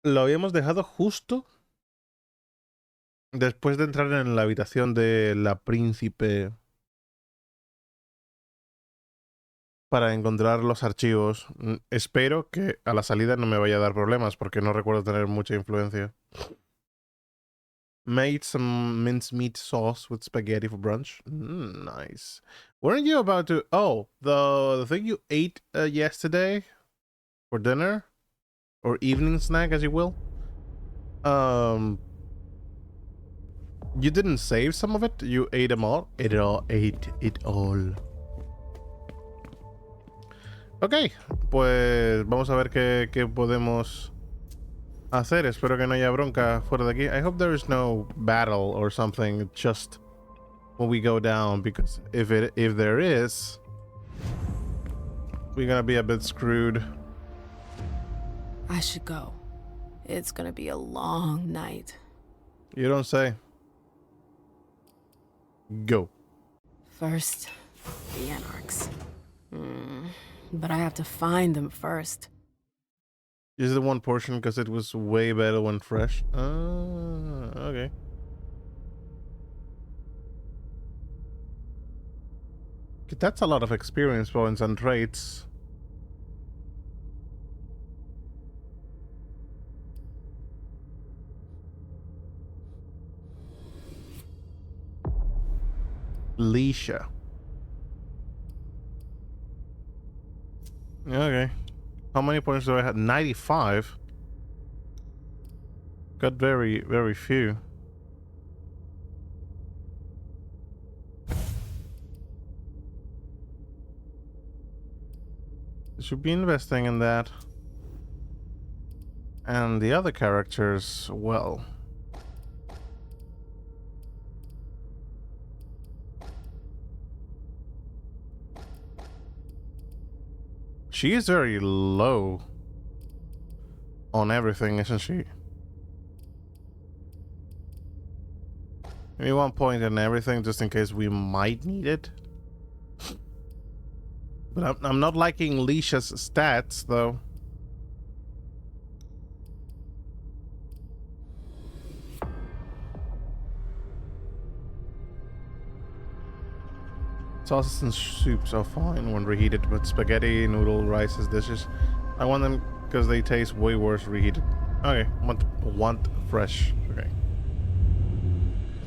Lo habíamos dejado justo después de entrar en la habitación de la príncipe para encontrar los archivos. Espero que a la salida no me vaya a dar problemas porque no recuerdo tener mucha influencia. Made some mincemeat sauce with spaghetti for brunch. Nice. Weren't you about to... Oh, the thing you ate yesterday for dinner? Or evening snack, as you will? You didn't save some of it? You ate them all? Ate it all. Ok, pues vamos a ver qué podemos hacer. Espero que no haya bronca fuera de aquí. I hope there is no battle or something just when we go down, because if there is, we're gonna be a bit screwed. I should go. It's gonna be a long night. You don't say. Go. First, the anarchs. But I have to find them first. Is the one portion because it was way better when fresh? Okay. That's a lot of experience points and traits. Leisha. Okay. How many points do I have? 95? Got very, very few. Should be investing in that. And the other characters, well... She is very low on everything, isn't she? Maybe 1 point in everything, just in case we might need it. But I'm not liking Leisha's stats, though. Sauces and soups are fine when reheated, but spaghetti, noodle, rices, dishes, I want them because they taste way worse reheated. Okay, want fresh. Okay.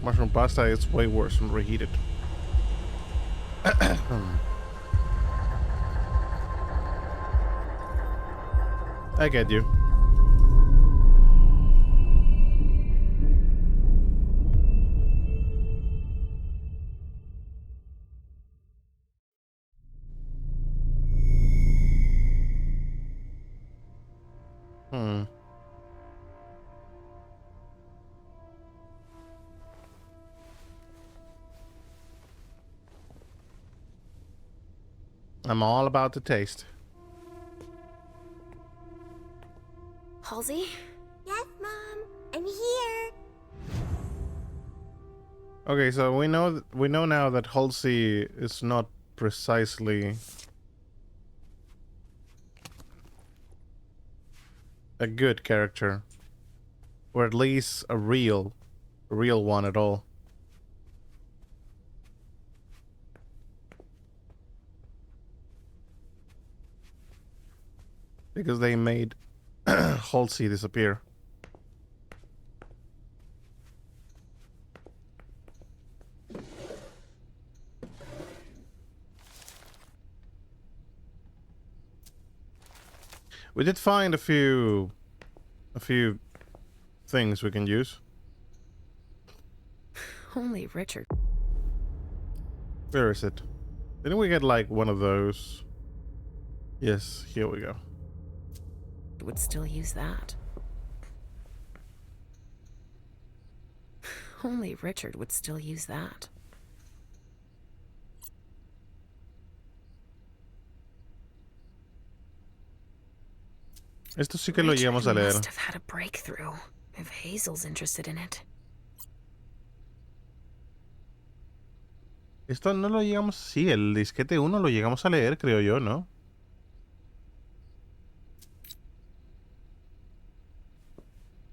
Mushroom pasta is way worse when reheated. I get you. I'm all about the taste. Halsey? Yes, Mom. I'm here. Okay, so we know now that Halsey is not precisely a good character, or at least a real one at all. Because they made Halsey disappear. We did find a few things we can use. Only Richard. Where is it? Didn't we get like one of those? Yes, here we go. Would still use that. Only Richard would still use that. Esto sí que lo llegamos a leer. Must have had a breakthrough if Hazel's interested in it. Esto no lo llegamos... Sí, el disquete 1 lo llegamos a leer, creo yo, ¿no?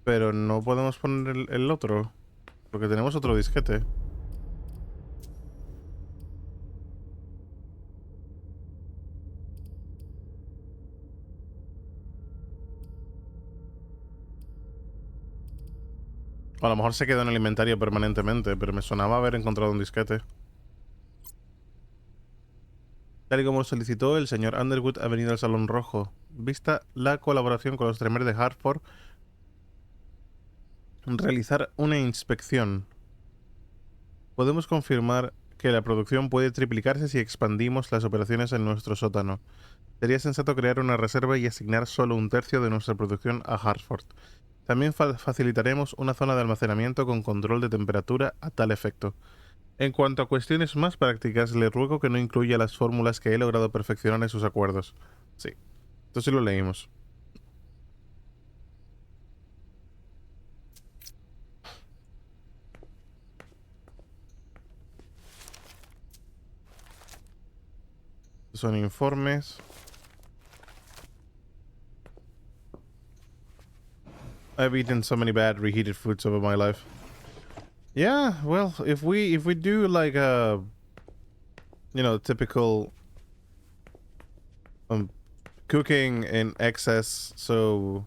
Pero no podemos poner el otro. Porque tenemos otro disquete. O a lo mejor se quedó en el inventario permanentemente, pero me sonaba haber encontrado un disquete. Tal y como solicitó, el señor Underwood ha venido al Salón Rojo. Vista la colaboración con los Tremers de Hartford, realizar una inspección. Podemos confirmar que la producción puede triplicarse si expandimos las operaciones en nuestro sótano. Sería sensato crear una reserva y asignar solo un tercio de nuestra producción a Hartford. También facilitaremos una zona de almacenamiento con control de temperatura a tal efecto. En cuanto a cuestiones más prácticas, le ruego que no incluya las fórmulas que he logrado perfeccionar en sus acuerdos. Sí, esto sí lo leímos. Son informes. I've eaten so many bad reheated foods over my life. Yeah, well, if we do like a, typical cooking in excess, so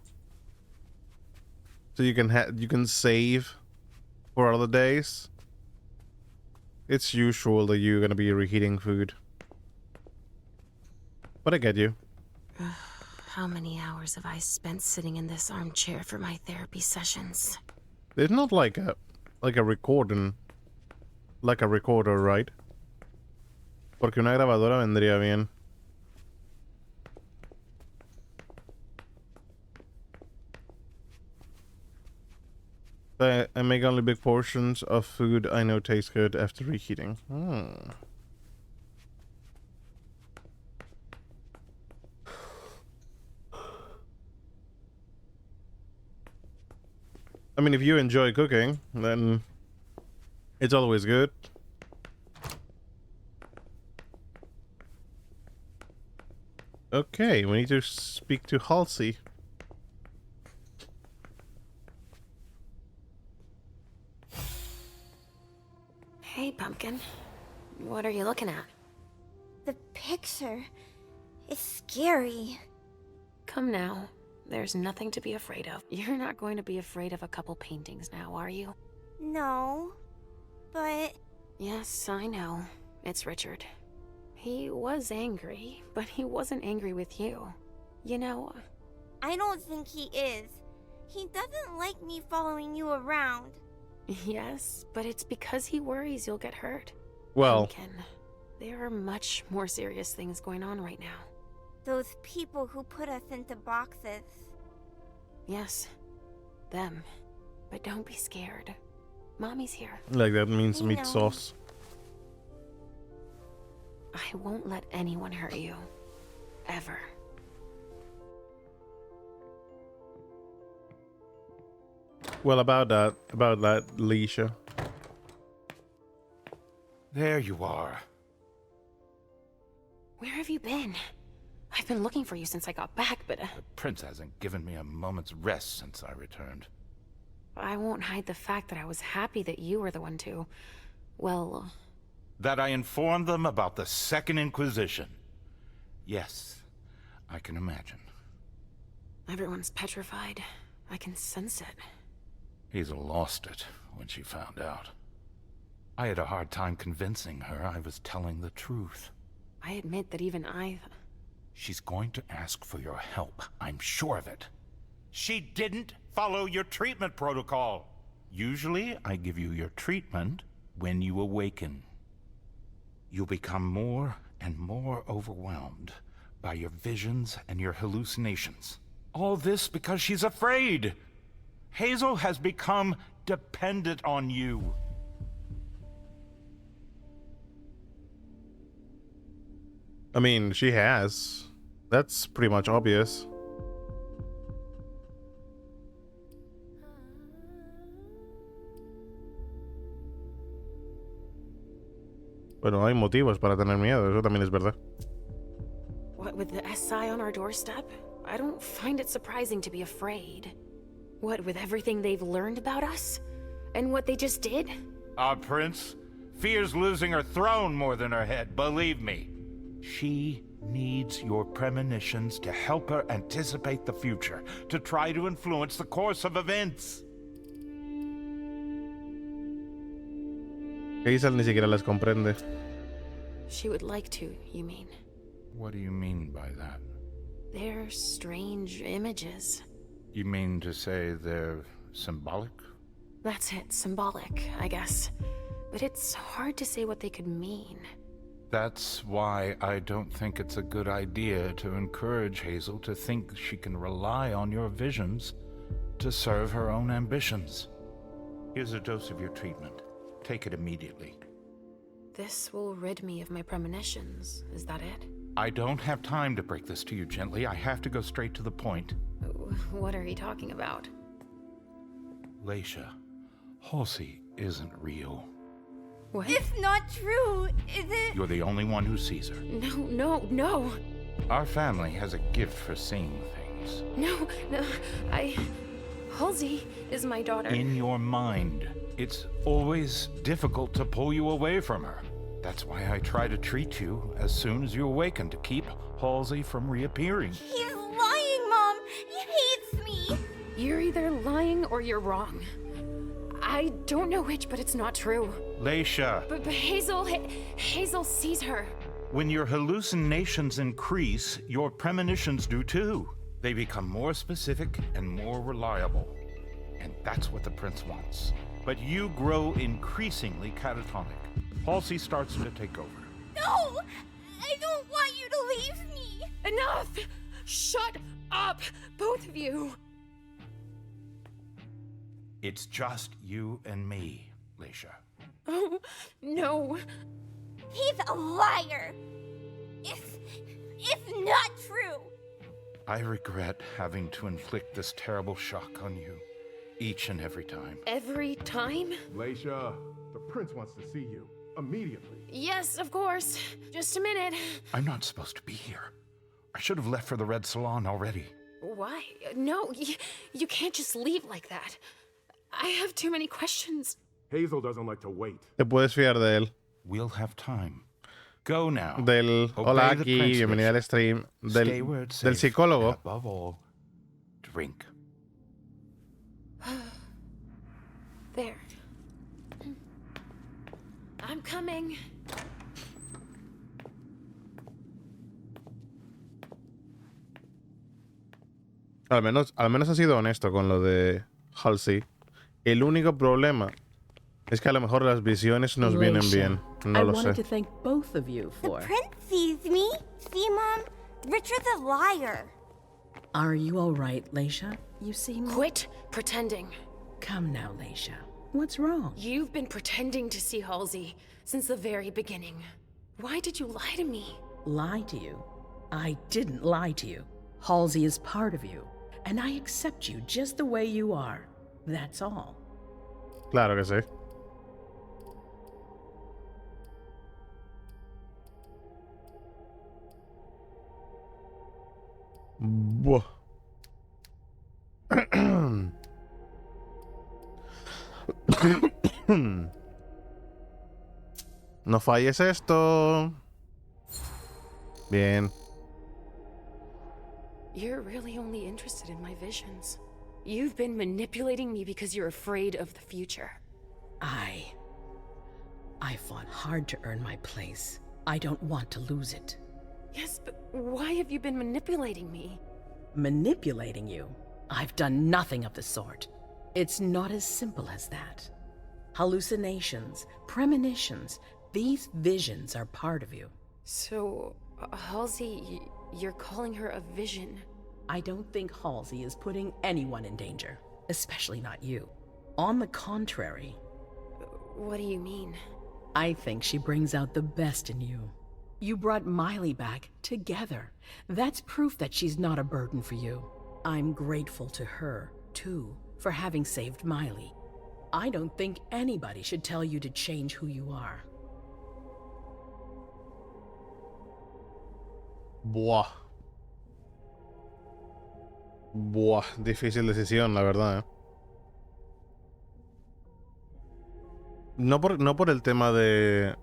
you can save for other days. It's usual that you're gonna be reheating food. But I get you. How many hours have I spent sitting in this armchair for my therapy sessions? There's not like a recorder, right? Porque una grabadora vendría bien. I make only big portions of food I know taste good after reheating. I mean, if you enjoy cooking, then it's always good. Okay, we need to speak to Halsey. Hey, Pumpkin. What are you looking at? The picture is scary. Come now. There's nothing to be afraid of. You're not going to be afraid of a couple paintings now, are you? No, but... Yes, I know. It's Richard. He was angry, but he wasn't angry with you. You know... I don't think he is. He doesn't like me following you around. Yes, but it's because he worries you'll get hurt. Well... Pumpkin, there are much more serious things going on right now. Those people who put us into boxes. Yes, them. But don't be scared. Mommy's here. Like that means You meat know. sauce. I won't let anyone hurt you. Ever. Well, about that, Leisha. There you are. Where have you been? I've been looking for you since I got back, but... The prince hasn't given me a moment's rest since I returned. I won't hide the fact that I was happy that you were the one to... Well... That I informed them about the Second Inquisition. Yes, I can imagine. Everyone's petrified. I can sense it. Hazel lost it when she found out. I had a hard time convincing her I was telling the truth. I admit that even I... She's going to ask for your help, I'm sure of it. She didn't follow your treatment protocol. Usually, I give you your treatment when you awaken. You'll become more and more overwhelmed by your visions and your hallucinations. All this because she's afraid. Hazel has become dependent on you. I mean, she has. That's pretty much obvious. Bueno, hay motivos para tener miedo, eso también es verdad. What with the SI on our doorstep? I don't find it surprising to be afraid. What, with everything they've learned about us? And what they just did? Our prince fears losing her throne more than her head, believe me. She needs your premonitions to help her anticipate the future, to try to influence the course of events. Hazel ni siquiera las comprende. She would like to, you mean? What do you mean by that? They're strange images. You mean to say they're symbolic? That's it, symbolic, I guess. But it's hard to say what they could mean. That's why I don't think it's a good idea to encourage Hazel to think she can rely on your visions to serve her own ambitions. Here's a dose of your treatment. Take it immediately. This will rid me of my premonitions, is that it? I don't have time to break this to you gently. I have to go straight to the point. What are you talking about? Leisha, Halsey isn't real. What? It's not true, is it? You're the only one who sees her. No. Our family has a gift for seeing things. No, Halsey is my daughter. In your mind, it's always difficult to pull you away from her. That's why I try to treat you as soon as you awaken to keep Halsey from reappearing. He's lying, Mom! He hates me! You're either lying or you're wrong. I don't know which, but it's not true. Leisha, But Hazel sees her. when your hallucinations increase, your premonitions do too. They become more specific and more reliable. And that's what the prince wants. But you grow increasingly catatonic. Halsey starts to take over. No! I don't want you to leave me! Enough! Shut up, both of you. It's just you and me, Leisha. Oh, no. He's a liar! It's not true! I regret having to inflict this terrible shock on you, each and every time. Every time? Leisha, the prince wants to see you. Immediately. Yes, of course. Just a minute. I'm not supposed to be here. I should have left for the Red Salon already. Why? No, you can't just leave like that. I have too many questions. Hazel doesn't like to wait. Te puedes fiar de él. We'll have time. Go now. Del hola Obey the aquí, prince, bienvenida al Leisha. stream. Stay where it's Del safe, psicólogo. and above all, drink. There. I'm coming. Al menos ha sido honesto con lo de Halsey. El único problema es que a lo mejor las visiones nos vienen Leisha, bien. No I lo wanted sé. to thank both of you The for... prince sees me. See, Mom? Richard's a liar. Are you all right, Leisha? You seem... Quit pretending. Come now, Leisha. What's wrong? You've been pretending to see Halsey since the very beginning. Why did you lie to me? Lie to you? I didn't lie to you. Halsey is part of you, and I accept you just the way you are. That's all. Claro que sí. Buah. No falles esto. Bien. You're really only interested in my visions. You've been manipulating me because you're afraid of the future. I fought hard to earn my place. I don't want to lose it. Yes, but why have you been manipulating me? Manipulating you? I've done nothing of the sort. It's not as simple as that. Hallucinations, premonitions, these visions are part of you. So, Halsey, you're calling her a vision? I don't think Halsey is putting anyone in danger, especially not you. On the contrary, What do you mean? I think she brings out the best in you. You brought Miley back together. That's proof that she's not a burden for you. I'm grateful to her, too, for having saved Miley. I don't think anybody should tell you to change who you are. Buah. Buah, difícil decisión, la verdad, ¿eh? No por el tema de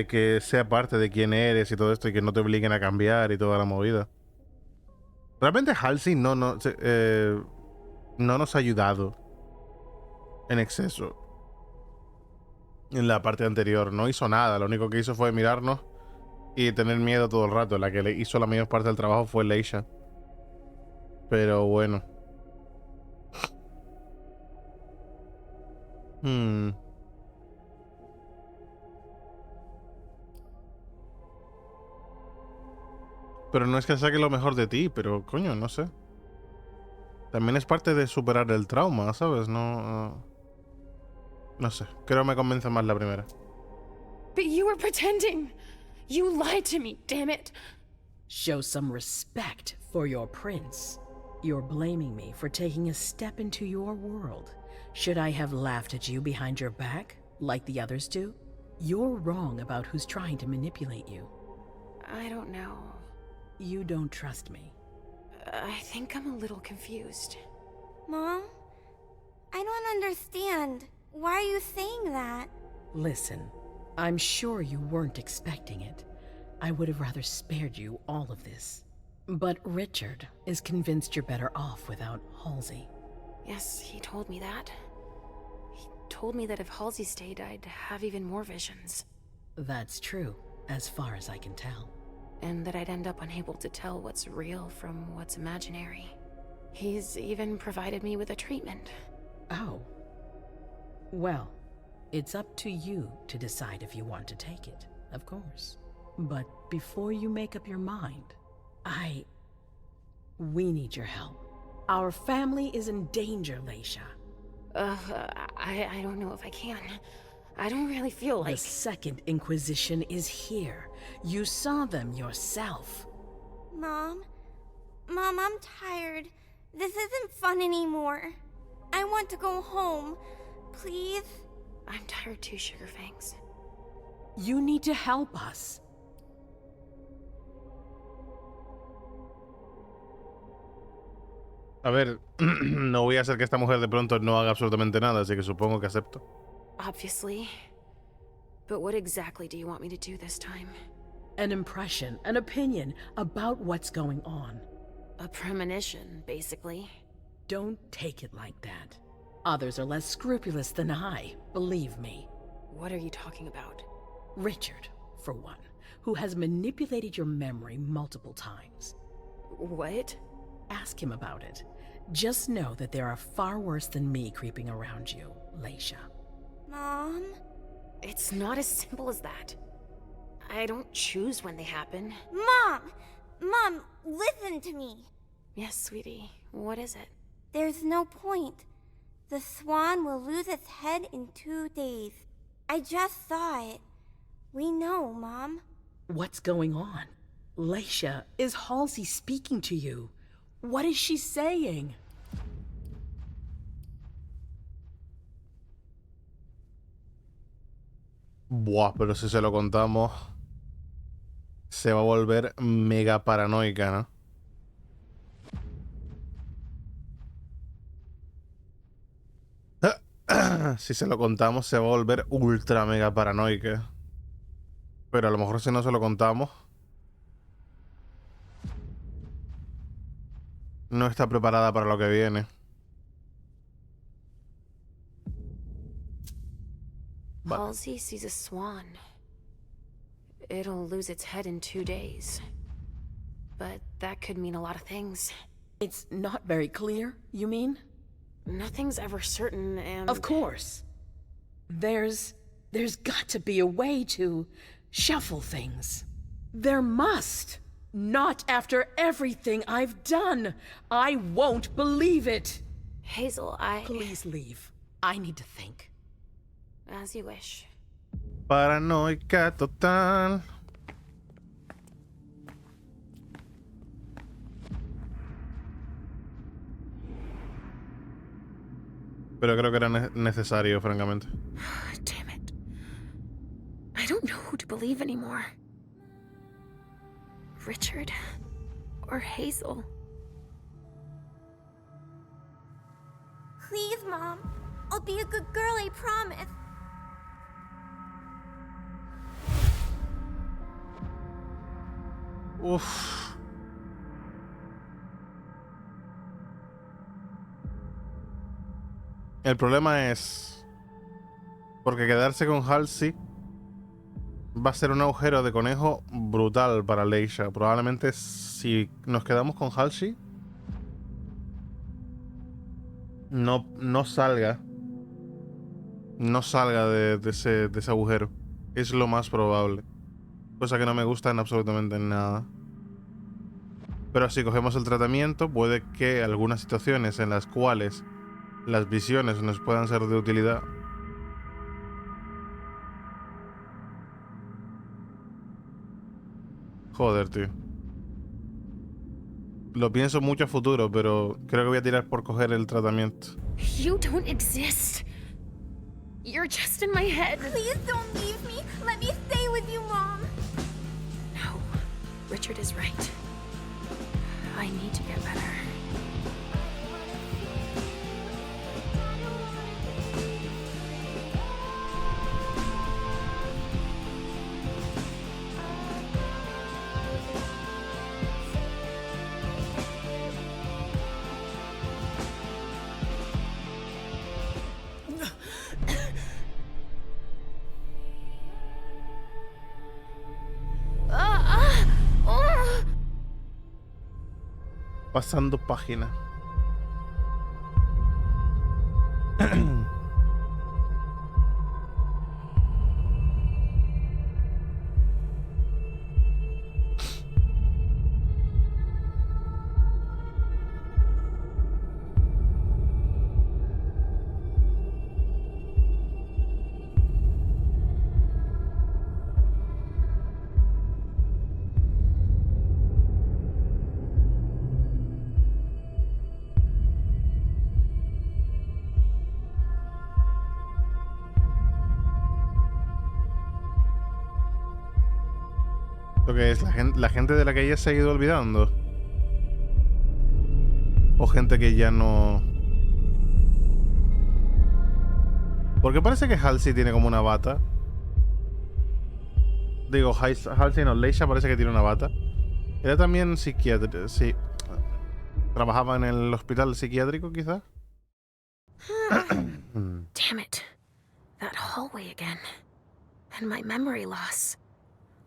que sea parte de quién eres y todo esto y que no te obliguen a cambiar y toda la movida. Realmente Halsey no nos ha ayudado en exceso. En la parte anterior no hizo nada, lo único que hizo fue mirarnos y tener miedo todo el rato. La que le hizo la mayor parte del trabajo fue Leisha. Pero bueno. Pero no es que saque lo mejor de ti, pero coño, no sé. También es parte de superar el trauma, ¿sabes? No sé, creo que me convence más la primera. But you were pretending! You lied to me, damn it! Show some respect for your prince. You're blaming me for taking a step into your world. Should I have laughed at you behind your back, like the others do? You're wrong about who's trying to manipulate you. I don't know. You don't trust me. I think I'm a little confused. Mom? I don't understand. Why are you saying that? Listen, I'm sure you weren't expecting it. I would have rather spared you all of this. But Richard is convinced you're better off without Halsey. Yes, he told me that. He told me that if Halsey stayed, I'd have even more visions. That's true, as far as I can tell. And that I'd end up unable to tell what's real from what's imaginary. He's even provided me with a treatment. Oh. Well, it's up to you to decide if you want to take it, of course. But before you make up your mind, we need your help. Our family is in danger, Leisha. I don't know if I can. I don't really feel like... The Second Inquisition is here. You saw them yourself. Mom, I'm tired. This isn't fun anymore. I want to go home. Please? I'm tired too, Sugarfangs. You need to help us. A ver, no voy a hacer que esta mujer de pronto no haga absolutamente nada, así que supongo que acepto. Obviously. But what exactly do you want me to do this time? An impression, an opinion about what's going on. A premonition, basically. Don't take it like that. Others are less scrupulous than I, believe me. What are you talking about? Richard, for one, who has manipulated your memory multiple times. What? Ask him about it. Just know that there are far worse than me creeping around you, Leisha. Mom? It's not as simple as that. I don't choose when they happen. Mom, listen to me. Yes, sweetie. What is it? There's no point. The swan will lose its head in 2 days. I just saw it. We know, Mom. What's going on? Leisha, is Halsey speaking to you? What is she saying? Buah, pero si se lo contamos, se va a volver mega paranoica, ¿no? Si se lo contamos, se va a volver ultra mega paranoica. Pero a lo mejor si no se lo contamos, no está preparada para lo que viene. Halsey sees a swan. It'll lose its head in 2 days. But that could mean a lot of things. It's not very clear, you mean? Nothing's ever certain, and... Of course. There's got to be a way to shuffle things. There must. Not after everything I've done. I won't believe it. Hazel, Please leave. I need to think. As you wish. Paranoica total. Pero creo que era necesario, francamente. Damn it. I don't know who to believe anymore. Richard or Hazel. Please, Mom. I'll be a good girl, I promise. Uf. El problema es... Porque quedarse con Halsey va a ser un agujero de conejo brutal para Leisha. Probablemente si nos quedamos con Halsey no salga. No salga de ese agujero. Es lo más probable. Cosa que no me gusta en absolutamente nada. Pero si cogemos el tratamiento, puede que algunas situaciones en las cuales las visiones nos puedan ser de utilidad. Joder, tío. Lo pienso mucho a futuro, pero creo que voy a tirar por coger el tratamiento. You don't exist. You're just in my head. Please don't leave me. Let me stay with you, Mom. No, Richard is right. I need to get better. Pasando página. Lo que es la gente de la que ella se ha ido olvidando. O gente que ya no... Porque parece que Halsey tiene como una bata. Digo, Halsey no, Leisha parece que tiene una bata. Era también psiquiatra, sí. Trabajaba en el hospital psiquiátrico, quizás. Damn it. That hallway again. And my memory loss.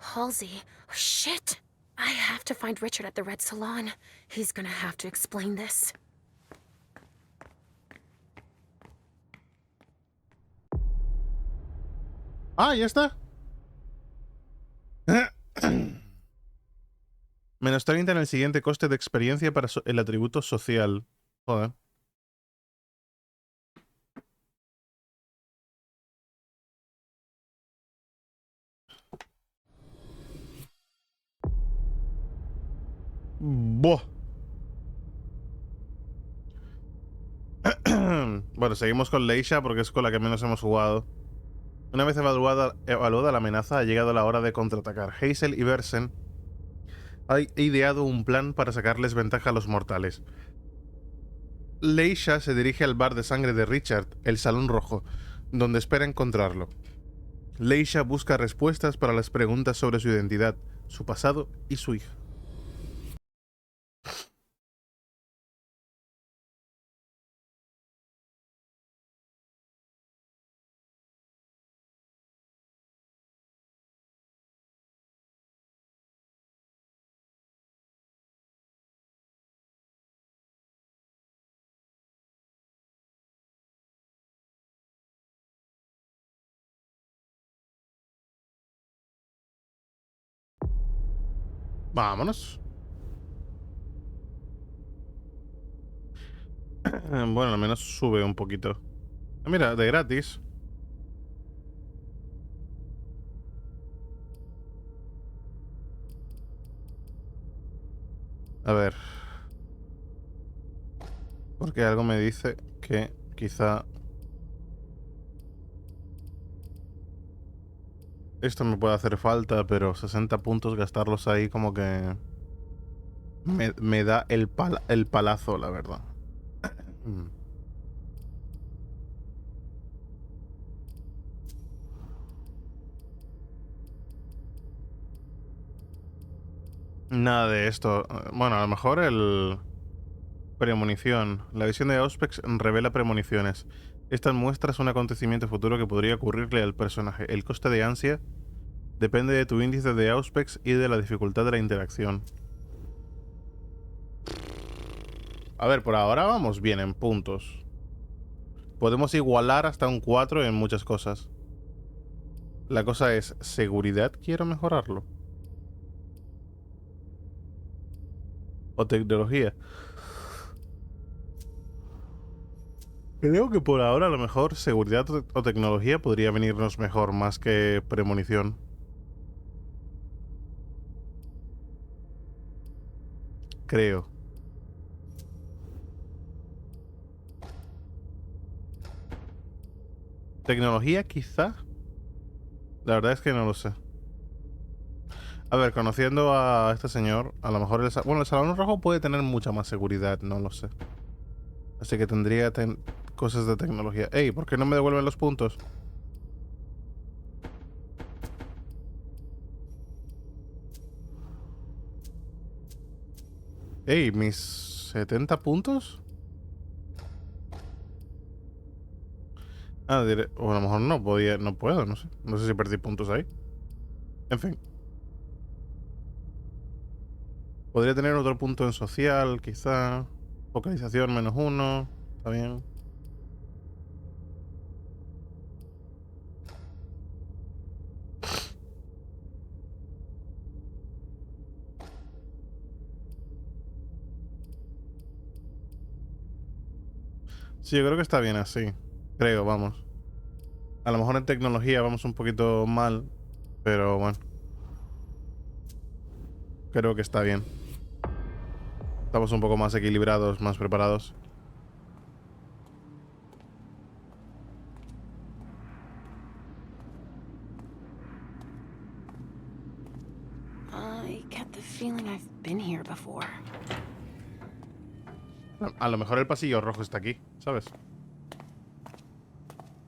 Halsey. Oh, shit. I have to find Richard at the Red Salon. He's gonna have to explain this. Ah, ya está. Menos 30 en el siguiente coste de experiencia para el atributo social. Joder. Buah. Bueno, seguimos con Leisha porque es con la que menos hemos jugado. Una vez evaluada la amenaza, ha llegado la hora de contraatacar. Hazel y Bersen han ideado un plan para sacarles ventaja a los mortales. Leisha se dirige al bar de sangre de Richard, el Salón Rojo, donde espera encontrarlo. Leisha busca respuestas para las preguntas sobre su identidad, su pasado y su hija. Vámonos. Bueno, al menos sube un poquito. Ah, mira, de gratis. A ver. Porque algo me dice que quizá... Esto me puede hacer falta, pero 60 puntos gastarlos ahí como que... Me da el palazo, la verdad. Nada de esto. Bueno, a lo mejor el... Premonición. La visión de Auspex revela premoniciones. Estas muestras un acontecimiento futuro que podría ocurrirle al personaje. El coste de ansia depende de tu índice de Auspex y de la dificultad de la interacción. A ver, por ahora vamos bien en puntos. Podemos igualar hasta un 4 en muchas cosas. La cosa es, ¿seguridad quiero mejorarlo? ¿O tecnología? Creo que por ahora a lo mejor seguridad o tecnología podría venirnos mejor más que premonición. Creo. Tecnología quizá. La verdad es que no lo sé. A ver, conociendo a este señor, a lo mejor bueno, el salón rojo puede tener mucha más seguridad, no lo sé. Así que tendría cosas de tecnología. Ey, ¿por qué no me devuelven los puntos? Ey, mis 70 puntos. Ah, o a lo mejor no podía, no puedo, no sé. No sé si perdí puntos ahí. En fin. Podría tener otro punto en social, quizá. Focalización -1. Está bien. Sí, yo creo que está bien así. Creo, vamos. A lo mejor en tecnología vamos un poquito mal, pero bueno. Creo que está bien. Estamos un poco más equilibrados, más preparados. I get the feeling I've been here before. A lo mejor el pasillo rojo está aquí, ¿sabes?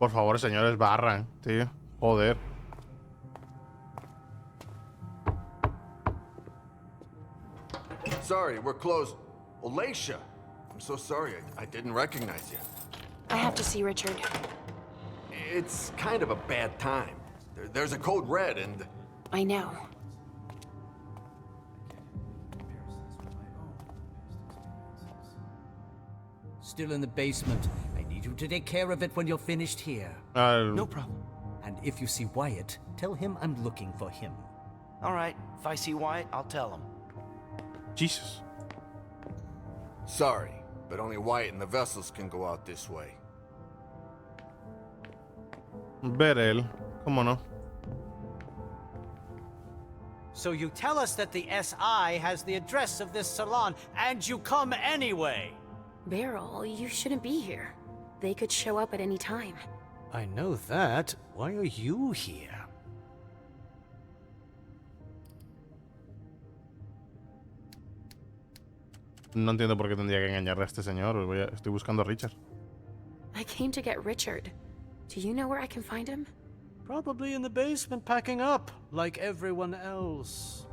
Por favor, señores, barran, tío. Joder. Sorry, we're closed. Olacia! I'm so sorry, I didn't recognize you. I have to see Richard. It's kind of a bad time. There's a code red and... I know. Still in the basement. I need you to take care of it when you're finished here. No problem. And if you see Wyatt, tell him I'm looking for him. All right. If I see Wyatt, I'll tell him. Jesus. Sorry, but only Wyatt and the vessels can go out this way. Ver él. ¿Cómo no? So you tell us that the SI has the address of this salon, and you come anyway! Beryl, you shouldn't be here. They could show up at any time. I know that. Why are you here? No entiendo por qué tendría que engañarle a este señor. Estoy buscando a Richard. I came to get Richard. Do you know where I can find him? Probably in the basement packing up, like everyone else.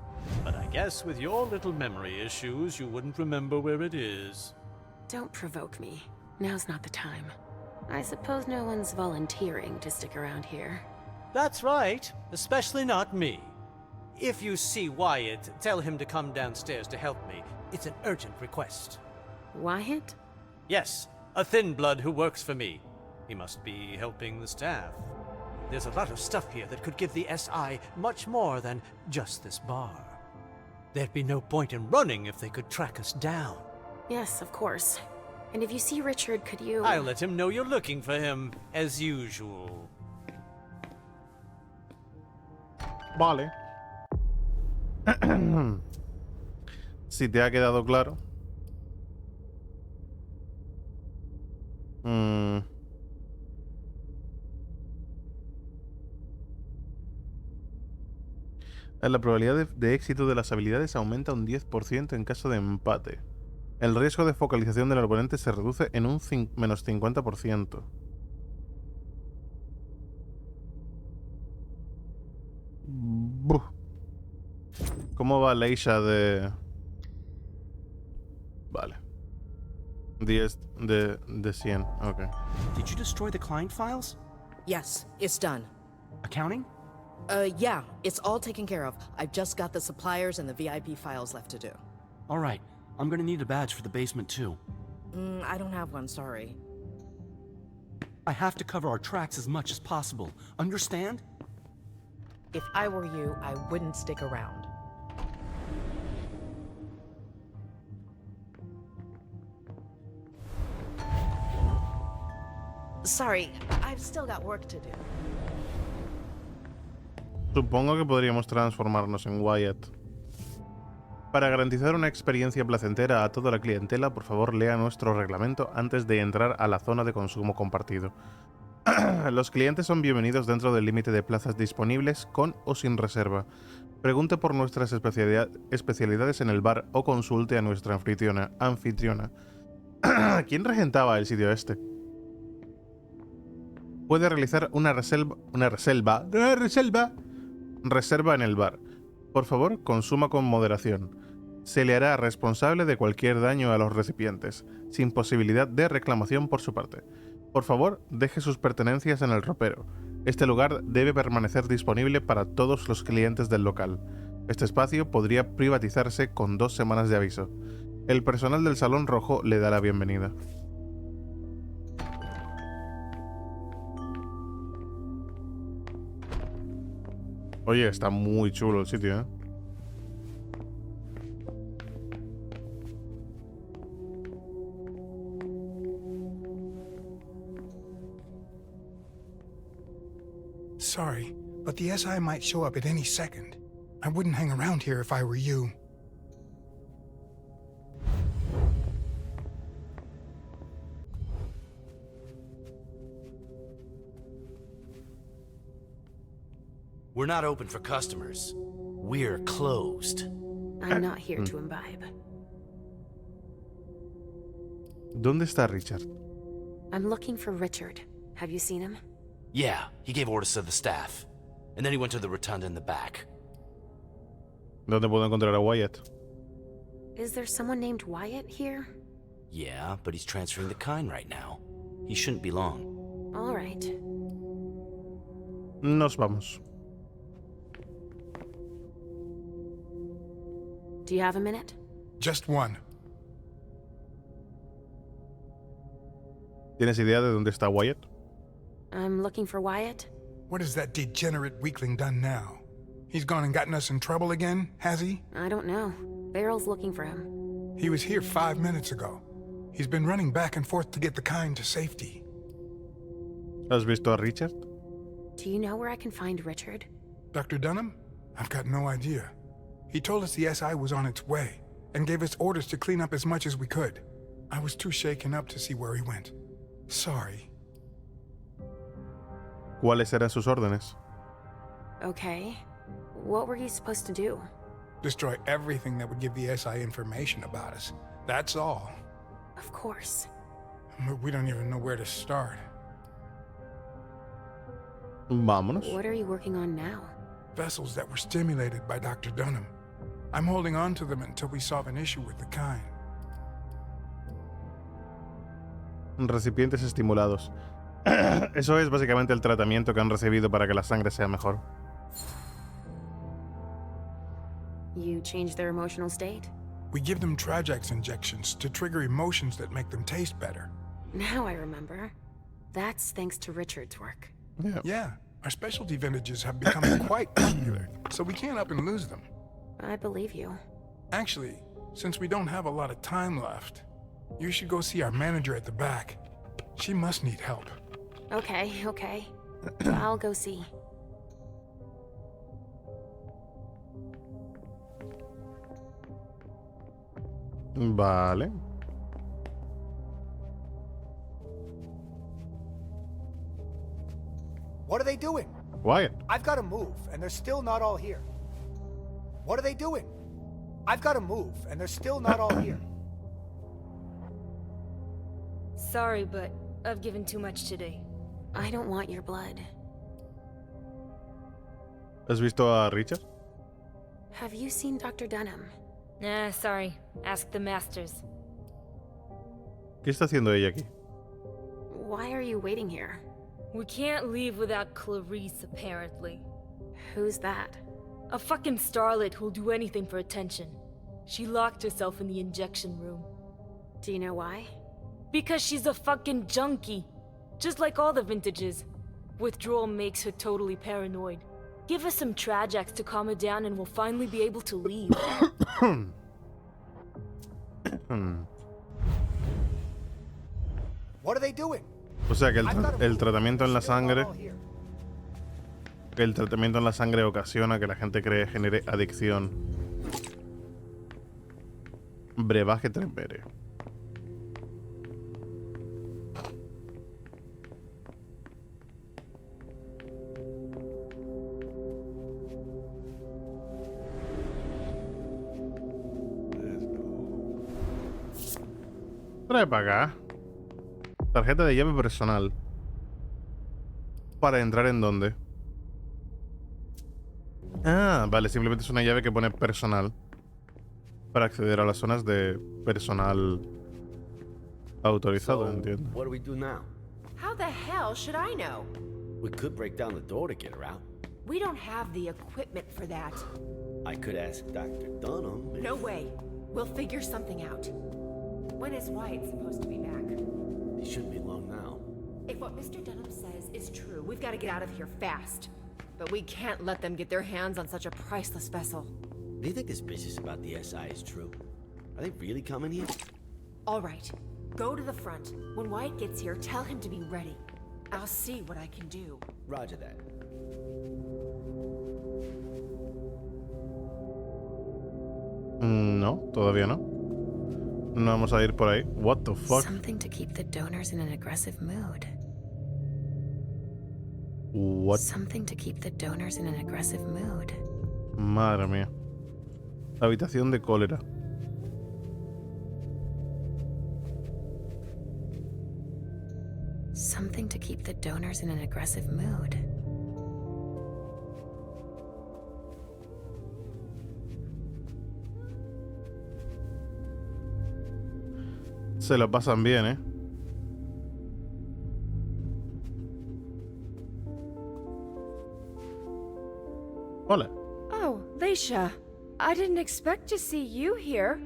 But I guess with your little memory issues, you wouldn't remember where it is. Don't provoke me. Now's not the time. I suppose no one's volunteering to stick around here. That's right, especially not me. If you see Wyatt, tell him to come downstairs to help me. It's an urgent request. Wyatt? Yes, a thin blood who works for me. He must be helping the staff. There's a lot of stuff here that could give the SI much more than just this bar. There'd be no point in running if they could track us down. Yes, of course. And if you see Richard, could you... I'll let him know you're looking for him, as usual. Vale. Si te ha quedado claro. La probabilidad de éxito de las habilidades aumenta un 10% en caso de empate. El riesgo de focalización del oponente se reduce en un menos 50%. Buh. ¿Cómo va Leisha de...? Vale. 10 de 100. Ok. Did you destroy the client files? Yes, it's done. Accounting? Yeah, it's all taken care of. I've just got the suppliers and the VIP files left to do. All right. I'm gonna need a badge for the basement, too. I don't have one, sorry. I have to cover our tracks as much as possible. Understand? If I were you, I wouldn't stick around. Sorry, I've still got work to do. Supongo que podríamos transformarnos en Wyatt. Para garantizar una experiencia placentera a toda la clientela, por favor lea nuestro reglamento antes de entrar a la zona de consumo compartido. Los clientes son bienvenidos dentro del límite de plazas disponibles con o sin reserva. Pregunte por nuestras especialidades en el bar o consulte a nuestra anfitriona. ¿Quién regentaba el sitio este? Puede realizar una reserva en el bar. Por favor, consuma con moderación. Se le hará responsable de cualquier daño a los recipientes, sin posibilidad de reclamación por su parte. Por favor, deje sus pertenencias en el ropero. Este lugar debe permanecer disponible para todos los clientes del local. Este espacio podría privatizarse con 2 semanas de aviso. El personal del Salón Rojo le da la bienvenida. Oye, está muy chulo el sitio, ¿eh? Sorry, but the SI might show up at any second. I wouldn't hang around here if I were you. We're not open for customers. We're closed. I'm not here to imbibe. ¿Dónde está Richard? I'm looking for Richard. Have you seen him? Yeah, he gave orders to the staff. And then he went to the rotunda in the back. ¿Dónde puedo encontrar a Wyatt? Is there someone named Wyatt here? Yeah, but he's transferring the kind right now. He shouldn't be long. All right. Nos vamos. Do you have a minute? Just one. ¿Tienes idea de dónde está Wyatt? I'm looking for Wyatt. What has that degenerate weakling done now? He's gone and gotten us in trouble again, has he? I don't know. Barrel's looking for him. He was here 5 minutes ago. He's been running back and forth to get the kind to safety. ¿Has visto a Richard? Do you know where I can find Richard? Dr. Dunham? I've got no idea. He told us the SI was on its way, and gave us orders to clean up as much as we could. I was too shaken up to see where he went. Sorry. ¿Cuáles eran sus órdenes? Okay. What were you supposed to do? Destroy everything that would give the SI information about us. That's all. Of course. But we don't even know where to start. Vámonos. What are you working on now? Vessels that were stimulated by Dr. Dunham. I'm holding on to them until we solve an issue with the kind. Recipientes estimulados. Eso es básicamente el tratamiento que han recibido para que la sangre sea mejor. You change their emotional state? We give them Trijax injections to trigger emotions that make them taste better. Now I remember. That's thanks to Richard's work. Yeah, our specialty vintages have become quite popular, so we can't up and lose them. I believe you. Actually, since we don't have a lot of time left, you should go see our manager at the back. She must need help. Okay. I'll go see. Vale. What are they doing? Wyatt. I've got to move, and they're still not all here. What are they doing? I've got to move, and they're still not all here. Sorry, but I've given too much today. I don't want your blood. ¿Has visto a Richard? Have you seen Dr. Dunham? Nah, sorry. Ask the masters. ¿Qué está haciendo ella aquí? Why are you waiting here? We can't leave without Clarice, apparently. Who's that? A fucking starlet who'll do anything for attention. She locked herself in the injection room. Do you know why? Because she's a fucking junkie. Just like all the vintages. Withdrawal makes her totally paranoid. Give her some Trajax to calm her down and we'll finally be able to leave. What are they doing? O sea que el tratamiento en la sangre... El tratamiento en la sangre ocasiona que la gente genere adicción. Brebaje trempere. Trae para acá. Tarjeta de llave personal. Para entrar en donde. Ah, vale, simplemente es una llave que pone personal para acceder a las zonas de personal autorizado, entiendo. What do we do now? How the hell should I know? We could break down the door to get her out. We don't have the equipment for that. I could ask Dr. Dunham. No way. We'll figure something out. When is Wyatt supposed to be back? He shouldn't be long now. If what Mr. Dunham says is true, we've got to get out of here fast. But we can't let them get their hands on such a priceless vessel. Do you think this business about the SI is true? Are they really coming here? All right. Go to the front. When Wyatt gets here, tell him to be ready. I'll see what I can do. Roger that. No, todavía no. No vamos a ir por ahí. What the fuck? Something to keep the donors in an aggressive mood. What? Something to keep the donors in an aggressive mood. Madre mía. Habitación de cólera. Something to keep the donors in an aggressive mood. Se lo pasan bien, ¿eh? Hola. Oh, Leisha. I didn't expect to see you here.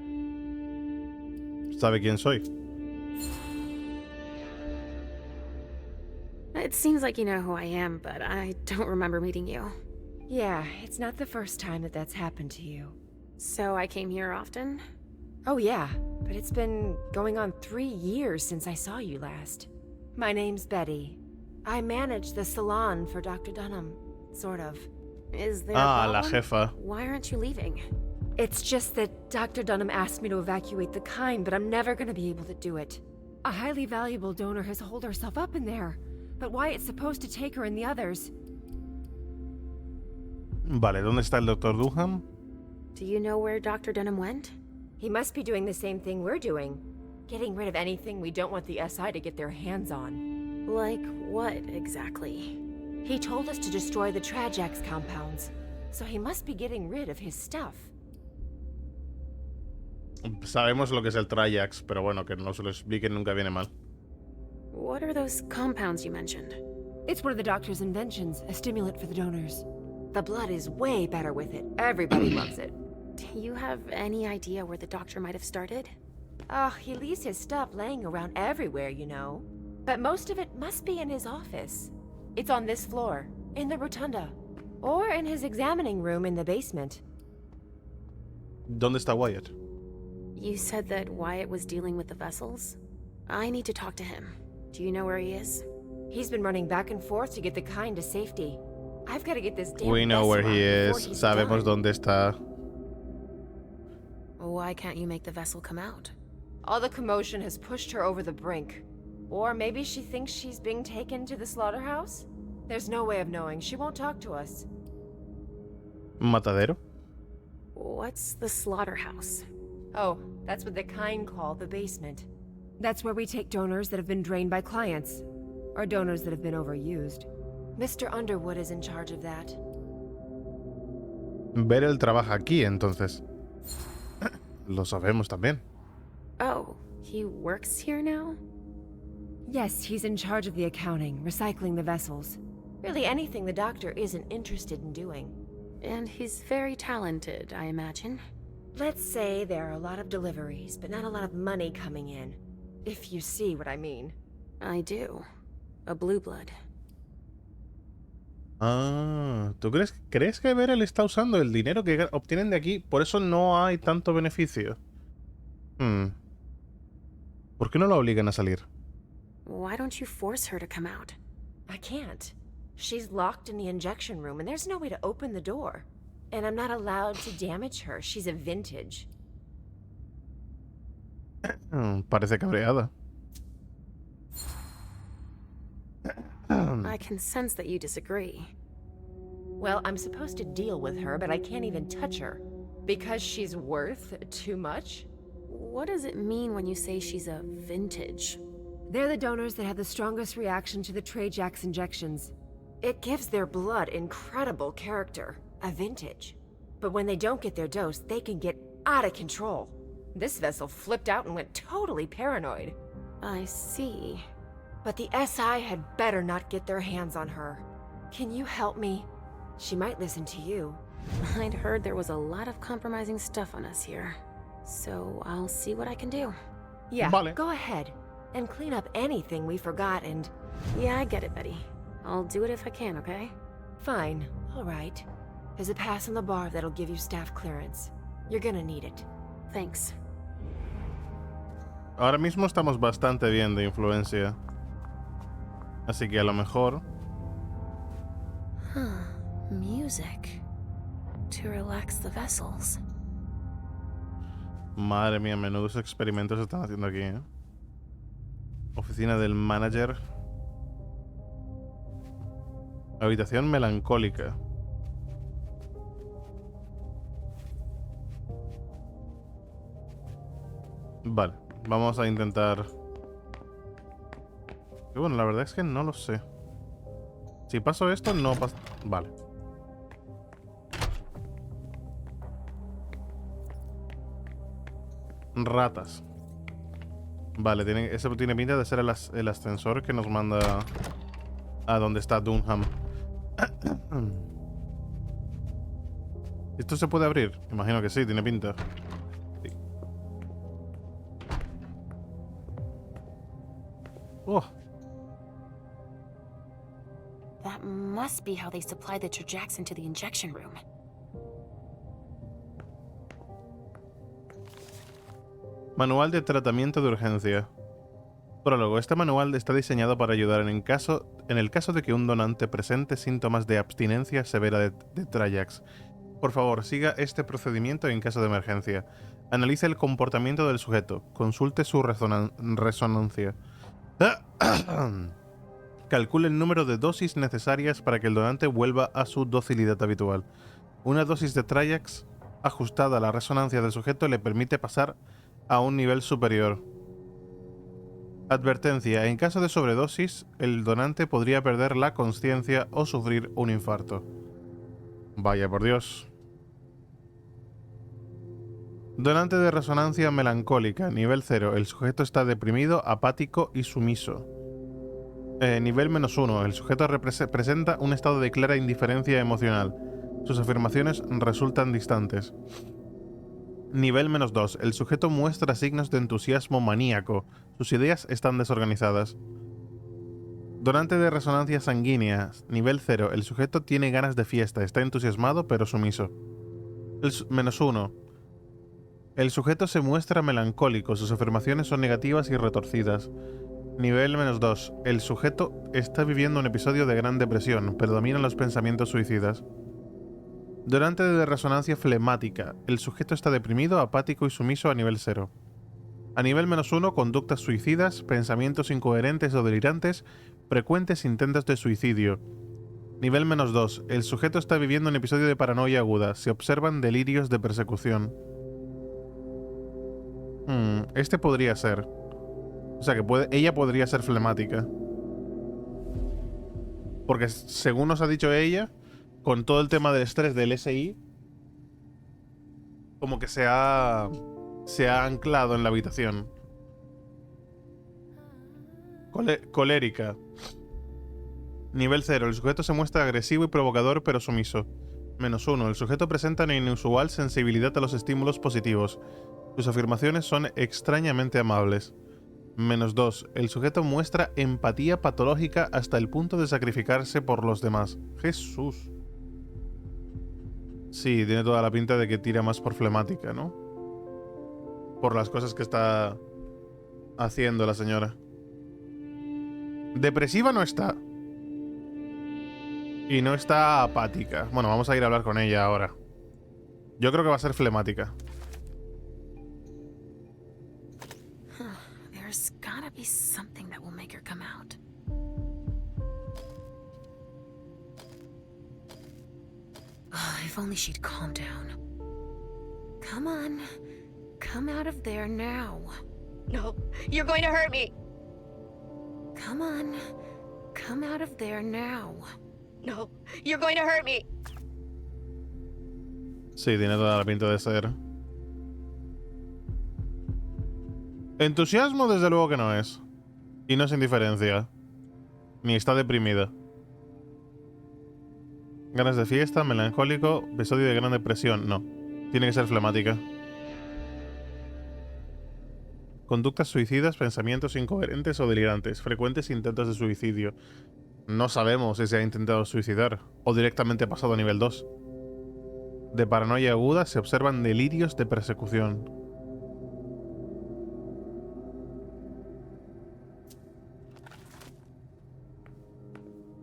¿Sabe quién soy? It seems like you know who I am, but I don't remember meeting you. Yeah, it's not the first time that that's happened to you. So I came here often? Oh yeah, but it's been going on 3 years since I saw you last. My name's Betty. I manage the salon for Dr. Dunham, sort of. Is there a problem? La jefa. Why aren't you leaving? It's just that Dr. Dunham asked me to evacuate the kind, but I'm never gonna be able to do it. A highly valuable donor has holed herself up in there, but Wyatt's supposed to take her and the others. Vale, ¿dónde está el Dr. Dunham? Do you know where Dr. Dunham went? He must be doing the same thing we're doing. Getting rid of anything we don't want the SI to get their hands on. Like what, exactly? He told us to destroy the Trajax compounds, so he must be getting rid of his stuff. Sabemos lo que es el Trajax, pero bueno, que no se lo expliquen nunca viene mal. What are those compounds you mentioned? It's one of the doctor's inventions, a stimulant for the donors. The blood is way better with it. Everybody loves it. Do you have any idea where the doctor might have started? Oh, he leaves his stuff laying around everywhere, you know. But most of it must be in his office. It's on this floor, in the rotunda, or in his examining room in the basement. ¿Dónde está Wyatt? You said that Wyatt was dealing with the vessels? I need to talk to him. Do you know where he is? He's been running back and forth to get the kind to safety. I've got to get this damn We know where he is. Sabemos dónde está. Why can't you make the vessel come out? All the commotion has pushed her over the brink. Or maybe she thinks she's being taken to the slaughterhouse? There's no way of knowing. She won't talk to us. ¿Matadero? What's the slaughterhouse? Oh, that's what the kind call the basement. That's where we take donors that have been drained by clients. Or donors that have been overused. Mr. Underwood is in charge of that. Beryl trabaja aquí, entonces. Lo sabemos también. Oh, he works here now? Yes, he's in charge of the accounting, recycling the vessels. Really anything the doctor isn't interested in doing. And he's very talented, I imagine. Let's say there are a lot of deliveries, but not a lot of money coming in. If you see what I mean. I do. A blue blood. Ah, ¿tú crees que Beryl está usando el dinero que obtienen de aquí? Por eso no hay tanto beneficio. ¿Por qué no la obligan a salir? Why don't you force her to come out? I can't. She's locked in the injection room and there's no way to open the door. And I'm not allowed to damage her. She's a vintage. Parece cabreada. I can sense that you disagree. Well, I'm supposed to deal with her, but I can't even touch her. Because she's worth too much? What does it mean when you say she's a vintage? They're the donors that have the strongest reaction to the Trajax injections. It gives their blood incredible character, a vintage. But when they don't get their dose, they can get out of control. This vessel flipped out and went totally paranoid. I see. But the SI had better not get their hands on her. Can you help me? She might listen to you. I'd heard there was a lot of compromising stuff on us here. So I'll see what I can do. Yeah, Vale. Go ahead. And clean up anything we forgot and... Yeah, I get it, Betty. I'll do it if I can, okay? Fine. All right. There's a pass on the bar that'll give you staff clearance. You're gonna need it. Thanks. Ahora mismo estamos bastante bien de influencia. Así que a lo mejor... Music. To relax the vessels. Madre mía, menudos experimentos se están haciendo aquí, ¿eh? Oficina del manager. Habitación melancólica. Vale, vamos a intentar... Y bueno, la verdad es que no lo sé. Si paso esto, no pasa... Vale. Ratas. Vale, eso tiene pinta de ser el ascensor que nos manda a donde está Dunham. ¿Esto se puede abrir? Imagino que sí, tiene pinta. Sí. Oh. That must be how they supply the Trajax into the injection room. Manual de tratamiento de urgencia. Prólogo. Este manual está diseñado para ayudar en el caso de que un donante presente síntomas de abstinencia severa de Trajax. Por favor, siga este procedimiento en caso de emergencia. Analice el comportamiento del sujeto. Consulte su resonancia. Calcule el número de dosis necesarias para que el donante vuelva a su docilidad habitual. Una dosis de Trajax ajustada a la resonancia del sujeto le permite pasar a un nivel superior. Advertencia. En caso de sobredosis, el donante podría perder la consciencia o sufrir un infarto. Vaya por Dios. Donante de resonancia melancólica. Nivel 0. El sujeto está deprimido, apático y sumiso. Nivel -1. El sujeto presenta un estado de clara indiferencia emocional. Sus afirmaciones resultan distantes. Nivel -2. El sujeto muestra signos de entusiasmo maníaco. Sus ideas están desorganizadas. Donante de resonancia sanguínea. Nivel 0. El sujeto tiene ganas de fiesta. Está entusiasmado pero sumiso. -1. El sujeto se muestra melancólico. Sus afirmaciones son negativas y retorcidas. Nivel -2. El sujeto está viviendo un episodio de gran depresión. Predominan los pensamientos suicidas. Donante de resonancia flemática. El sujeto está deprimido, apático y sumiso a nivel 0. A nivel -1, conductas suicidas, pensamientos incoherentes o delirantes, frecuentes intentos de suicidio. Nivel -2. El sujeto está viviendo un episodio de paranoia aguda. Se observan delirios de persecución. Este podría ser. O sea que ella podría ser flemática. Porque según nos ha dicho ella, con todo el tema del estrés del SI, como que se ha anclado en la habitación. Colérica. Nivel 0. El sujeto se muestra agresivo y provocador, pero sumiso. -1. El sujeto presenta una inusual sensibilidad a los estímulos positivos. Sus afirmaciones son extrañamente amables. -2. El sujeto muestra empatía patológica hasta el punto de sacrificarse por los demás. Jesús. Sí, tiene toda la pinta de que tira más por flemática, ¿no? Por las cosas que está haciendo la señora. Depresiva no está. Y no está apática. Bueno, vamos a ir a hablar con ella ahora. Yo creo que va a ser flemática. There's gotta be something that will make her come out. If only she'd calm down. Come on. Come out of there now. No, you're going to hurt me. Come on. Come out of there now. No, you're going to hurt me. Sí, tiene toda la pinta de ser. Entusiasmo desde luego que no es. Y no es indiferencia. Ni está deprimida. Ganas de fiesta, melancólico, episodio de gran depresión. No. Tiene que ser flemática. Conductas suicidas, pensamientos incoherentes o delirantes. Frecuentes intentos de suicidio. No sabemos si se ha intentado suicidar o directamente ha pasado a nivel 2. De paranoia aguda se observan delirios de persecución.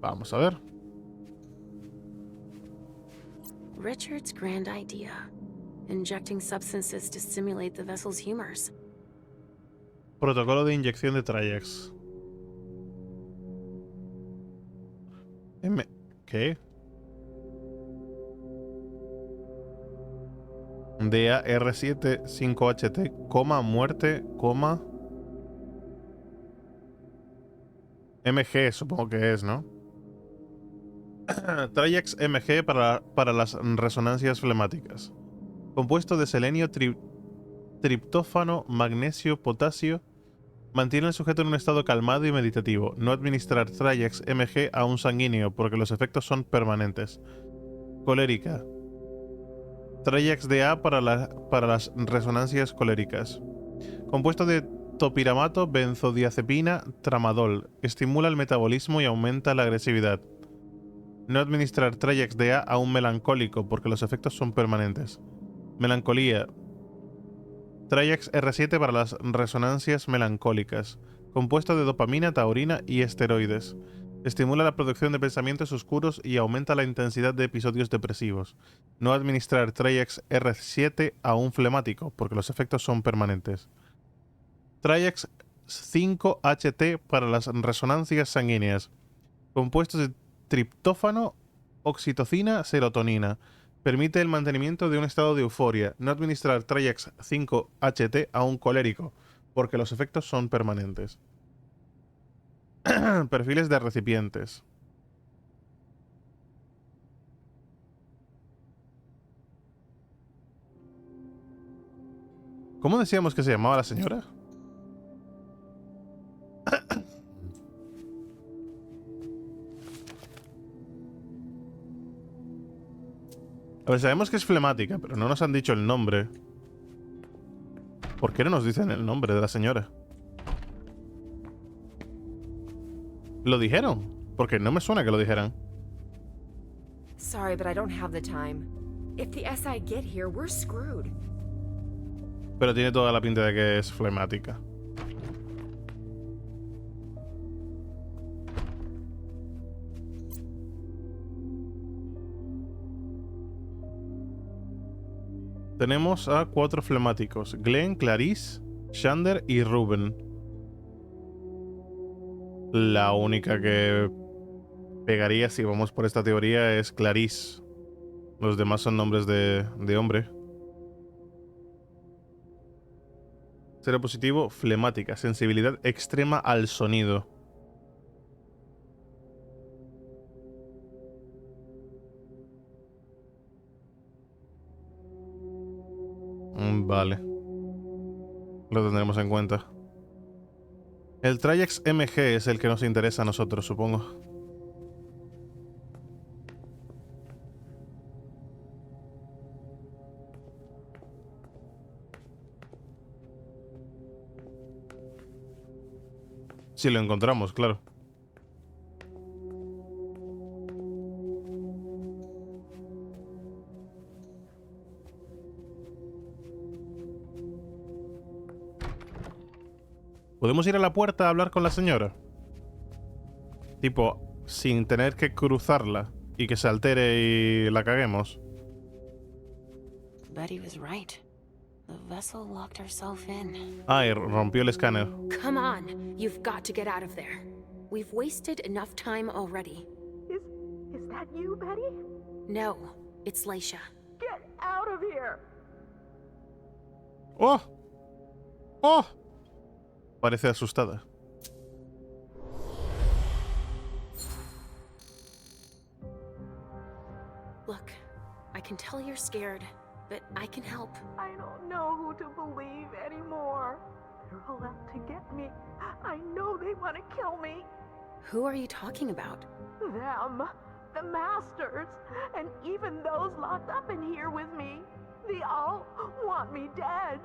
Vamos a ver. Richard's grand idea. Injecting substances to stimulate the vessel's humors. Protocolo de inyección de Trayax. ¿Qué? DAR7 5HT, muerte, MG, supongo que es, ¿no? Trayax MG para las resonancias flemáticas. Compuesto de selenio, triptófano, magnesio, potasio. Mantiene al sujeto en un estado calmado y meditativo. No administrar Trayax MG a un sanguíneo porque los efectos son permanentes. Colérica. Trayax DA para las resonancias coléricas. Compuesto de topiramato, benzodiazepina, tramadol. Estimula el metabolismo y aumenta la agresividad. No administrar Trayax DA a un melancólico porque los efectos son permanentes. Melancolía. Trayax R7 para las resonancias melancólicas. Compuesto de dopamina, taurina y esteroides. Estimula la producción de pensamientos oscuros y aumenta la intensidad de episodios depresivos. No administrar Trayax R7 a un flemático, porque los efectos son permanentes. Trayax 5HT para las resonancias sanguíneas. Compuestos de triptófano, oxitocina, serotonina. Permite el mantenimiento de un estado de euforia. No administrar Trayax 5HT a un colérico, porque los efectos son permanentes. Perfiles de recipientes. ¿Cómo decíamos que se llamaba la señora? A ver, sabemos que es flemática, pero no nos han dicho el nombre. ¿Por qué no nos dicen el nombre de la señora? ¿Lo dijeron? Porque no me suena que lo dijeran. Sorry, but I don't have the time. If the SI get here, we're screwed. Pero tiene toda la pinta de que es flemática. Tenemos a 4 flemáticos. Glenn, Clarice, Xander y Ruben. La única que pegaría si vamos por esta teoría es Clarice. Los demás son nombres de hombre. Cero positivo, flemática. Sensibilidad extrema al sonido. Vale. Lo tendremos en cuenta. El Trajex MG es el que nos interesa a nosotros, supongo. Si lo encontramos, claro. ¿Podemos ir a la puerta a hablar con la señora? Tipo, sin tener que cruzarla y que se altere y la caguemos. Betty was right. The vessel locked herself in. Ah, y rompió el escáner. Come on, you've got to get out of there. We've wasted enough time already. Is that you, Betty? No, it's Leisha. Get out of here! ¡Oh! ¡Oh! Parece asustada. Look, I can tell you're scared, but I can help. I don't know who to believe anymore. They're all out to get me. I know they want to kill me. Who are you talking about? Them. The masters. And even those locked up in here with me. They all want me dead.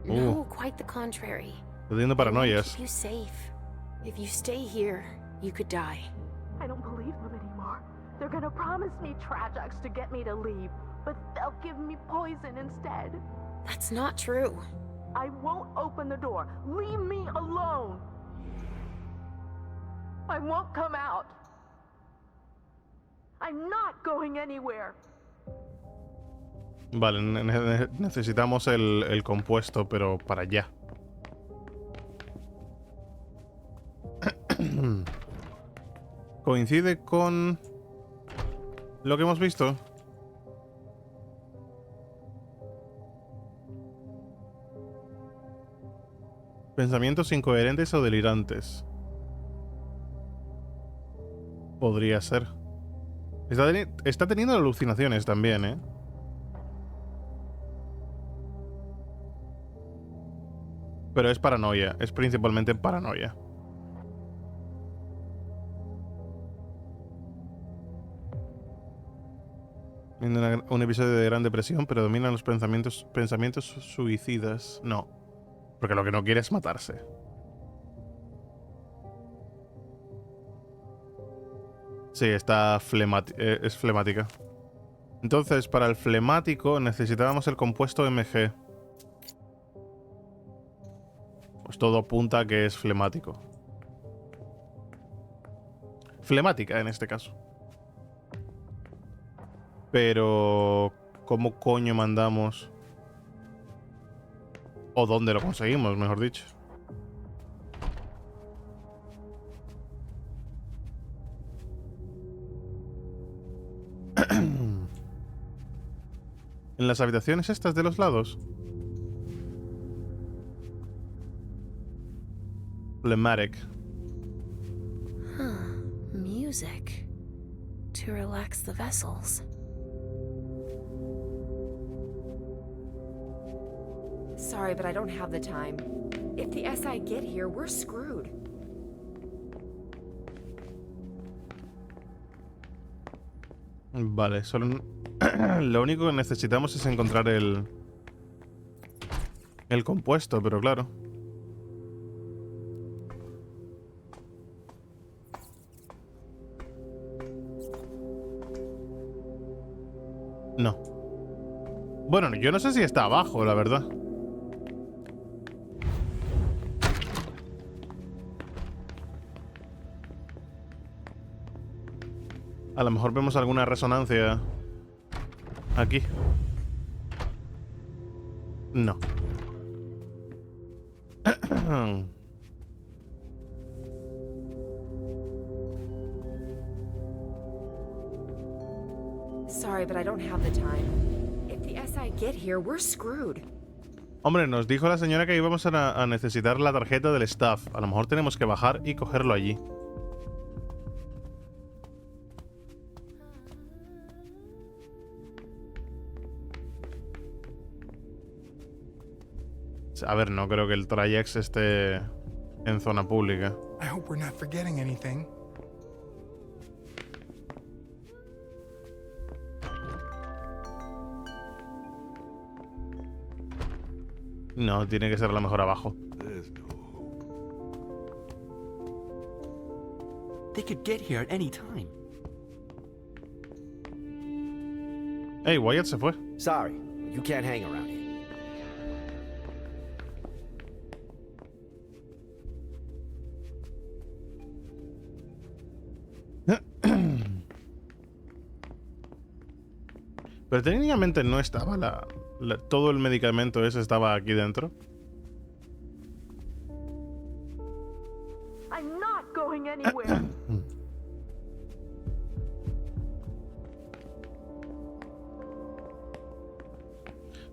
No, quite the contrary. Teniendo paranoias. Keep you safe. If you stay here, you could die. I don't believe them anymore. They're gonna promise me Trajax to get me to leave, but they'll give me poison instead. That's not true. I won't open the door. Leave me alone. I won't come out. I'm not going anywhere. Vale, necesitamos el compuesto, pero para allá. Coincide con lo que hemos visto. Pensamientos incoherentes o delirantes. Podría ser. Está teniendo alucinaciones también, ¿eh? Pero es paranoia. Es principalmente paranoia. Un episodio de gran depresión, pero dominan los pensamientos suicidas. No. Porque lo que no quiere es matarse. Sí, está es flemática. Entonces, para el flemático necesitábamos el compuesto MG. Pues todo apunta a que es flemático. Flemática, en este caso. Pero... ¿cómo coño mandamos? ¿O dónde lo conseguimos, mejor dicho? ¿En las habitaciones estas de los lados? Phlegmatic. Music. To relax the vessels. Sorry, but I don't have the time. If the SI get here, we're screwed. Vale, solo... lo único que necesitamos es encontrar el compuesto, pero claro. No. Bueno, yo no sé si está abajo, la verdad. A lo mejor vemos alguna resonancia aquí. No. Sorry, but I don't have the time. If the SI get here, we're screwed. Hombre, nos dijo la señora que íbamos a necesitar la tarjeta del staff. A lo mejor tenemos que bajar y cogerlo allí. A ver, no creo que el Triax esté en zona pública. I hope we're not forgetting anything. No, tiene que ser a lo mejor abajo. They could get here at any time. Hey, Wyatt se fue. Sorry, you can't hang around here. Pero técnicamente no estaba todo el medicamento ese estaba aquí dentro. I'm not going anywhere.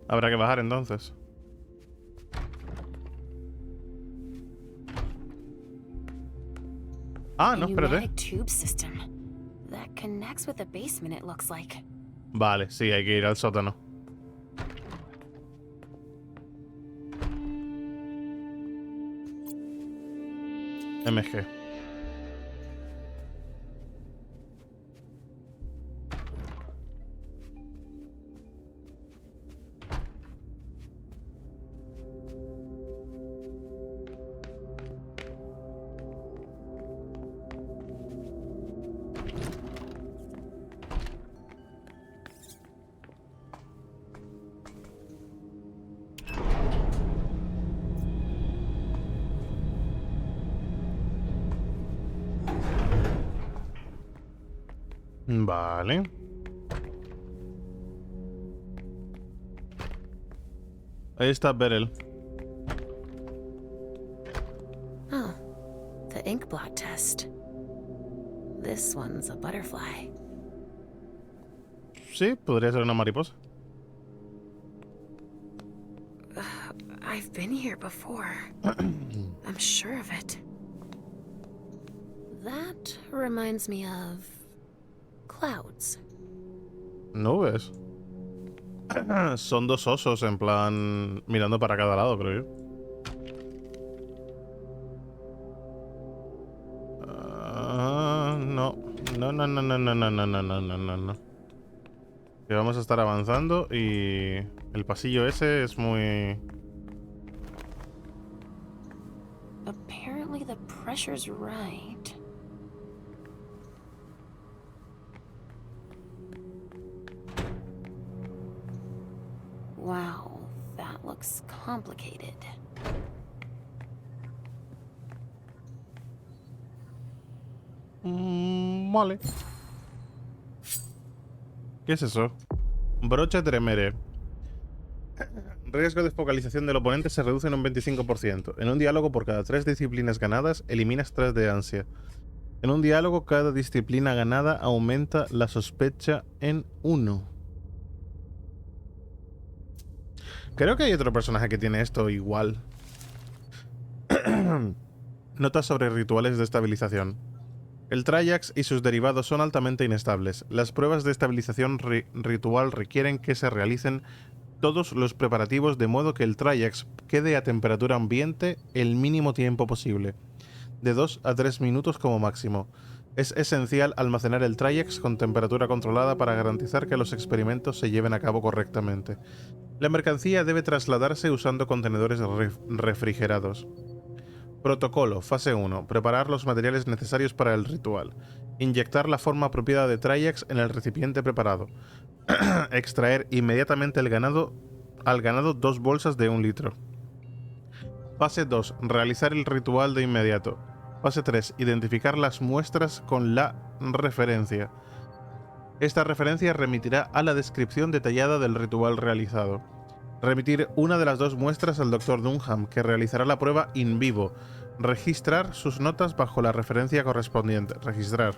Habrá que bajar entonces. Ah, no, espérate. Pneumatic tube system that connects with the basement, it looks like. Vale, sí, hay que ir al sótano. MG. Vale. Ahí está Beryl. Oh, the ink blot test. This one's a butterfly. Sí, podría ser una mariposa. I've been here before. I'm sure of it. That reminds me of clouds. Nubes. Son dos osos en plan mirando para cada lado, creo yo. No. No. Que vamos a estar avanzando y el pasillo ese es muy... Apparently the pressure's right. Wow, that looks complicated. Vale. ¿Qué es eso? Broche tremere. Riesgo de focalización del oponente se reduce en un 25%. En un diálogo, por cada 3 disciplinas ganadas, eliminas 3 de ansia. En un diálogo, cada disciplina ganada aumenta la sospecha en 1. Creo que hay otro personaje que tiene esto igual. Notas sobre rituales de estabilización. El Triax y sus derivados son altamente inestables. Las pruebas de estabilización ritual requieren que se realicen todos los preparativos de modo que el Triax quede a temperatura ambiente el mínimo tiempo posible, de 2 a 3 minutos como máximo. Es esencial almacenar el Triax con temperatura controlada para garantizar que los experimentos se lleven a cabo correctamente. La mercancía debe trasladarse usando contenedores refrigerados. Protocolo, fase 1. Preparar los materiales necesarios para el ritual. Inyectar la forma apropiada de Triax en el recipiente preparado. Extraer inmediatamente al ganado 2 bolsas de 1 litro. Fase 2. Realizar el ritual de inmediato. Fase 3. Identificar las muestras con la referencia. Esta referencia remitirá a la descripción detallada del ritual realizado. Remitir una de las 2 muestras al Dr. Dunham, que realizará la prueba in vivo. Registrar sus notas bajo la referencia correspondiente. Registrar.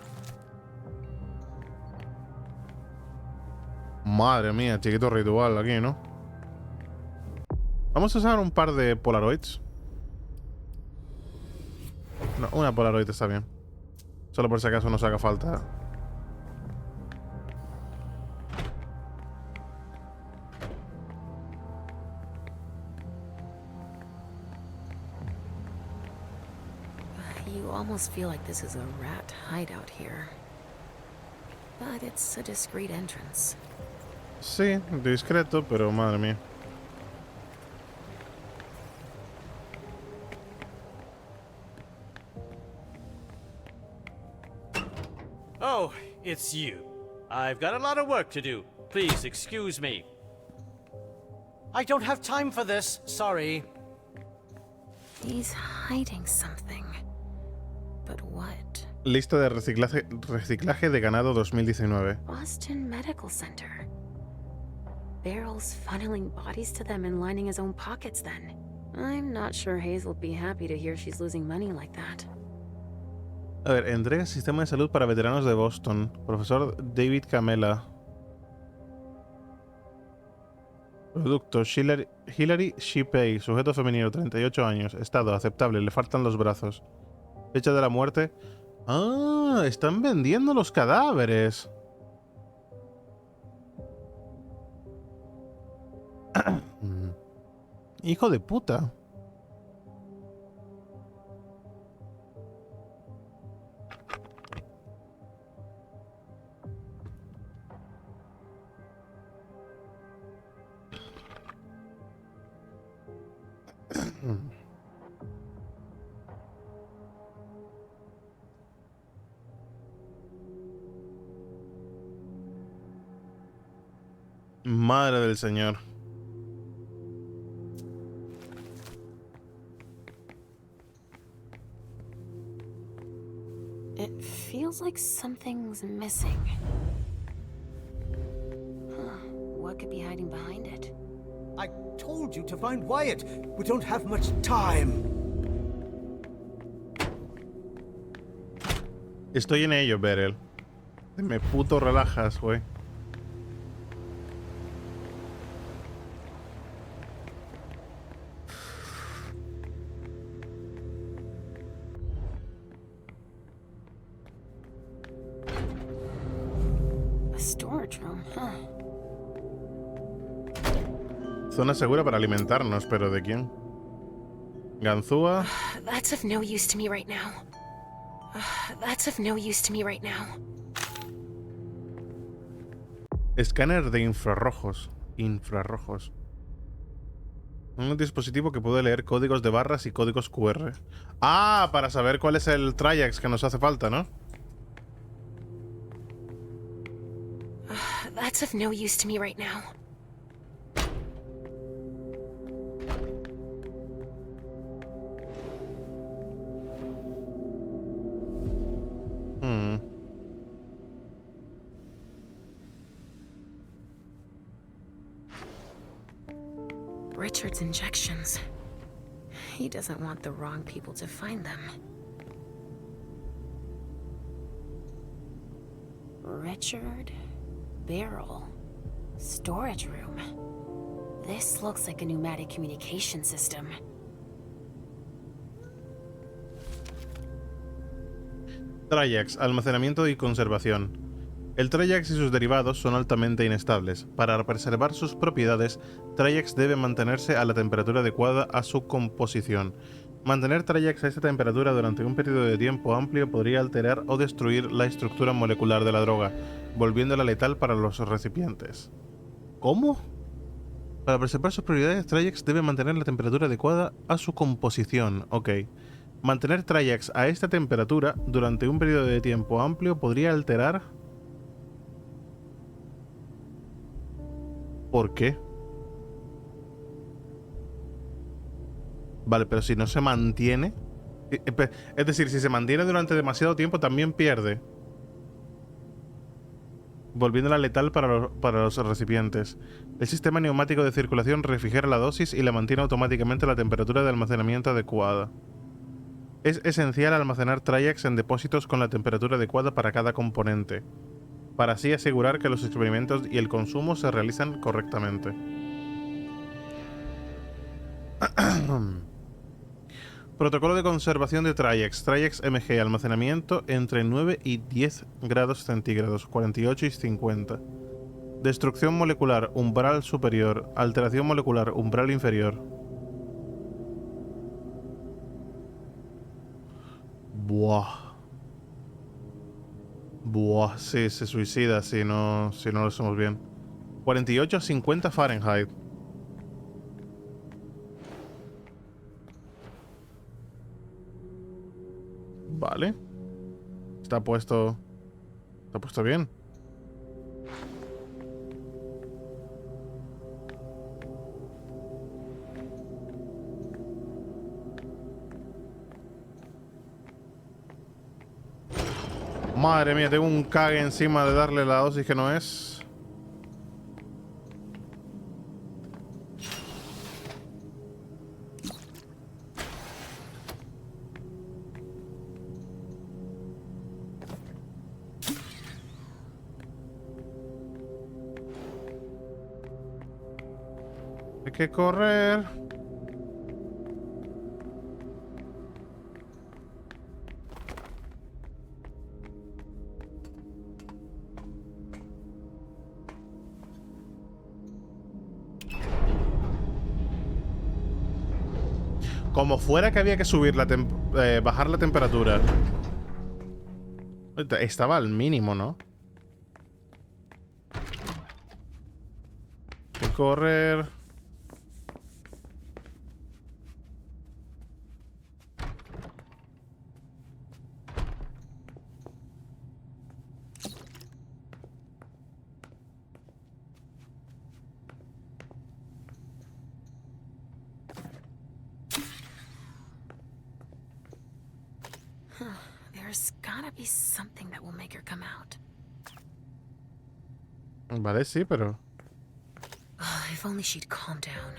Madre mía, chiquito ritual aquí, ¿no? Vamos a usar un par de Polaroids. No, una Polaroid está bien. Solo por si acaso nos haga falta. almost feel like this is a rat hideout here. But it's a discreet entrance. Sí, discreto, pero madre mía. Oh, it's you. I've got a lot of work to do. Please excuse me. I don't have time for this. Sorry. He's hiding something. But what? Lista de reciclaje de ganado 2019. Boston Medical Center. Barrel's funneling bodies to them and lining his own pockets then. I'm not sure Hazel'll be happy to hear she's losing money like that. A ver, entrega sistema de salud para veteranos de Boston. Profesor David Camela. Producto Hillary Shipey. Sujeto femenino, 38 años. Estado aceptable, le faltan los brazos. Fecha de la muerte. Ah, están vendiendo los cadáveres. Hijo de puta. Madre del Señor. It feels like something's missing. Huh. What could be hiding behind it? I told you to find Wyatt. We don't have much time. Estoy en ello, Beryl. Me puto relajas, güey. Zona segura para alimentarnos, pero ¿de quién? Ganzúa. That's of no use to me right now. That's of no use to me right now. Escáner de infrarrojos. Infrarrojos. Un dispositivo que puede leer códigos de barras y códigos QR. Ah, para saber cuál es el Triax que nos hace falta, ¿no? That's of no use to me right now. Richard's injections. He doesn't want the wrong people to find them. Richard, barrel, storage room. This looks like a pneumatic communication system. Triax, almacenamiento y conservación. El Triax y sus derivados son altamente inestables. Para preservar sus propiedades, Triax debe mantenerse a la temperatura adecuada a su composición. Mantener Triax a esta temperatura durante un periodo de tiempo amplio podría alterar o destruir la estructura molecular de la droga, volviéndola letal para los recipientes. ¿Cómo? Para preservar sus propiedades, Triax debe mantener la temperatura adecuada a su composición. Ok. Mantener Triax a esta temperatura durante un periodo de tiempo amplio podría alterar... ¿Por qué? Vale, pero si no se mantiene... Es decir, si se mantiene durante demasiado tiempo también pierde. Volviéndola letal para los recipientes. El sistema neumático de circulación refrigera la dosis y la mantiene automáticamente a la temperatura de almacenamiento adecuada. Es esencial almacenar Triax en depósitos con la temperatura adecuada para cada componente, para así asegurar que los experimentos y el consumo se realizan correctamente. Protocolo de conservación de Triax. Triax MG, almacenamiento entre 9 y 10 grados centígrados, 48 y 50. Destrucción molecular, umbral superior. Alteración molecular, umbral inferior. Buah. Buah, sí, se suicida si no lo hacemos bien. 48 a 50 Fahrenheit. Vale. Está puesto bien. Madre mía, tengo un cague encima de darle la dosis que no es. Hay que correr. Como fuera que había que subir bajar la temperatura. Estaba al mínimo, ¿no? Hay que correr. There's gotta be something that will make her come out. Vale, sí, pero... If only she'd calm down.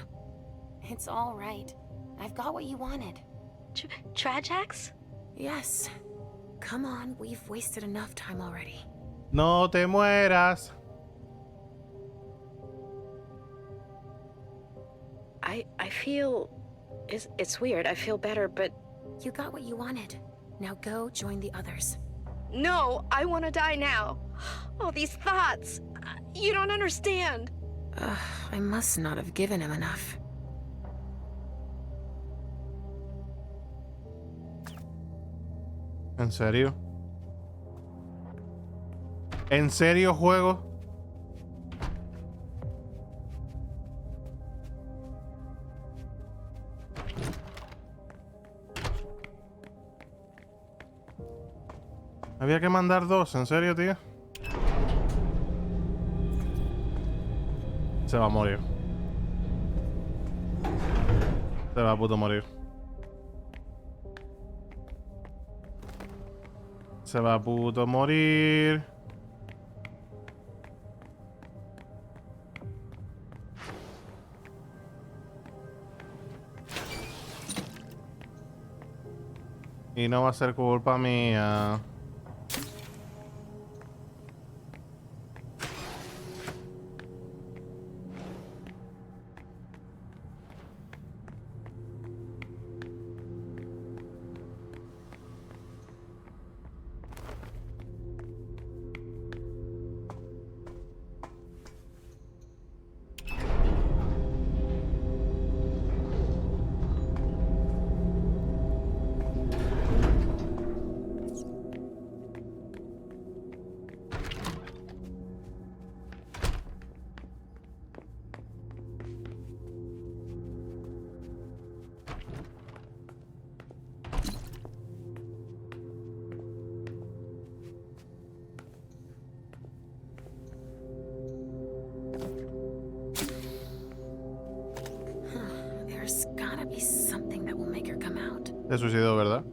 It's all right. I've got what you wanted. Trajax? Yes. Come on, we've wasted enough time already. No te mueras. I feel... It's weird. I feel better, but... You got what you wanted. Now go join the others. No, I want to die now. All these thoughts. You don't understand. I must not have given him enough. ¿En serio? ¿En serio, juego? Había que mandar dos, ¿en serio, tío? Se va a morir. Se va a puto morir. Se va a puto morir. Y no va a ser culpa mía. Se suicidó, ¿verdad?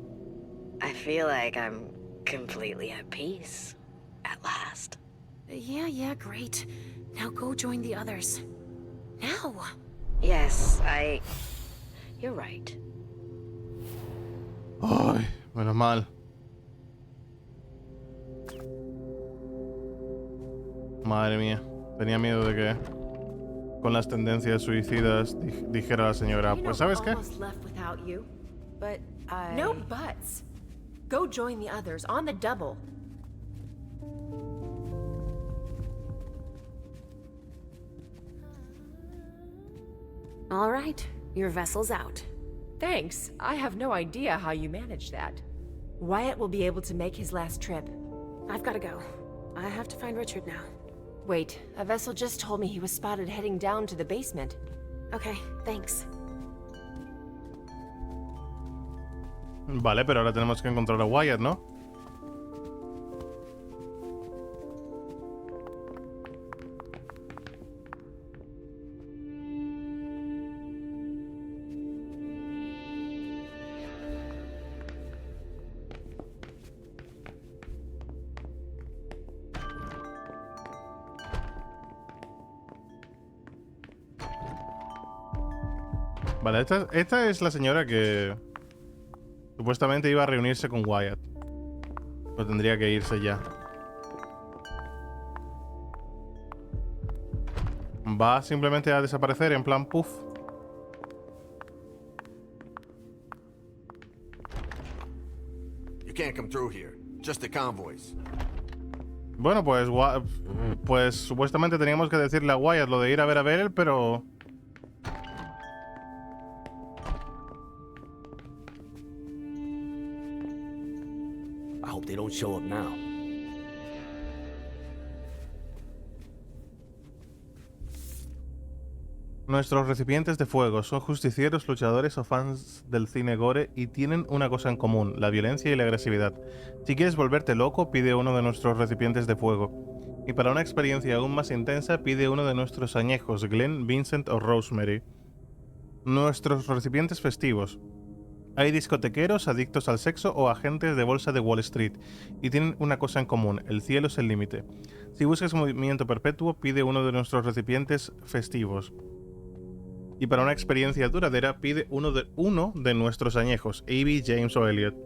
I feel like I'm completely at peace. At last. Yeah, great. Now go join the others. Now! Yes, You're right. Ay, menos mal. Madre mía. Tenía miedo de que con las tendencias suicidas dijera la señora, pues ¿sabes qué? But No buts. Go join the others on the double. All right, your vessel's out. Thanks. I have no idea how you managed that. Wyatt will be able to make his last trip. I've got to go. I have to find Richard now. Wait, a vessel just told me he was spotted heading down to the basement. Okay, thanks. Vale, pero ahora tenemos que encontrar a Wyatt, ¿no? Vale, esta es la señora que supuestamente iba a reunirse con Wyatt. Pero tendría que irse ya. Va simplemente a desaparecer en plan puff. You can't come through here. Just the convoys. Bueno, pues supuestamente teníamos que decirle a Wyatt lo de ir a ver a Beryl, pero... I hope they don't show up now. Nuestros recipientes de fuego son justicieros, luchadores o fans del cine gore y tienen una cosa en común, la violencia y la agresividad. Si quieres volverte loco, pide uno de nuestros recipientes de fuego. Y para una experiencia aún más intensa, pide uno de nuestros añejos, Glenn, Vincent o Rosemary. Nuestros recipientes festivos. Hay discotequeros, adictos al sexo o agentes de bolsa de Wall Street, y tienen una cosa en común, el cielo es el límite. Si buscas movimiento perpetuo, pide uno de nuestros recipientes festivos. Y para una experiencia duradera, pide uno de nuestros añejos, Abby, James o Elliot.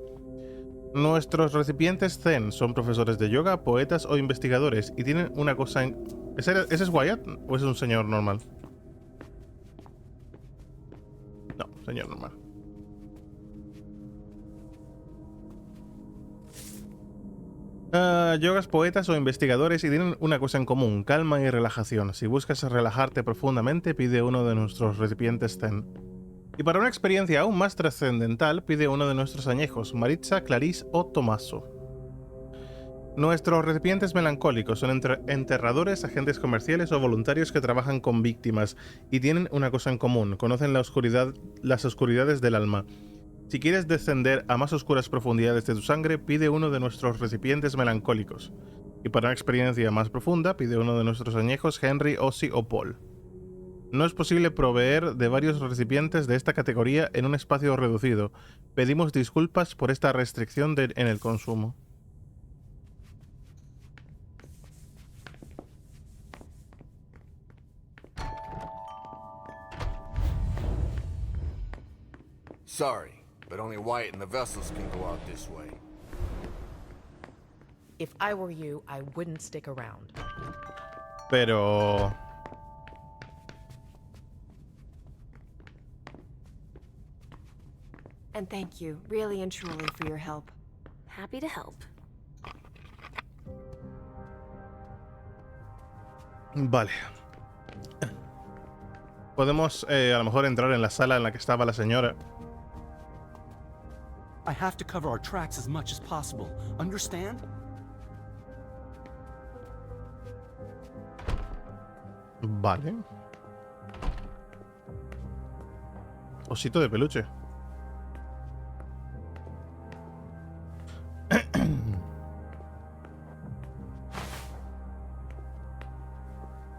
Nuestros recipientes zen son profesores de yoga, poetas o investigadores, y tienen una cosa en... ¿Ese es Wyatt o es un señor normal? No, señor normal. Yogas, poetas o investigadores y tienen una cosa en común, calma y relajación. Si buscas relajarte profundamente, pide uno de nuestros recipientes zen. Y para una experiencia aún más trascendental, pide uno de nuestros añejos, Maritza, Clarice o Tomaso. Nuestros recipientes melancólicos son enterradores, agentes comerciales o voluntarios que trabajan con víctimas y tienen una cosa en común, conocen las oscuridades del alma. Si quieres descender a más oscuras profundidades de tu sangre, pide uno de nuestros recipientes melancólicos. Y para una experiencia más profunda, pide uno de nuestros añejos, Henry, Ozzy o Paul. No es posible proveer de varios recipientes de esta categoría en un espacio reducido. Pedimos disculpas por esta restricción en el consumo. Sorry, but only Wyatt and the vessels can go out this way. If I were you, I wouldn't stick around. Pero... And thank you, really and truly, for your help. Happy to help. Vale. Podemos a lo mejor entrar en la sala en la que estaba la señora. I have to cover our tracks as much as possible. Understand? Vale. Osito de peluche.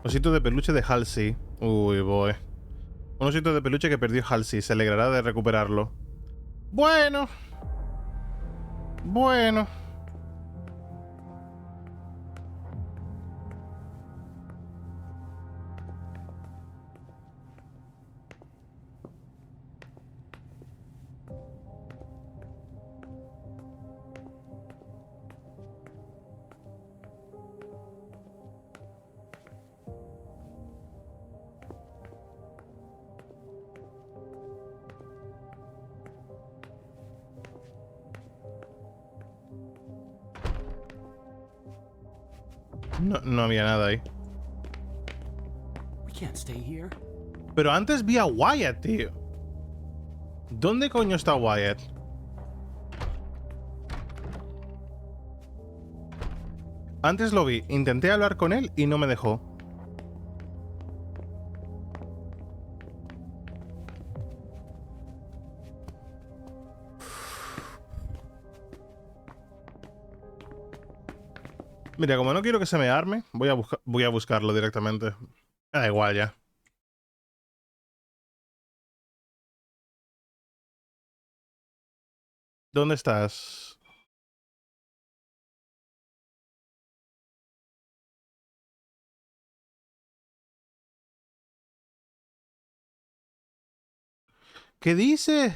Osito de peluche de Halsey. Uy, boy. Un osito de peluche que perdió Halsey. Se alegrará de recuperarlo. Bueno. Bueno. No había nada ahí. We can't stay here. Pero antes vi a Wyatt, tío. ¿Dónde coño está Wyatt? Antes lo vi, intenté hablar con él y no me dejó. Mira, como no quiero que se me arme, voy a buscarlo directamente. Me da igual ya. ¿Dónde estás? ¿Qué dice?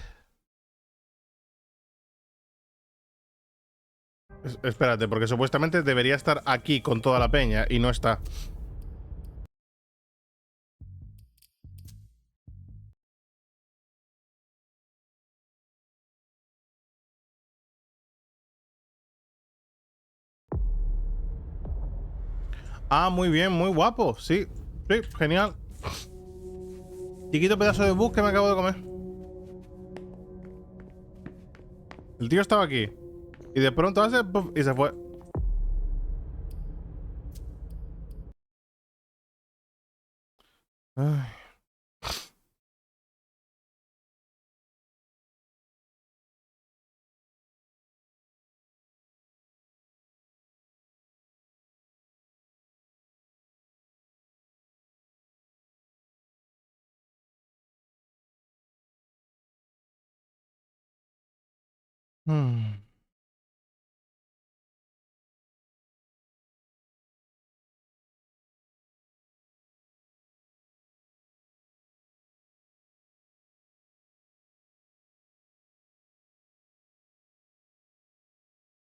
Espérate, porque supuestamente debería estar aquí con toda la peña y no está. Ah, muy bien, muy guapo. Sí, sí, genial. Chiquito pedazo de bus que me acabo de comer. El tío estaba aquí. Y de pronto hace... ¡puf! Y se fue. Ay. Hmm.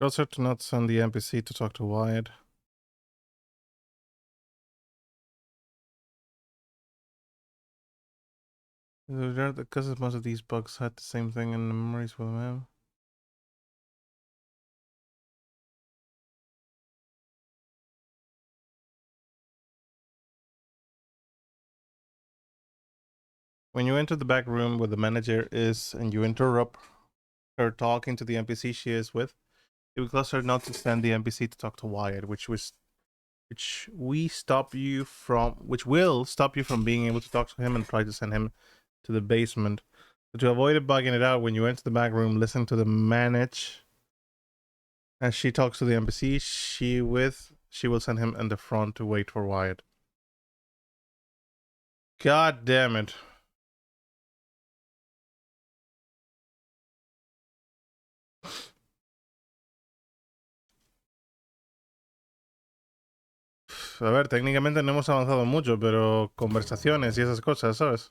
Closer to not send the NPC to talk to Wyatt. Because most of these bugs had the same thing in the memories with him. When you enter the back room where the manager is and you interrupt her talking to the NPC she is with, it will cause her not to send the NPC to talk to Wyatt, which will stop you from being able to talk to him and try to send him to the basement. So to avoid it bugging it out, when you enter the back room, listen to the manage as she talks to the NPC she will send him in the front to wait for Wyatt. God damn it. A ver, técnicamente no hemos avanzado mucho, pero conversaciones y esas cosas, ¿sabes?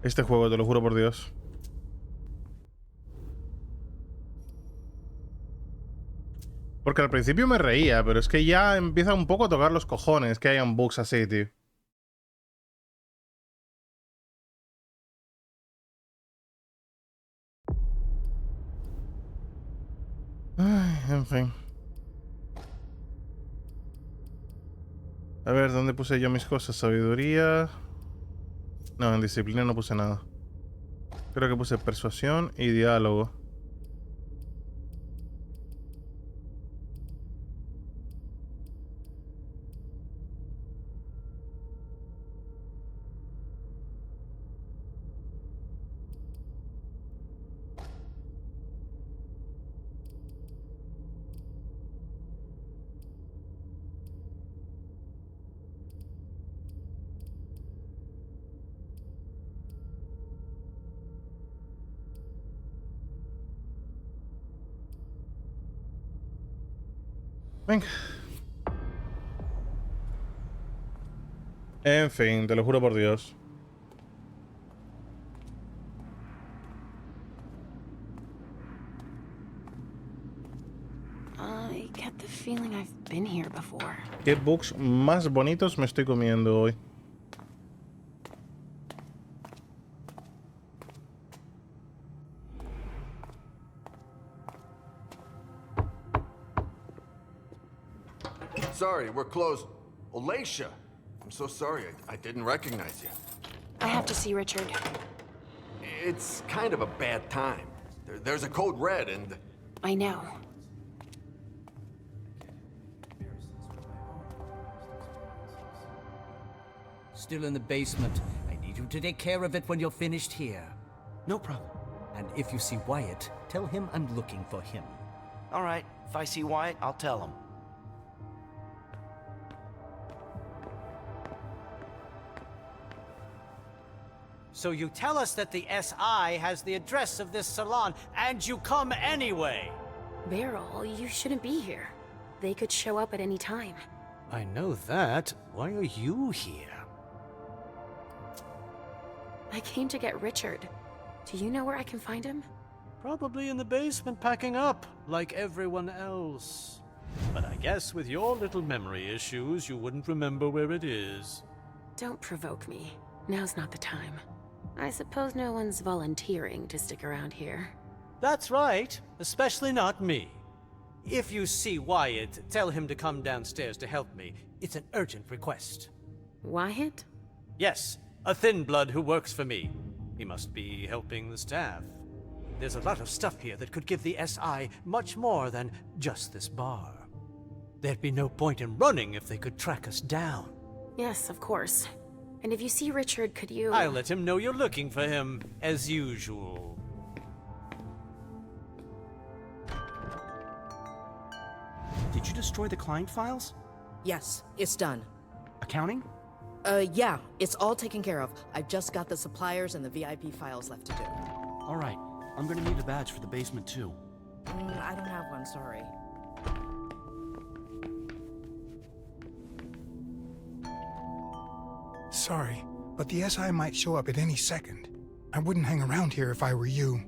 Este juego, te lo juro por Dios. Porque al principio me reía, pero es que ya empieza un poco a tocar los cojones que hayan bugs así, tío. Ay, en fin. A ver, ¿dónde puse yo mis cosas? Sabiduría. No, en disciplina no puse nada. Creo que puse persuasión y diálogo. Venga. En fin, te lo juro por Dios. I get the feeling I've been here before. ¿Qué bugs más bonitos me estoy comiendo hoy? Sorry, we're closed. Olacia! I'm so sorry, I didn't recognize you. I have to see Richard. It's kind of a bad time. There's a code red and... I know. Still in the basement. I need you to take care of it when you're finished here. No problem. And if you see Wyatt, tell him I'm looking for him. All right, if I see Wyatt, I'll tell him. So you tell us that the SI has the address of this salon, and you come anyway! Beryl, you shouldn't be here. They could show up at any time. I know that. Why are you here? I came to get Richard. Do you know where I can find him? Probably in the basement packing up, like everyone else. But I guess with your little memory issues, you wouldn't remember where it is. Don't provoke me. Now's not the time. I suppose no one's volunteering to stick around here. That's right, especially not me. If you see Wyatt, tell him to come downstairs to help me. It's an urgent request. Wyatt? Yes, a thin blood who works for me. He must be helping the staff. There's a lot of stuff here that could give the SI much more than just this bar. There'd be no point in running if they could track us down. Yes, of course. And if you see Richard, could you... I'll let him know you're looking for him, as usual. Did you destroy the client files? Yes, it's done. Accounting? Yeah, it's all taken care of. I've just got the suppliers and the VIP files left to do. All right, I'm gonna need a badge for the basement too. I don't have one, sorry. Sorry, but the SI might show up at any second. I wouldn't hang around here if I were you.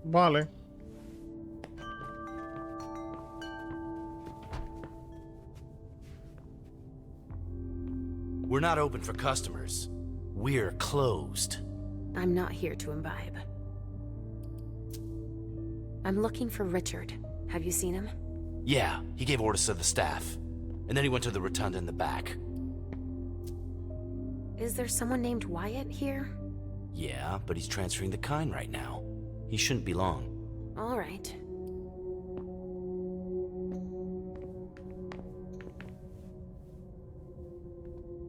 Vale. We're not open for customers. We're closed. I'm not here to imbibe. I'm looking for Richard. Have you seen him? Yeah, he gave orders to the staff. And then he went to the rotunda in the back. Is there someone named Wyatt here? Yeah, but he's transferring the kind right now. He shouldn't be long. All right.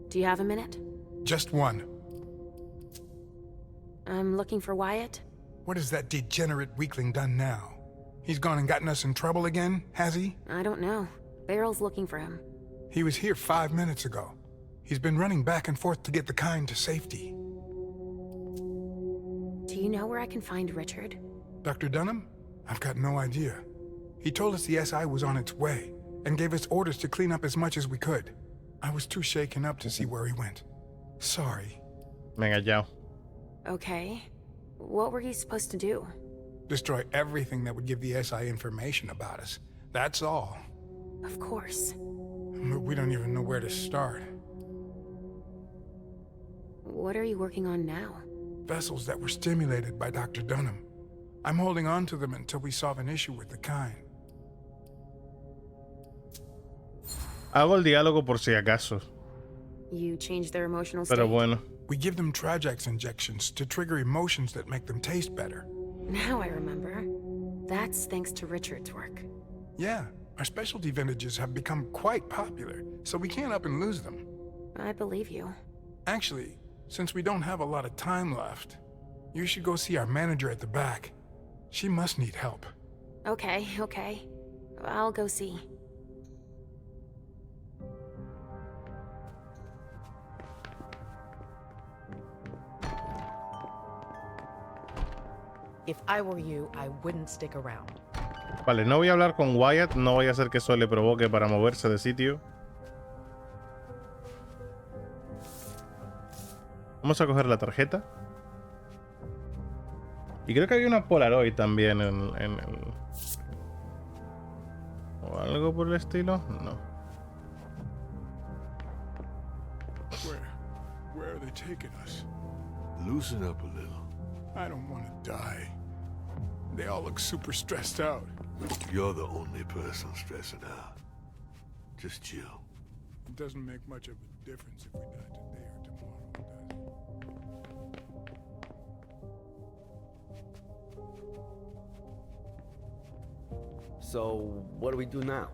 Do you have a minute? Just one. I'm looking for Wyatt. What has that degenerate weakling done now? He's gone and gotten us in trouble again, has he? I don't know. Beryl's looking for him. He was here 5 minutes ago. He's been running back and forth to get the kind to safety. Do you know where I can find Richard? Dr. Dunham? I've got no idea. He told us the SI was on its way, and gave us orders to clean up as much as we could. I was too shaken up to see where he went. Sorry. Venga, chao. Okay. What were you supposed to do? Destroy everything that would give the SI information about us. That's all. Of course. But we don't even know where to start. What are you working on now? Vessels that were stimulated by Dr. Dunham. I'm holding on to them until we solve an issue with the kind. Hago el diálogo por si acaso. You changed their emotional state? Pero bueno. We give them Trajax injections to trigger emotions that make them taste better. Now I remember. That's thanks to Richard's work. Yeah, our specialty vintages have become quite popular, so we can't up and lose them. I believe you. Actually, since we don't have a lot of time left, you should go see our manager at the back. She must need help. Okay. I'll go see. If I were you, I wouldn't stick around. Vale, no voy a hablar con Wyatt. No vaya a ser que eso le provoque para moverse de sitio. Vamos a coger la tarjeta. Y creo que había una Polaroid también en el... ¿O algo por el estilo? No. Where are they taking us? Loosen up a little. I don't want to die. They all look super stressed out. You're the only person stressing out. Just chill. It doesn't make much of a difference if we die today or tomorrow, does it? So, what do we do now?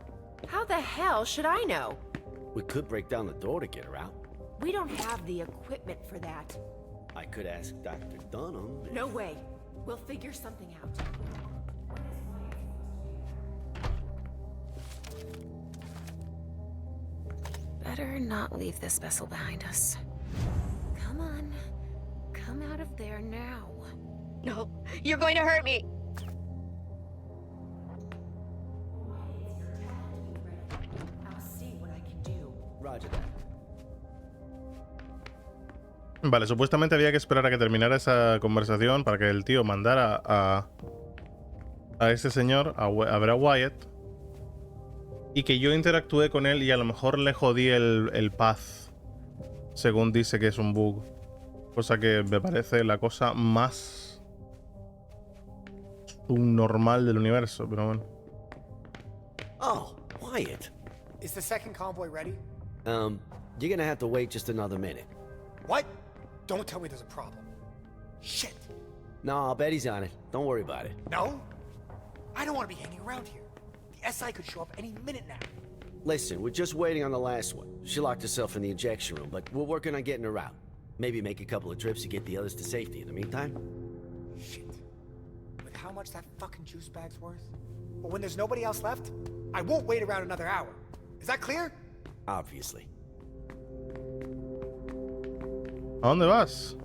How the hell should I know? We could break down the door to get her out. We don't have the equipment for that. I could ask Dr. Dunham. No way. We'll figure something out. Better not leave this vessel behind us. Come on. Come out of there now. No, you're going to hurt me. I'll see what I can do. Roger that. Vale, supuestamente había que esperar a que terminara esa conversación para que el tío mandara a este señor a ver a Wyatt y que yo interactué con él y a lo mejor le jodí el path, según dice que es un bug, cosa que me parece la cosa más subnormal del universo, pero bueno. Oh, Wyatt. Is the second convoy ready? You're gonna have to wait just another minute. What? Don't tell me there's a problem. Shit. No, I'll bet he's on it. Don't worry about it. No? I don't want to be hanging around here. The SI could show up any minute now. Listen, we're just waiting on the last one. She locked herself in the injection room, but we're working on getting her out. Maybe make a couple of trips to get the others to safety in the meantime. Shit. With how much that fucking juice bag's worth? But when there's nobody else left, I won't wait around another hour. Is that clear? Obviously. ¿A dónde vas?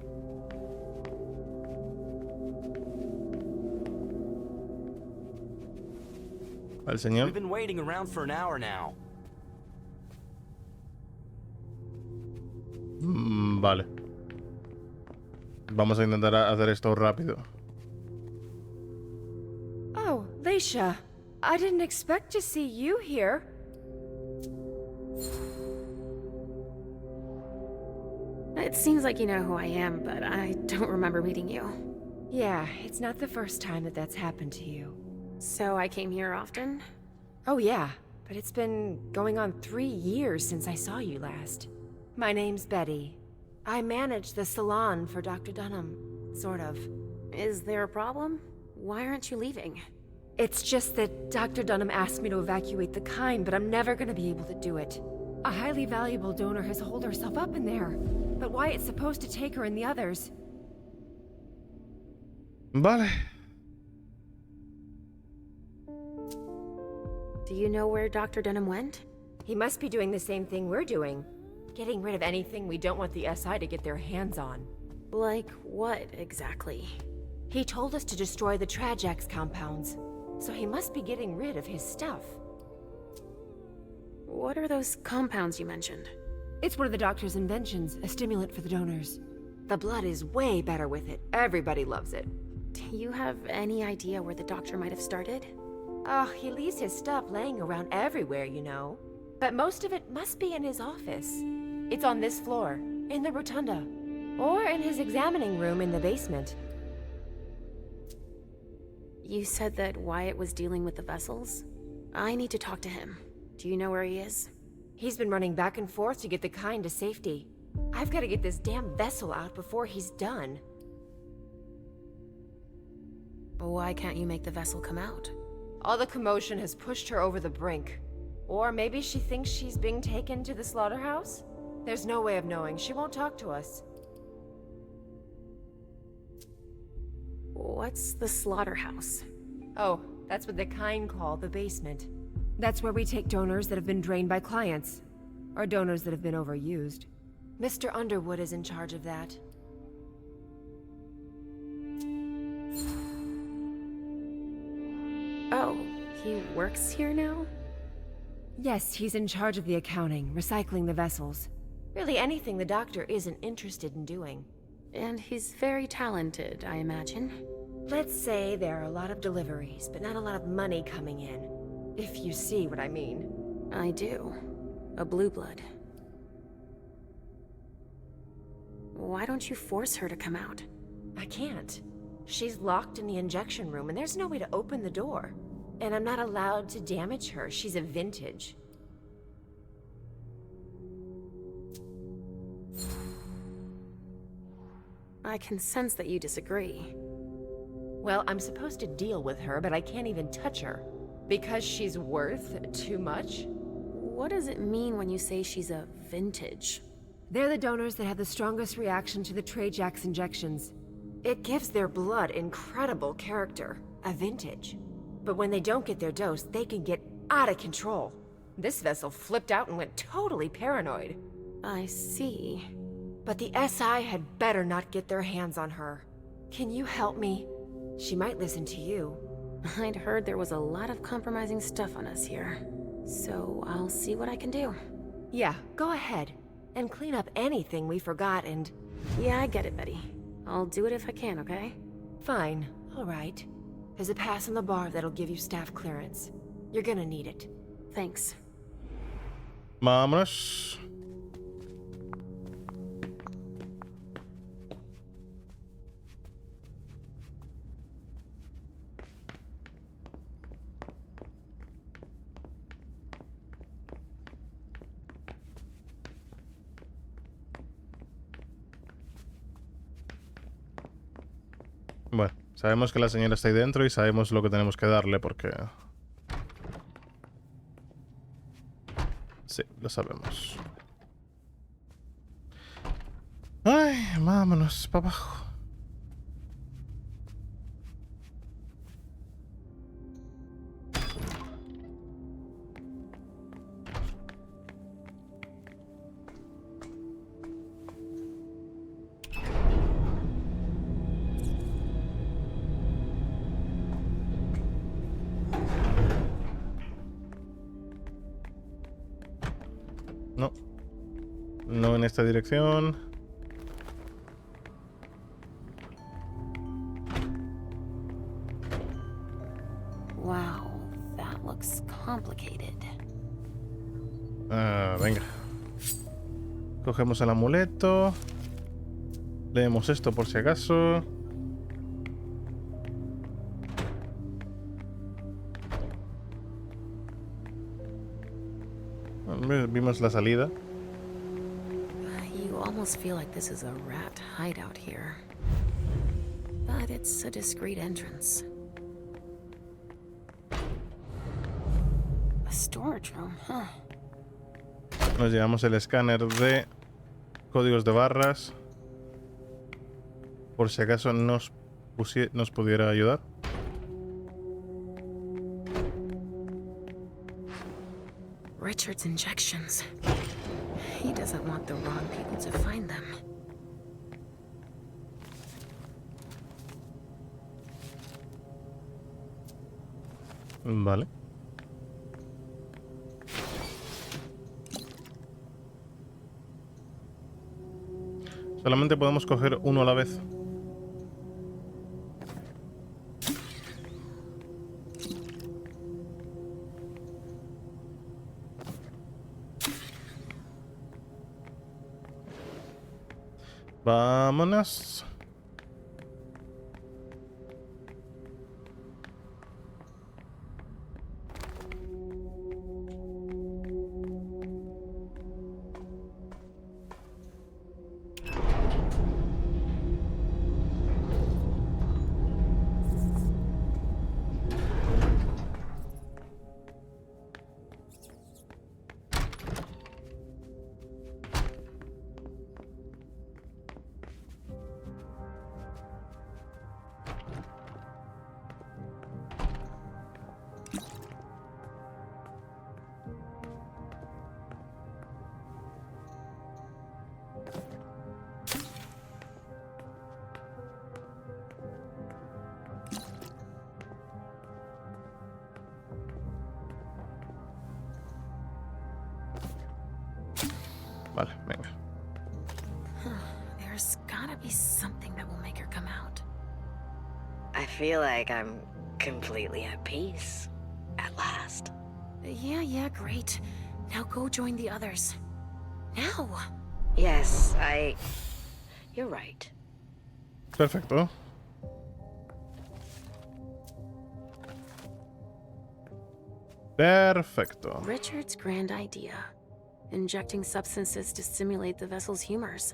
¿Al señor? We've been waiting around for an hour now. Vale. Vamos a intentar hacer esto rápido. Oh, Leisha. I didn't expect to see you here. It seems like you know who I am, but I don't remember meeting you. Yeah, it's not the first time that that's happened to you. So I came here often? Oh yeah, but it's been going on 3 years since I saw you last. My name's Betty. I manage the salon for Dr. Dunham, sort of. Is there a problem? Why aren't you leaving? It's just that Dr. Dunham asked me to evacuate the kind, but I'm never gonna be able to do it. A highly valuable donor has holed herself up in there. But Wyatt's supposed to take her and the others. Vale. Do you know where Dr. Dunham went? He must be doing the same thing we're doing. Getting rid of anything we don't want the SI to get their hands on. Like what, exactly? He told us to destroy the Trajax compounds. So he must be getting rid of his stuff. What are those compounds you mentioned? It's one of the doctor's inventions, a stimulant for the donors. The blood is way better with it. Everybody loves it. Do you have any idea where the doctor might have started? Oh, he leaves his stuff laying around everywhere, you know. But most of it must be in his office. It's on this floor, in the rotunda. Or in his examining room in the basement. You said that Wyatt was dealing with the vessels? I need to talk to him. Do you know where he is? He's been running back and forth to get the kind to safety. I've got to get this damn vessel out before he's done. Why can't you make the vessel come out? All the commotion has pushed her over the brink. Or maybe she thinks she's being taken to the slaughterhouse? There's no way of knowing. She won't talk to us. What's the slaughterhouse? Oh, that's what the kind call the basement. That's where we take donors that have been drained by clients. Or donors that have been overused. Mr. Underwood is in charge of that. Oh, he works here now? Yes, he's in charge of the accounting, recycling the vessels. Really anything the doctor isn't interested in doing. And he's very talented, I imagine. Let's say there are a lot of deliveries, but not a lot of money coming in. If you see what I mean. I do. A blue blood. Why don't you force her to come out? I can't. She's locked in the injection room and there's no way to open the door. And I'm not allowed to damage her. She's a vintage. I can sense that you disagree. Well, I'm supposed to deal with her, but I can't even touch her. Because she's worth too much? What does it mean when you say she's a vintage? They're the donors that have the strongest reaction to the Trajax injections. It gives their blood incredible character, a vintage. But when they don't get their dose, they can get out of control. This vessel flipped out and went totally paranoid. I see. But the SI had better not get their hands on her. Can you help me? She might listen to you. I'd heard there was a lot of compromising stuff on us here. So I'll see what I can do. Yeah, go ahead. And clean up anything we forgot and... Yeah, I get it, Betty. I'll do it if I can, okay? Fine. All right. There's a pass on the bar that'll give you staff clearance. You're gonna need it. Thanks. Vámonos. Bueno, sabemos que la señora está ahí dentro y sabemos lo que tenemos que darle porque... Sí, lo sabemos. Ay, vámonos para abajo. No. No en esta dirección. Wow, that looks complicated. Ah, venga. Cogemos el amuleto. Leemos esto por si acaso. Vimos la salida. You almost feel like this is a rat hideout here. But it's a discreet entrance. A storage room, huh? Nos llevamos el escáner de códigos de barras. Por si acaso nos pudiera ayudar. Richard's injections. He doesn't want the wrong people to find them. Vale. Solamente podemos coger uno a la vez. Vámonos. Vale, venga. There's gotta be something that will make her come out. I feel like I'm completely at peace. At last. Yeah, great. Now go join the others. Now! Yes, You're right. Perfecto. Perfecto. Richard's grand idea. Injecting substances to simulate the vessel's humors.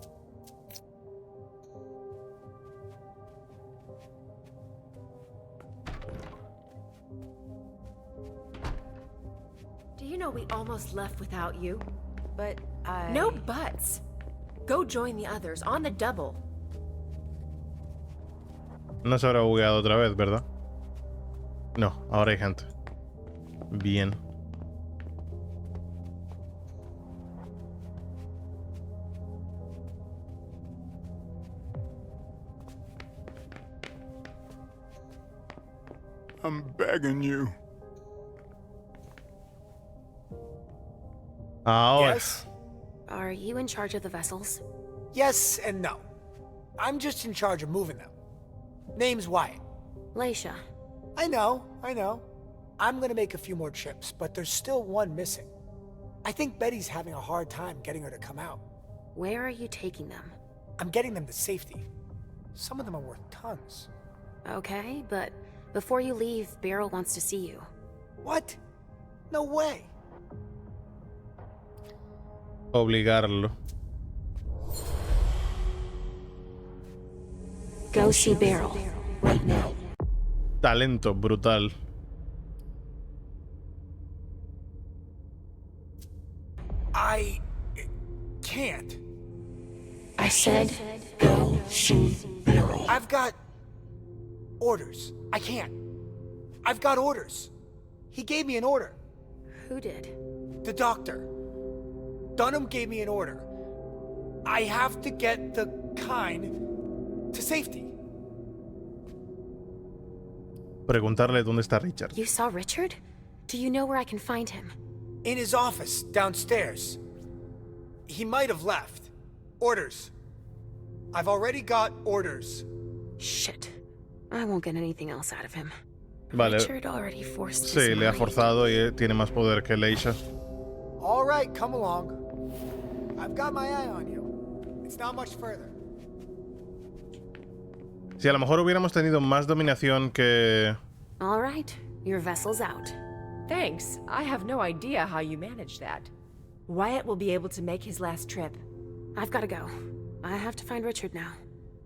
know we almost left without you, but I... No buts. Go join the others on the double. No se habrá bugueado otra vez, ¿verdad? No, ahora hay gente. Bien. I'm begging you. Ahora. Yes? Are you in charge of the vessels? Yes and no. I'm just in charge of moving them. Name's Wyatt. Leisha. I know. I'm gonna make a few more trips, but there's still one missing. I think Betty's having a hard time getting her to come out. Where are you taking them? I'm getting them to safety. Some of them are worth tons. Okay, but before you leave, Beryl wants to see you. What? No way. Obligarlo. Go see Beryl right now. Talento brutal. I can't. I said go see Beryl. I've got orders. I can't. I've got orders. He gave me an order. Who did? The doctor. Dunham gave me an order. I have to get the kind to safety. Preguntarle dónde está Richard. You saw Richard? Do you know where I can find him? In his office, downstairs. He might have left. Orders. I've already got orders. Shit. I won't get anything else out of him. Vale. Richard already forced his Sí, le ha mind. forzado y tiene más poder que Leisha. All right, come along. I've got my eye on you. It's not much further. Si a lo mejor hubiéramos tenido más dominación que... All right, your vessel's out. Thanks. I have no idea how you managed that. Wyatt will be able to make his last trip. I've got to go. I have to find Richard now.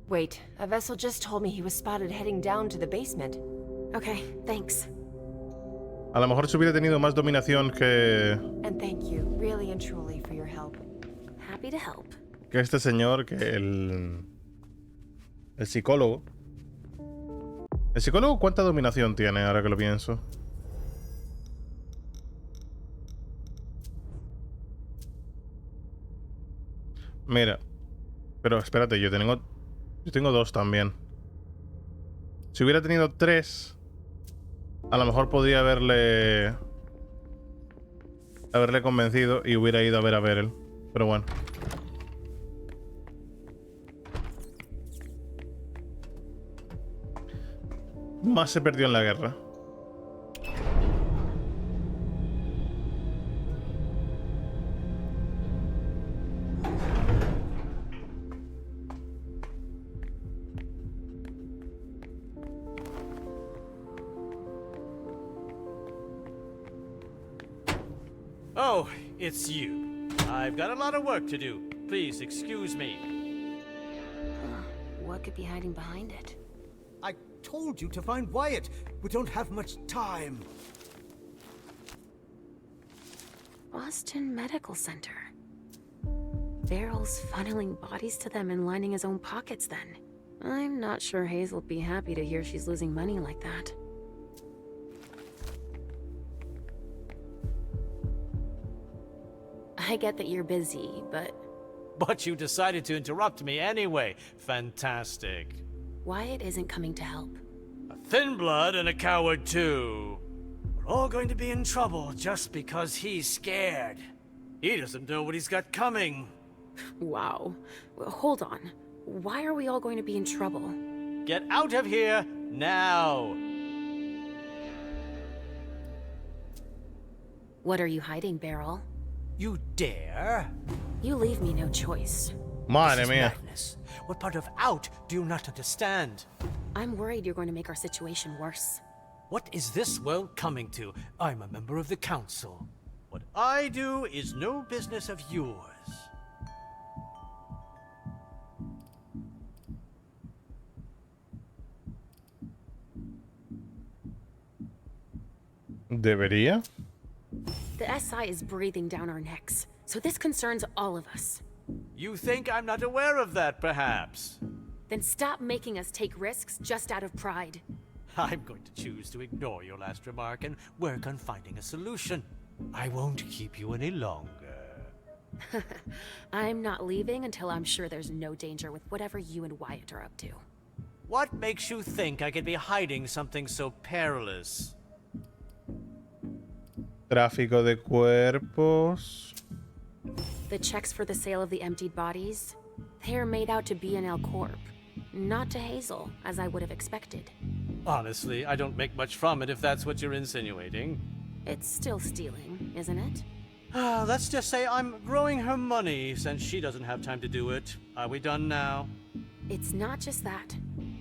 Wait, a vessel just told me he was spotted heading down to the basement. Okay, thanks. A lo mejor si hubiera tenido más dominación que... And thank you, really and truly, for your help. Happy to help. Que este señor, que el psicólogo. ¿El psicólogo cuánta dominación tiene ahora que lo pienso? Mira. Pero espérate, yo tengo dos también. Si hubiera tenido tres, a lo mejor podría haberle convencido y hubiera ido a ver él. Pero bueno. Más se perdió en la guerra. Oh, it's you. I've got a lot of work to do. Please excuse me. What could be hiding behind it? I told you to find Wyatt. We don't have much time. Boston Medical Center. Beryl's funneling bodies to them and lining his own pockets then. I'm not sure Hazel'd be happy to hear she's losing money like that. I get that you're busy, but... But you decided to interrupt me anyway. Fantastic. Wyatt isn't coming to help. A thin blood and a coward too. We're all going to be in trouble just because he's scared. He doesn't know what he's got coming. Wow. Well, hold on. Why are we all going to be in trouble? Get out of here now. What are you hiding, Beryl? You dare? You leave me no choice. Madre This is mía. madness. What part of out do you not understand? I'm worried you're going to make our situation worse. What is this world coming to? I'm a member of the council. What I do is no business of yours. The ¿Debería? SI is breathing down our necks, so this concerns all of us. You think I'm not aware of that, perhaps? Then stop making us take risks just out of pride. I'm going to choose to ignore your last remark and work on finding a solution. I won't keep you any longer. I'm not leaving until I'm sure there's no danger with whatever you and Wyatt are up to. What makes you think I could be hiding something so perilous? Tráfico de cuerpos. The checks for the sale of the emptied bodies, they're made out to B&L Corp, not to Hazel, as I would have expected. Honestly, I don't make much from it if that's what you're insinuating. It's still stealing, isn't it? Let's just say I'm growing her money since she doesn't have time to do it. Are we done now? It's not just that.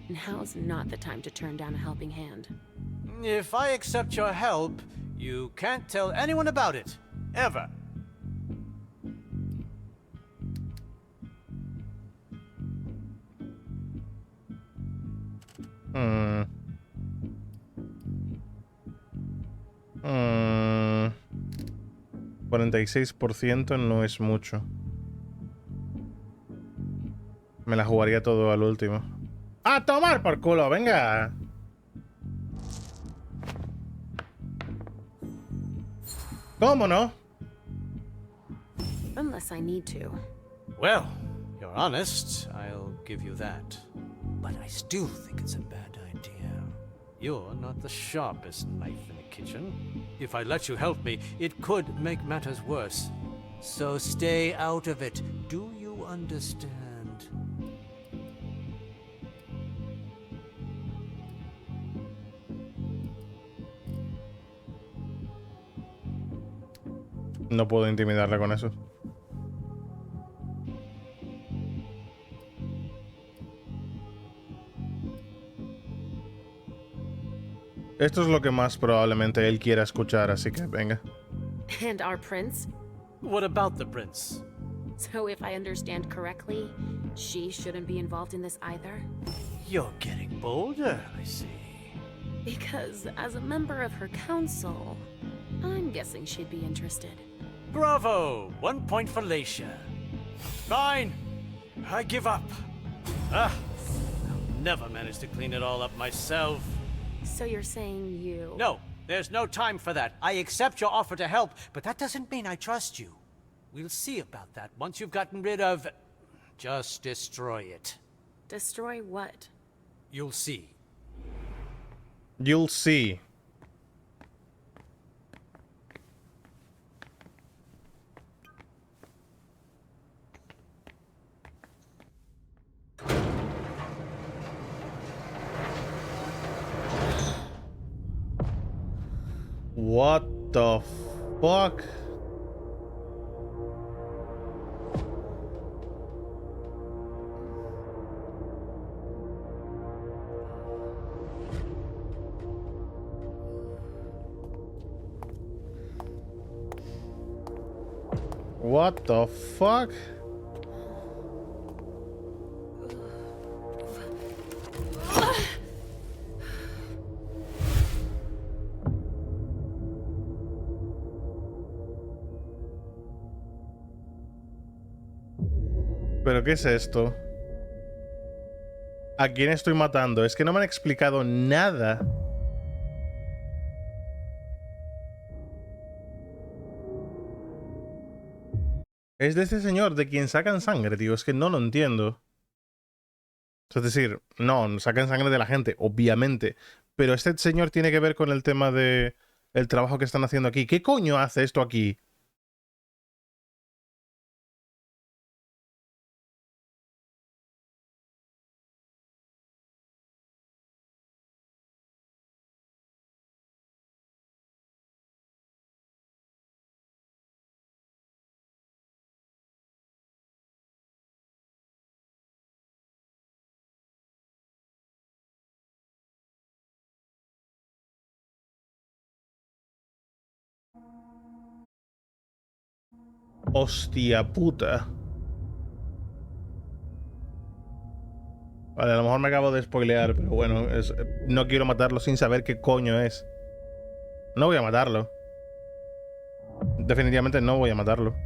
Now's not the time to turn down a helping hand. If I accept your help, you can't tell anyone about it. Ever. Hmm. 46% no es mucho. Me la jugaría todo al último. ¡A tomar por culo! ¡Venga! ¿Cómo no? Unless I need to. Well, you're honest, I'll give you that. But I still think it's a bad idea. You're not the sharpest knife in the kitchen. If I let you help me, it could make matters worse. So stay out of it. Do you understand? No puedo intimidarla con eso. Esto es lo que más probablemente él quiera escuchar, así que venga. And our prince? What about the prince? So if I understand correctly, she shouldn't be involved in this either? You're getting bolder, I see. Because as a member of her council, I'm guessing she'd be interested. Bravo! 1 point for Laisha. Fine. I give up. I'll never manage to clean it all up myself. So you're saying you... No, there's no time for that. I accept your offer to help, but that doesn't mean I trust you. We'll see about that once you've gotten rid of... Just destroy it. Destroy what? You'll see. You'll see. What the fuck? What the fuck? ¿Pero qué es esto? ¿A quién estoy matando? Es que no me han explicado nada. Es de este señor de quien sacan sangre, tío. Es que no lo entiendo. Es decir, no, sacan sangre de la gente, obviamente. Pero este señor tiene que ver con el tema de el trabajo que están haciendo aquí. ¿Qué coño hace esto aquí? Hostia puta. Vale, a lo mejor me acabo de spoilear, pero bueno, no quiero matarlo sin saber qué coño es. No voy a matarlo. definitivamente no voy a matarlo.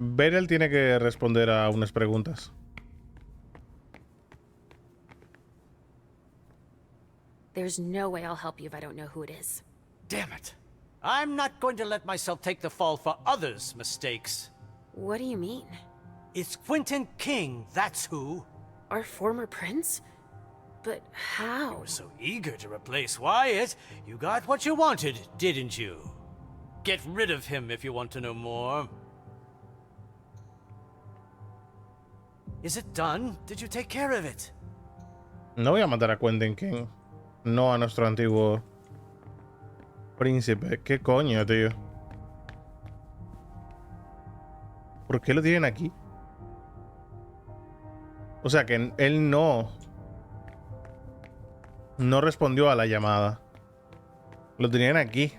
Beryl tiene que responder a unas preguntas. There's no way I'll help you if I don't know who it is. Damn it. I'm not going to let myself take the fall for others' mistakes. What do you mean? It's Quentin King, that's who. Our former prince? But how? You were so eager to replace Wyatt. You got what you wanted, didn't you? Get rid of him if you want to know more. Is it done? Did you take care of it? No voy a matar a Quentin King. No a nuestro antiguo príncipe. ¿Qué coño, tío? ¿Por qué lo tienen aquí? O sea, que él no respondió a la llamada. Lo tenían aquí,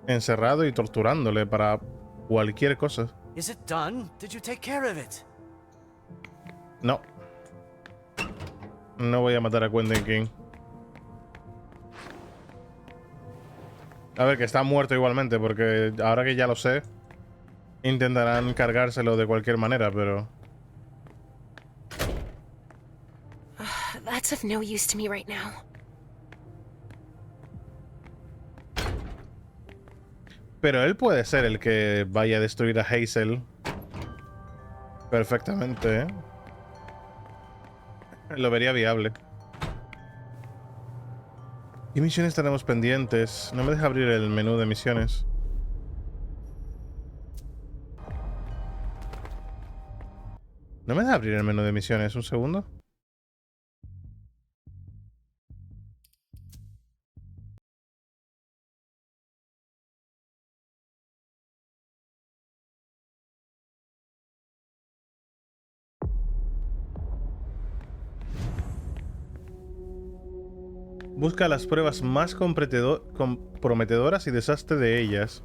encerrado y torturándole para cualquier cosa. Is it done? Did you take care of it? No. No voy a matar a Quentin King. A ver, que está muerto igualmente, porque ahora que ya lo sé, intentarán cargárselo de cualquier manera, pero... That's of no use to me right now. Pero él puede ser el que vaya a destruir a Hazel perfectamente, ¿eh? Lo vería viable. ¿Qué misiones tenemos pendientes? No me deja abrir el menú de misiones. No me deja abrir el menú de misiones. Un segundo. Busca las pruebas más comprometedoras y deshazte de ellas.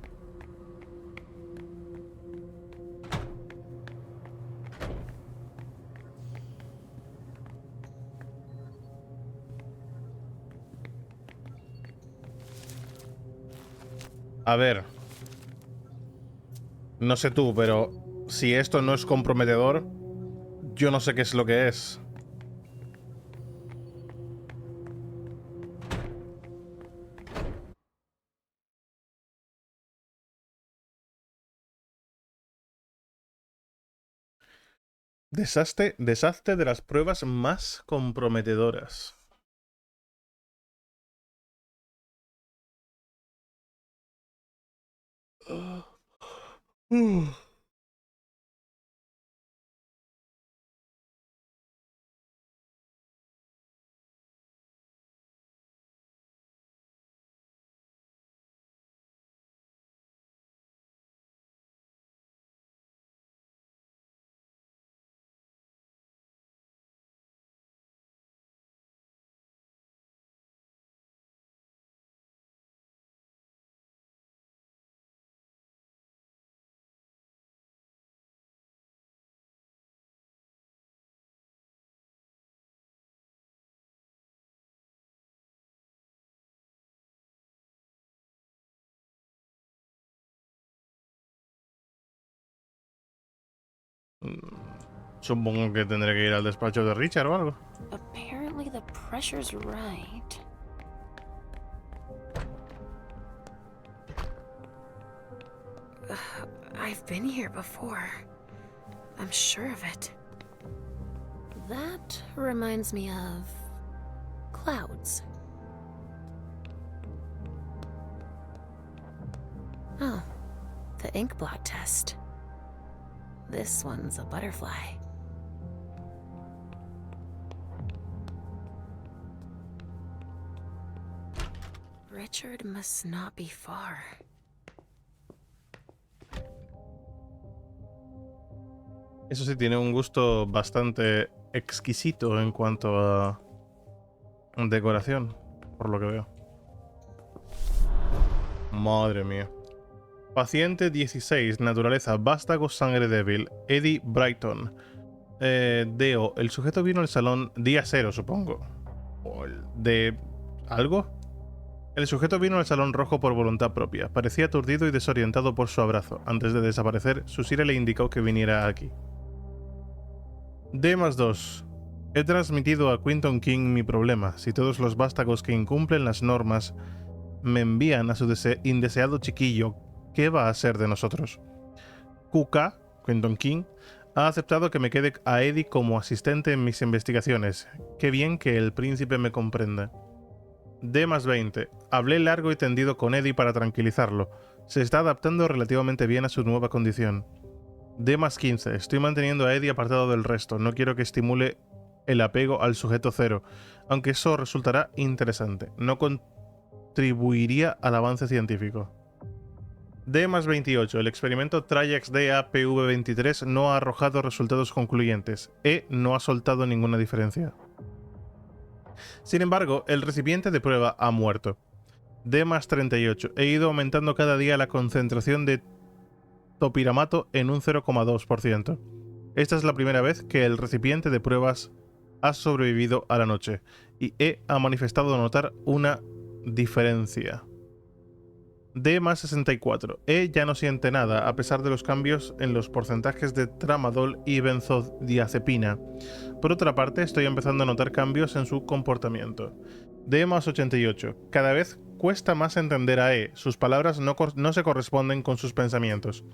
A ver. No sé tú, pero si esto no es comprometedor, yo no sé qué es lo que es. Deshazte de las pruebas más comprometedoras. Supongo que tendré que ir al despacho de Richard o algo. Apparently the pressure's right. I've been here before. I'm sure of it. That reminds me of clouds. Oh, The ink blot test. This one's a butterfly. Richard must not be far. Eso sí, tiene un gusto bastante exquisito en cuanto a decoración, por lo que veo. Madre mía. Paciente 16, naturaleza, vástago, sangre débil. Eddie Brighton. Deo, el sujeto vino al salón día 0, supongo. ¿O el de algo? El sujeto vino al salón rojo por voluntad propia. Parecía aturdido y desorientado por su abrazo. Antes de desaparecer, su sire le indicó que viniera aquí. D+2. He transmitido a Quinton King mi problema. Si todos los vástagos que incumplen las normas me envían a su indeseado chiquillo, ¿qué va a ser de nosotros? QK, Quinton King, ha aceptado que me quede a Eddie como asistente en mis investigaciones. Qué bien que el príncipe me comprenda. D+20. Hablé largo y tendido con Eddie para tranquilizarlo. Se está adaptando relativamente bien a su nueva condición. D+15. Estoy manteniendo a Eddie apartado del resto. No quiero que estimule el apego al sujeto cero, aunque eso resultará interesante. No contribuiría al avance científico. D+28. El experimento TriaxD-APV23 no ha arrojado resultados concluyentes. E no ha soltado ninguna diferencia. Sin embargo, el recipiente de prueba ha muerto. D+38. He ido aumentando cada día la concentración de topiramato en un 0,2%. Esta es la primera vez que el recipiente de pruebas ha sobrevivido a la noche, y ha manifestado notar una diferencia. D+64. Ya no siente nada, a pesar de los cambios en los porcentajes de tramadol y benzodiazepina. Por otra parte, estoy empezando a notar cambios en su comportamiento. D+88. Cada vez cuesta más entender a Sus palabras no se corresponden con sus pensamientos.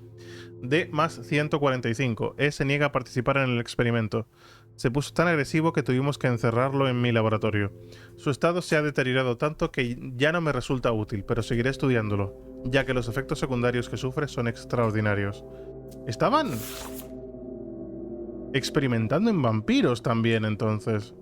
D+145. Se niega a participar en el experimento. Se puso tan agresivo que tuvimos que encerrarlo en mi laboratorio. Su estado se ha deteriorado tanto que ya no me resulta útil, pero seguiré estudiándolo, ya que los efectos secundarios que sufre son extraordinarios. Estaban experimentando en vampiros también, entonces.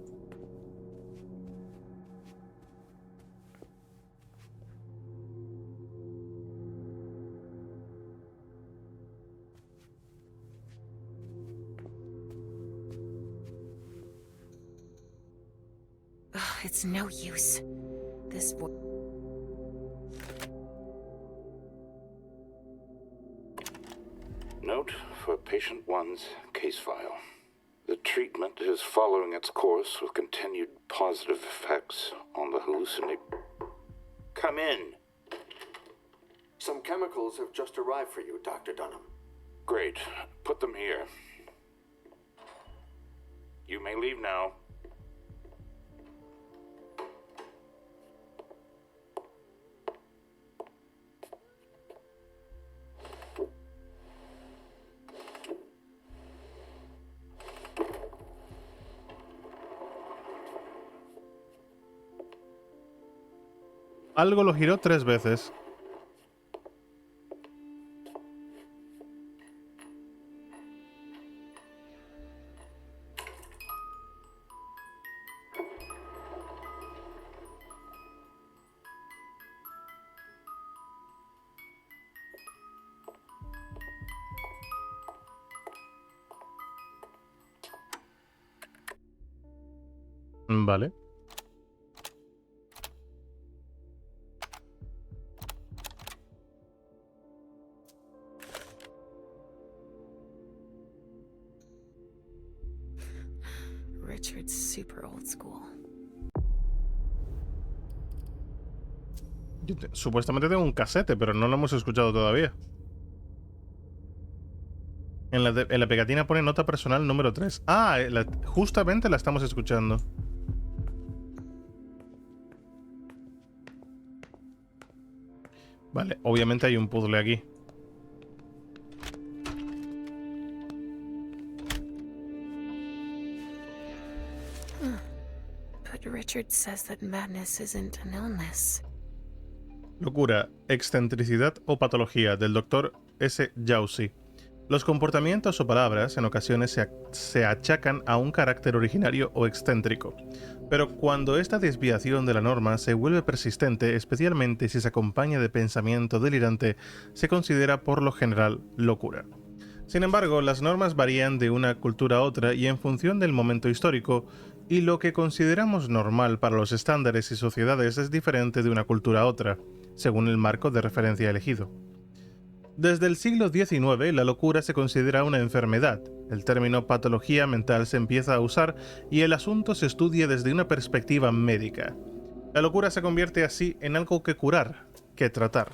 It's no use. This Note for patient 1's case file. The treatment is following its course with continued positive effects on the hallucinate. Come in. Some chemicals have just arrived for you, Dr. Dunham. Great. Put them here. You may leave now. Algo lo giró 3 veces. Vale. Richard's super old school. Supuestamente tengo un casete, pero no lo hemos escuchado todavía. En la pegatina pone nota personal número 3. Ah, justamente la estamos escuchando. Vale, obviamente hay un puzzle aquí. But Richard says that madness isn't an illness. Locura, excentricidad o patología, del doctor ese Yauzi. Los comportamientos o palabras en ocasiones se achacan a un carácter originario o excéntrico, pero cuando esta desviación de la norma se vuelve persistente, especialmente si se acompaña de pensamiento delirante, se considera por lo general locura. Sin embargo, las normas varían de una cultura a otra y en función del momento histórico, y lo que consideramos normal para los estándares y sociedades es diferente de una cultura a otra, según el marco de referencia elegido. Desde el siglo XIX, la locura se considera una enfermedad. El término patología mental se empieza a usar y el asunto se estudia desde una perspectiva médica. La locura se convierte así en algo que curar, que tratar.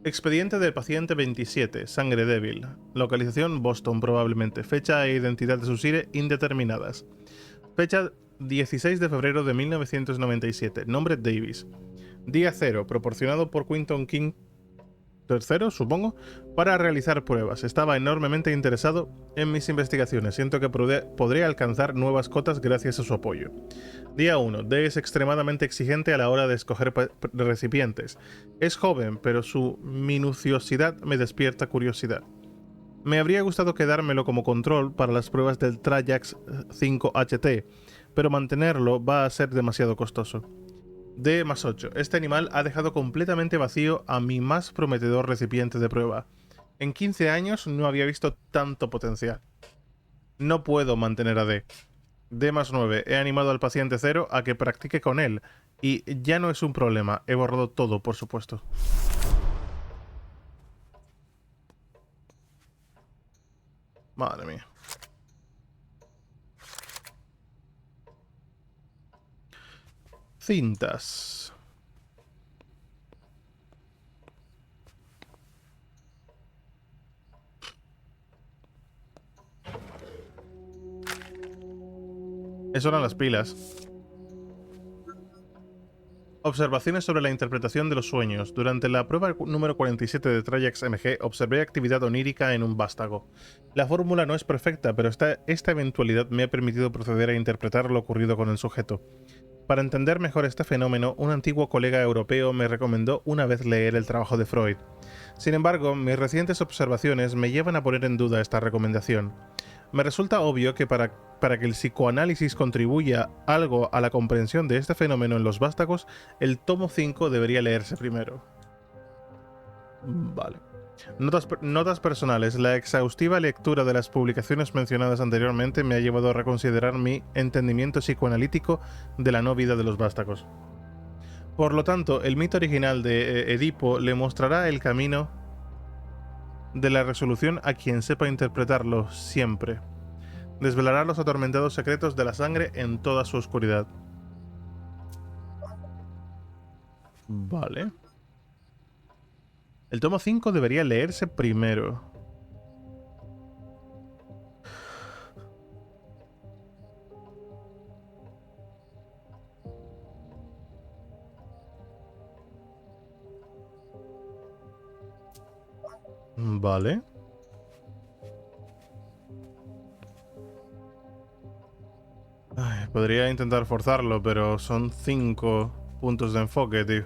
Expediente del paciente 27, sangre débil. Localización Boston probablemente. Fecha e identidad de subiré indeterminadas. Fecha 16 de febrero de 1997. Nombre Davis. Día 0, proporcionado por Quinton King III, supongo, para realizar pruebas. Estaba enormemente interesado en mis investigaciones. Siento que podré alcanzar nuevas cotas gracias a su apoyo. Día 1. D es extremadamente exigente a la hora de escoger recipientes. Es joven, pero su minuciosidad me despierta curiosidad. Me habría gustado quedármelo como control para las pruebas del Trajax 5HT, pero mantenerlo va a ser demasiado costoso. D más 8. Este animal ha dejado completamente vacío a mi más prometedor recipiente de prueba. En 15 años no había visto tanto potencial. No puedo mantener a D. D más 9. He animado al paciente 0 a que practique con él. Y ya no es un problema. He borrado todo, por supuesto. Madre mía. Cintas. Eso eran las pilas. Observaciones sobre la interpretación de los sueños. Durante la prueba número 47 de Trajax MG observé actividad onírica en un vástago. La fórmula no es perfecta, pero esta eventualidad me ha permitido proceder a interpretar lo ocurrido con el sujeto. Para entender mejor este fenómeno, un antiguo colega europeo me recomendó una vez leer el trabajo de Freud. Sin embargo, mis recientes observaciones me llevan a poner en duda esta recomendación. Me resulta obvio que para que el psicoanálisis contribuya algo a la comprensión de este fenómeno en los vástagos, el tomo 5 debería leerse primero. Vale. Notas personales. La exhaustiva lectura de las publicaciones mencionadas anteriormente me ha llevado a reconsiderar mi entendimiento psicoanalítico de la no vida de los vástagos. Por lo tanto, el mito original de Edipo le mostrará el camino de la resolución a quien sepa interpretarlo siempre. Desvelará los atormentados secretos de la sangre en toda su oscuridad. Vale. El tomo 5 debería leerse primero. Vale. Ay, podría intentar forzarlo, pero son 5 puntos de enfoque, tío.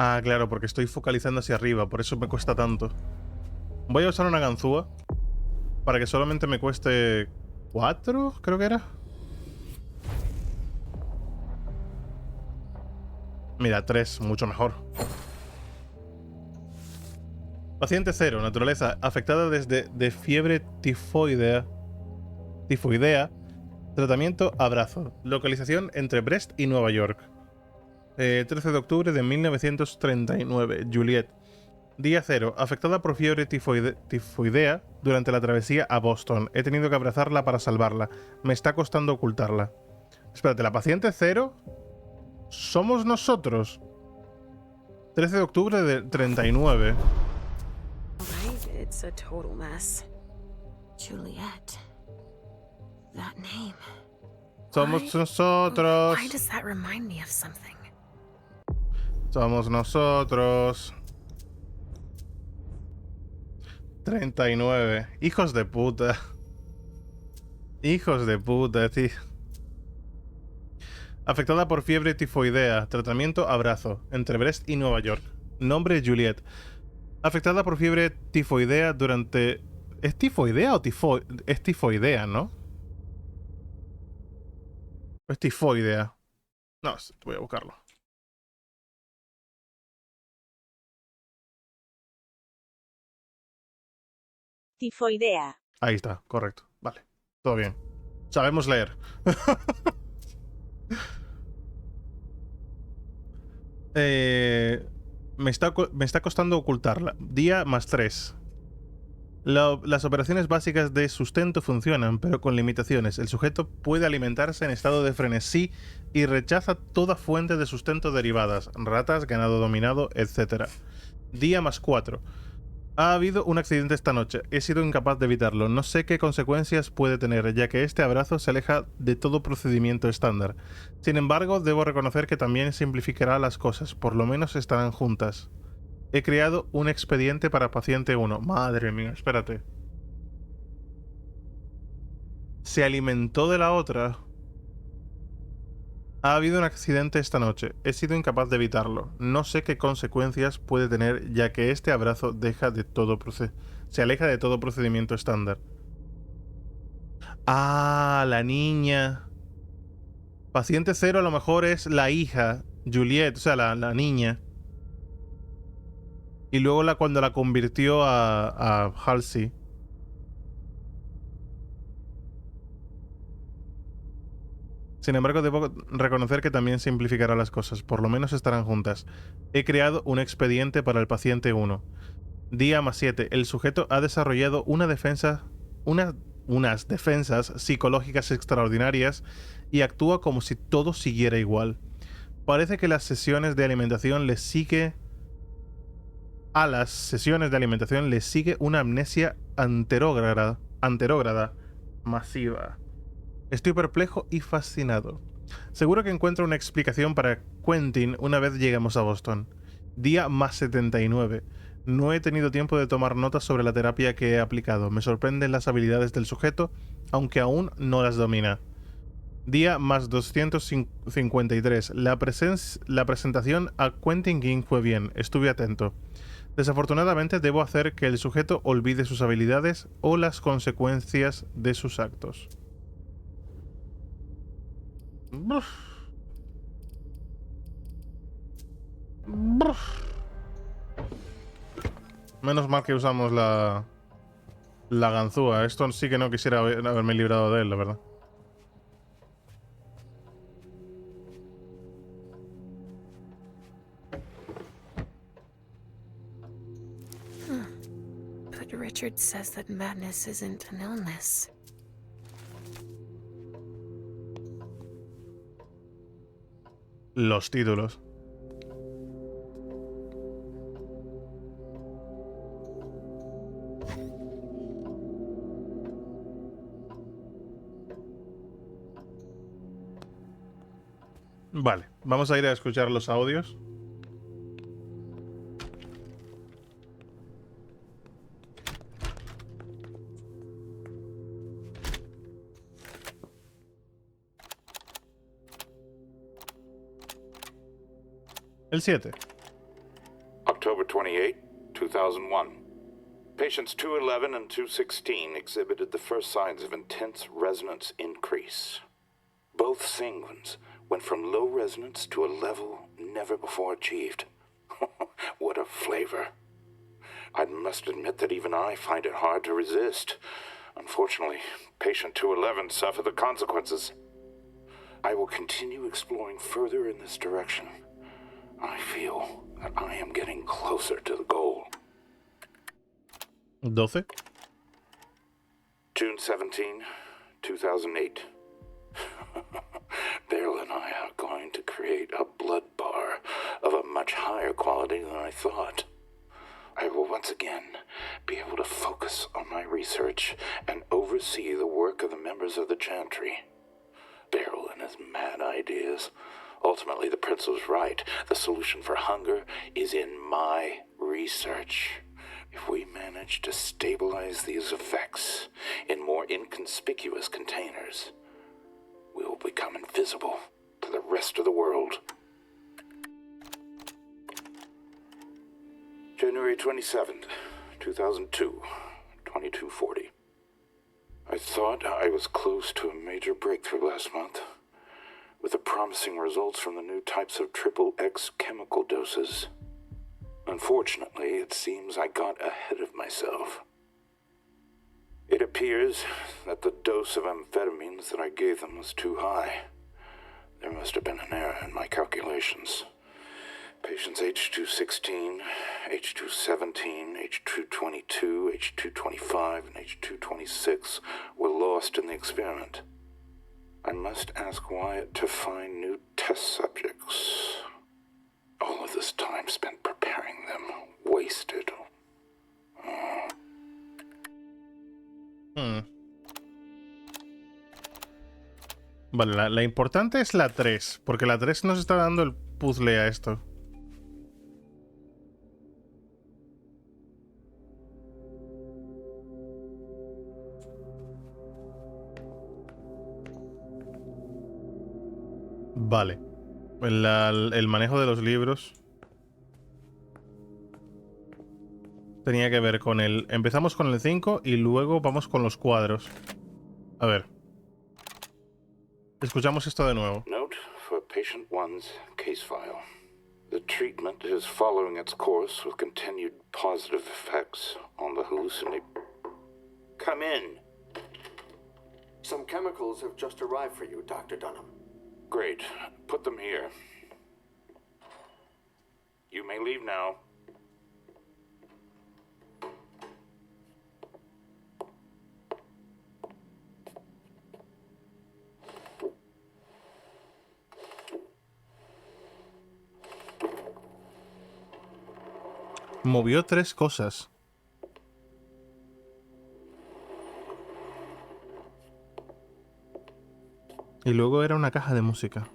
Ah, claro, porque estoy focalizando hacia arriba, por eso me cuesta tanto. Voy a usar una ganzúa para que solamente me cueste 4, creo que era. Mira, 3, mucho mejor. Paciente 0, naturaleza, afectada de fiebre tifoidea. Tratamiento abrazo. Localización entre Brest y Nueva York. 13 de octubre de 1939, Juliet. Día 0, afectada por fiebre tifoidea durante la travesía a Boston. He tenido que abrazarla para salvarla. Me está costando ocultarla. Espérate, ¿la paciente 0? ¿Somos nosotros? 13 de octubre de 39. It's a total mess. Juliet. That name. Somos nosotros. Why does that remind me of something? Somos nosotros. 39. Hijos de puta. Hijos de puta, tío. Afectada por fiebre tifoidea. Tratamiento abrazo. Entre Brest y Nueva York. Nombre Juliet. Afectada por fiebre tifoidea durante... ¿Es tifoidea o tifoidea? Es tifoidea, ¿no? ¿O es tifoidea? No, voy a buscarlo. Tifoidea. Ahí está, correcto. Vale, todo bien. Sabemos leer. Me está costando ocultarla. Día más 3. Las operaciones básicas de sustento funcionan, pero con limitaciones. El sujeto puede alimentarse en estado de frenesí y rechaza toda fuente de sustento derivadas, ratas, ganado dominado, etc. Día más 4. Ha habido un accidente esta noche. He sido incapaz de evitarlo. No sé qué consecuencias puede tener, ya que este abrazo se aleja de todo procedimiento estándar. Sin embargo, debo reconocer que también simplificará las cosas. Por lo menos estarán juntas. He creado un expediente para paciente 1. Madre mía, espérate. Se alimentó de la otra. Ha habido un accidente esta noche. He sido incapaz de evitarlo. No sé qué consecuencias puede tener, ya que este abrazo se aleja de todo procedimiento estándar. Ah, la niña. Paciente 0 a lo mejor es la hija, Juliet, o sea, la niña. Y luego cuando la convirtió a Halsey. Sin embargo, debo reconocer que también simplificará las cosas. Por lo menos estarán juntas. He creado un expediente para el paciente 1. Día más 7. El sujeto ha desarrollado unas defensas psicológicas extraordinarias y actúa como si todo siguiera igual. Parece que las sesiones de alimentación le sigue... A las sesiones de alimentación le sigue una amnesia anterógrada masiva. Estoy perplejo y fascinado. Seguro que encuentro una explicación para Quentin una vez lleguemos a Boston. Día más 79. No he tenido tiempo de tomar notas sobre la terapia que he aplicado. Me sorprenden las habilidades del sujeto, aunque aún no las domina. Día más 253. La presentación a Quentin King fue bien. Estuve atento. Desafortunadamente debo hacer que el sujeto olvide sus habilidades o las consecuencias de sus actos. Menos mal que usamos la ganzúa. Esto sí que no quisiera haberme librado de él, la verdad. But Richard says that madness isn't an illness. Los títulos. Vale, vamos a ir a escuchar los audios. El 7. October 28, 2001. Patients 211 and 216 exhibited the first signs of intense resonance increase. Both sanguines went from low resonance to a level never before achieved. What a flavor. I must admit that even I find it hard to resist. Unfortunately, patient 211 suffered the consequences. I will continue exploring further in this direction. I feel that I am getting closer to the goal. 12. June 17, 2008. Beryl and I are going to create a blood bar of a much higher quality than I thought. I will once again be able to focus on my research and oversee the work of the members of the chantry. Beryl and his mad ideas Ultimately, the prince was right. The solution for hunger is in my research. If we manage to stabilize these effects in more inconspicuous containers, we will become invisible to the rest of the world. January 27th, 2002, 2240. I thought I was close to a major breakthrough last month, with the promising results from the new types of XXX chemical doses. Unfortunately, it seems I got ahead of myself. It appears that the dose of amphetamines that I gave them was too high. There must have been an error in my calculations. Patients H216, H217, H222, H225, and H226 were lost in the experiment. I must ask Wyatt to find new test subjects. All of this time spent preparing them, wasted. Vale, la importante es la 3, porque la 3 nos está dando el puzzle a esto. Vale. El manejo de los libros tenía que ver con el... Empezamos con el 5 y luego vamos con los cuadros. A ver. Escuchamos esto de nuevo. Note for patient 1's case file. The treatment is following its course with continued positive effects on the hallucinate. Come in. Some chemicals have just arrived for you, Dr. Dunham. Great. Put them here. You may leave now. Movió 3 cosas. Y luego era una caja de música.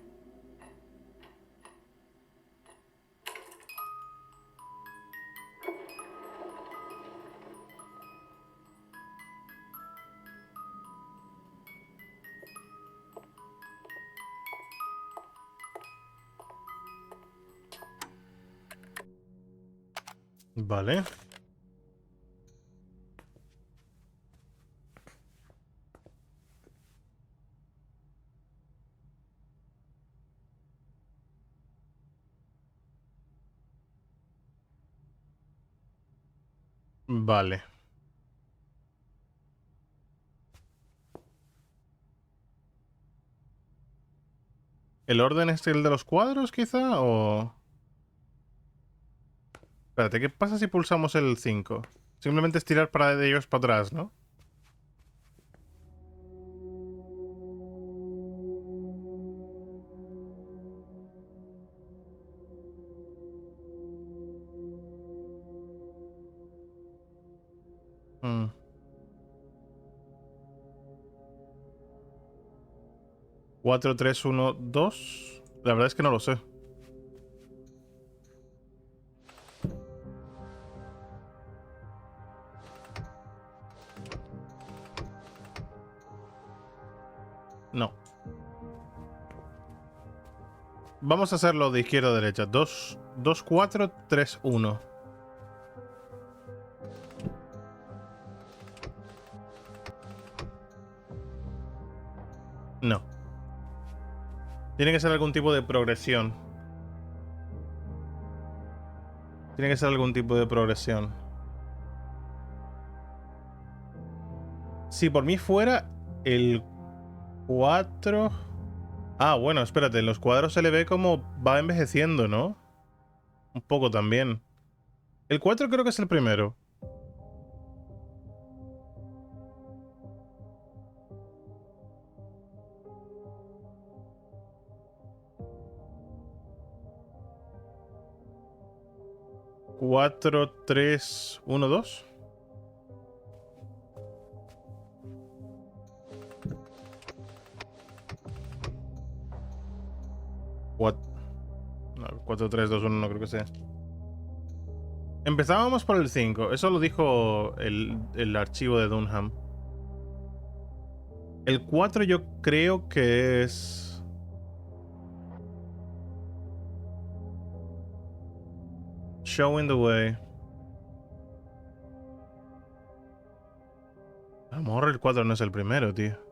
Vale. Vale. ¿El orden es el de los cuadros, quizá? ¿O...? Espérate, ¿qué pasa si pulsamos el 5? Simplemente es tirar para de ellos para atrás, ¿no? Mm. ¿4, 3, 1, 2? La verdad es que no lo sé. No. Vamos a hacerlo de izquierda a derecha. 2, 4, 3, 1. No. Tiene que ser algún tipo de progresión. Tiene que ser algún tipo de progresión. Si por mí fuera el 4... Ah, bueno, espérate. En los cuadros se le ve como va envejeciendo, ¿no? Un poco también. El 4 creo que es el primero. ¿4, 3, 1, 2? 4, 3, 2, 1 no creo que sea. Empezábamos por el 5. Eso lo dijo el archivo de Dunham. El 4 yo creo que es... Showing the way. A lo mejor el 4 no es el primero, tío.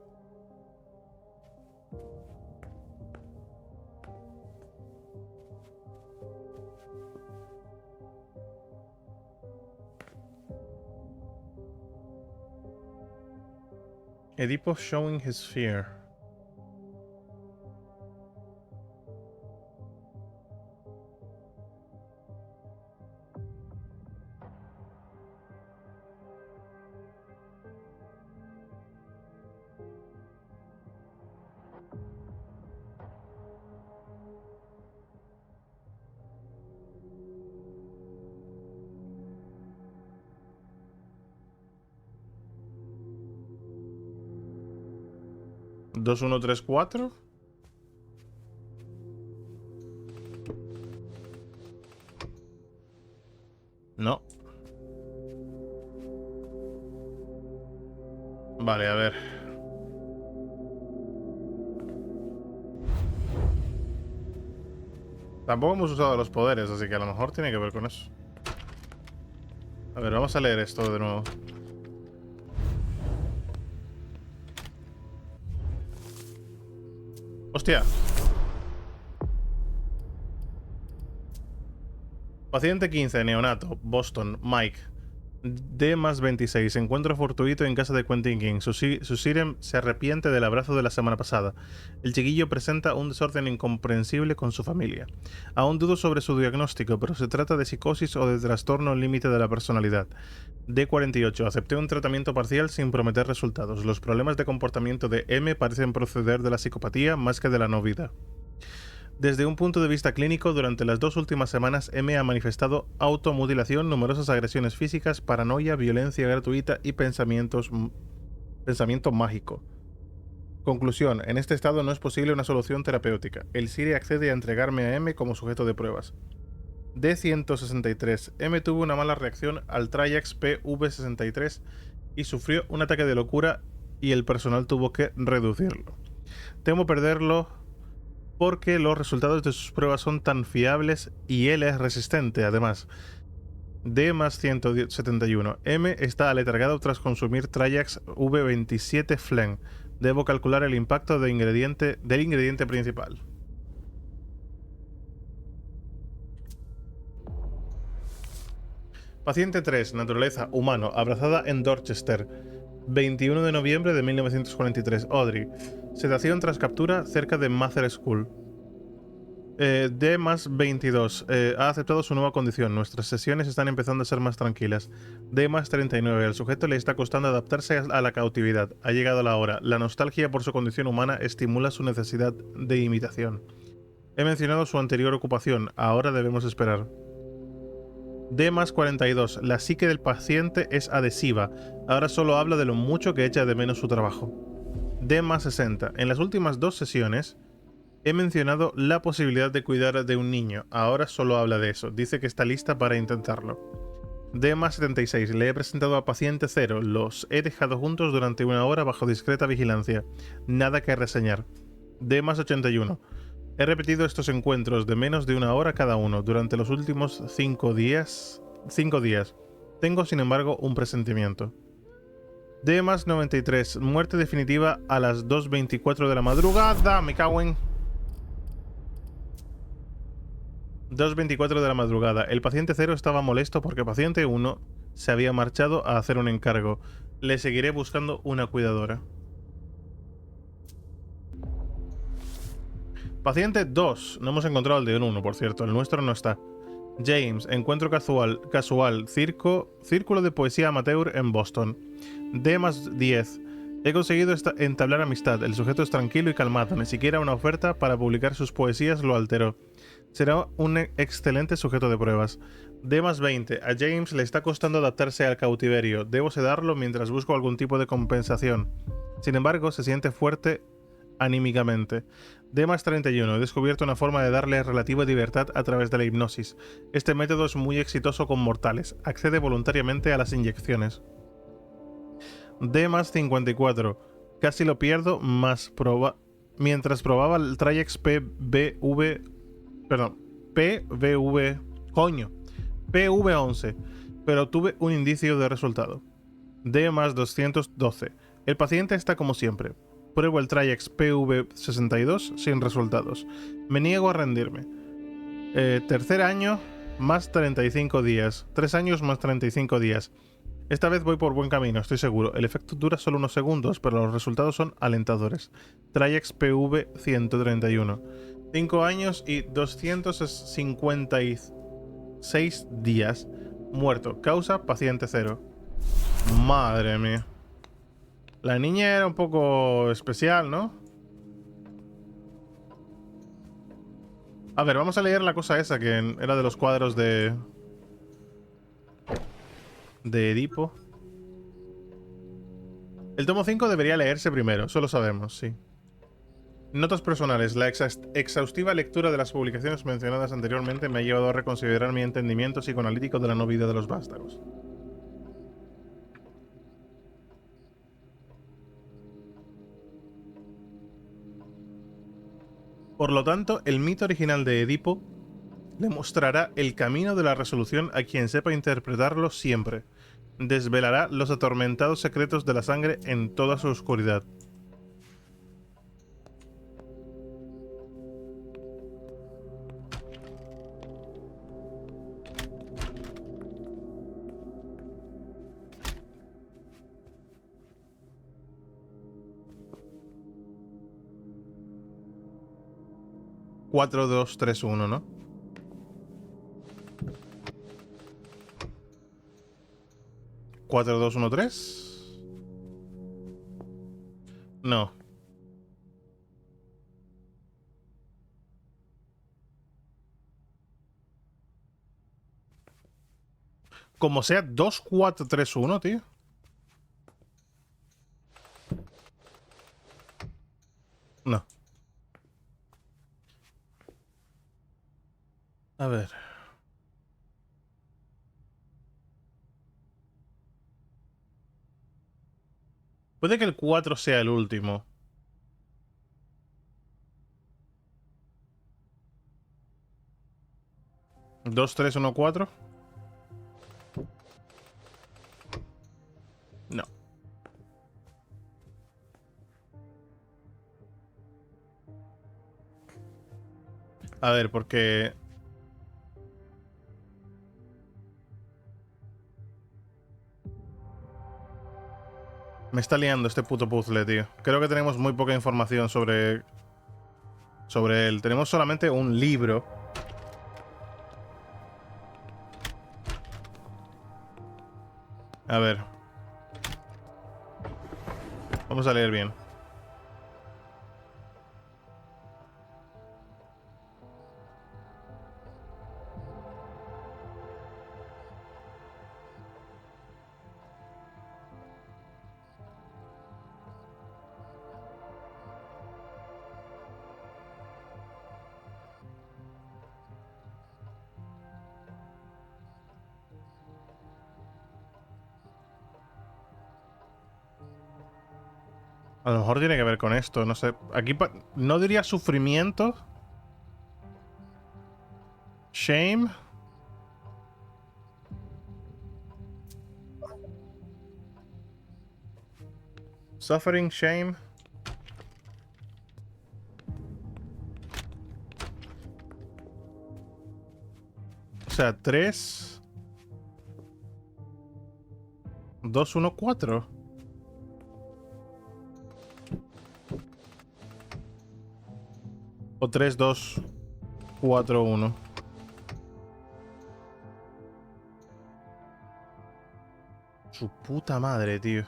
Edipo showing his fear. ¿2, 1, 3, 4? No. Vale, a ver. Tampoco hemos usado los poderes, así que a lo mejor tiene que ver con eso. A ver, vamos a leer esto de nuevo. ¡Hostia! Paciente 15, neonato, Boston, Mike. D+26, encuentro fortuito en casa de Quentin King. Susirem se arrepiente del abrazo de la semana pasada. El chiquillo presenta un desorden incomprensible con su familia. Aún dudo sobre su diagnóstico, pero se trata de psicosis o de trastorno límite de la personalidad. D48, acepté un tratamiento parcial sin prometer resultados. Los problemas de comportamiento de M parecen proceder de la psicopatía más que de la no vida. Desde un punto de vista clínico, durante las 2 últimas semanas, M ha manifestado automutilación, numerosas agresiones físicas, paranoia, violencia gratuita y pensamiento mágico. Conclusión, en este estado no es posible una solución terapéutica. El SIRE accede a entregarme a M como sujeto de pruebas. D163. M tuvo una mala reacción al Triax PV63 y sufrió un ataque de locura y el personal tuvo que reducirlo. Temo perderlo porque los resultados de sus pruebas son tan fiables y él es resistente, además. D+171. M está aletargado tras consumir Triax V27 Flen. Debo calcular el impacto del ingrediente principal. Paciente 3, naturaleza, humano, abrazada en Dorchester. 21 de noviembre de 1943, Audrey. Sedación tras captura cerca de Mather School. D+22. Ha aceptado su nueva condición. Nuestras sesiones están empezando a ser más tranquilas. D+39. Al sujeto le está costando adaptarse a la cautividad. Ha llegado la hora. La nostalgia por su condición humana estimula su necesidad de imitación. He mencionado su anterior ocupación. Ahora debemos esperar. D+42. La psique del paciente es adhesiva. Ahora solo habla de lo mucho que echa de menos su trabajo. D+60. En las últimas 2 sesiones he mencionado la posibilidad de cuidar de un niño. Ahora solo habla de eso. Dice que está lista para intentarlo. D+76. Le he presentado a paciente 0. Los he dejado juntos durante 1 hora bajo discreta vigilancia. Nada que reseñar. D+81. He repetido estos encuentros de menos de 1 hora cada uno durante los últimos 5 días. Tengo, sin embargo, un presentimiento. D+93. Muerte definitiva a las 2:24 de la madrugada. Me cago en... 2:24 de la madrugada. El paciente 0 estaba molesto porque paciente 1 se había marchado a hacer un encargo. Le seguiré buscando una cuidadora. Paciente 2. No hemos encontrado el de 1, por cierto. El nuestro no está. James. Encuentro casual. Círculo de poesía amateur en Boston. D+10. He conseguido entablar amistad. El sujeto es tranquilo y calmado. Ni siquiera una oferta para publicar sus poesías lo alteró. Será un excelente sujeto de pruebas. D+20. A James le está costando adaptarse al cautiverio. Debo sedarlo mientras busco algún tipo de compensación. Sin embargo, se siente fuerte anímicamente. D+31. He descubierto una forma de darle relativa libertad a través de la hipnosis. Este método es muy exitoso con mortales. Accede voluntariamente a las inyecciones. D+54. Casi lo pierdo, mientras probaba el Trajex PV11, pero tuve un indicio de resultado. D+212. El paciente está como siempre. Pruebo el Trajex PV62 sin resultados. Me niego a rendirme. Tercer año más 35 días. 3 años más 35 días. Esta vez voy por buen camino, estoy seguro. El efecto dura solo unos segundos, pero los resultados son alentadores. Trajex PV131. 5 años y 256 días. Muerto. Causa paciente 0. Madre mía. La niña era un poco especial, ¿no? A ver, vamos a leer la cosa esa que era de los cuadros de Edipo. El tomo 5 debería leerse primero, eso lo sabemos, sí. Notas personales. La exhaustiva lectura de las publicaciones mencionadas anteriormente me ha llevado a reconsiderar mi entendimiento psicoanalítico de la no vida de los vástagos. Por lo tanto, el mito original de Edipo le mostrará el camino de la resolución a quien sepa interpretarlo siempre. Desvelará los atormentados secretos de la sangre en toda su oscuridad. Cuatro, dos, tres, uno, ¿no? ¿4, 2, 1, 3? No. Como sea 2, 4, 3, 1, tío. No. A ver. Puede que el 4 sea el último. ¿2, 3, 1, 4? No. A ver, porque... me está liando este puto puzzle, tío. Creo que tenemos muy poca información sobre él. Tenemos solamente un libro. A ver. Vamos a leer bien. A lo mejor tiene que ver con esto, no sé. Aquí no diría sufrimiento. Shame. Suffering, shame. O sea, 3, 2, 1, 4. O 3, 2, 4, 1. Su puta madre, tío.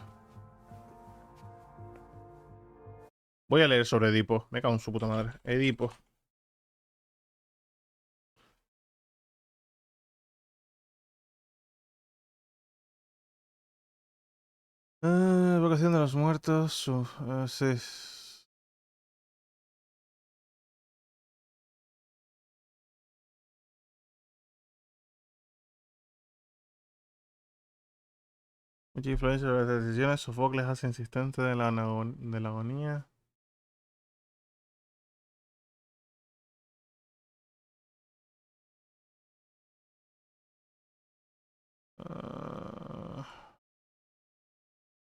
Voy a leer sobre Edipo. Me cago en su puta madre. Edipo. Vocación de los muertos. Sí. Mucha influencia sobre las decisiones. Sofocles hace insistente de la agonía.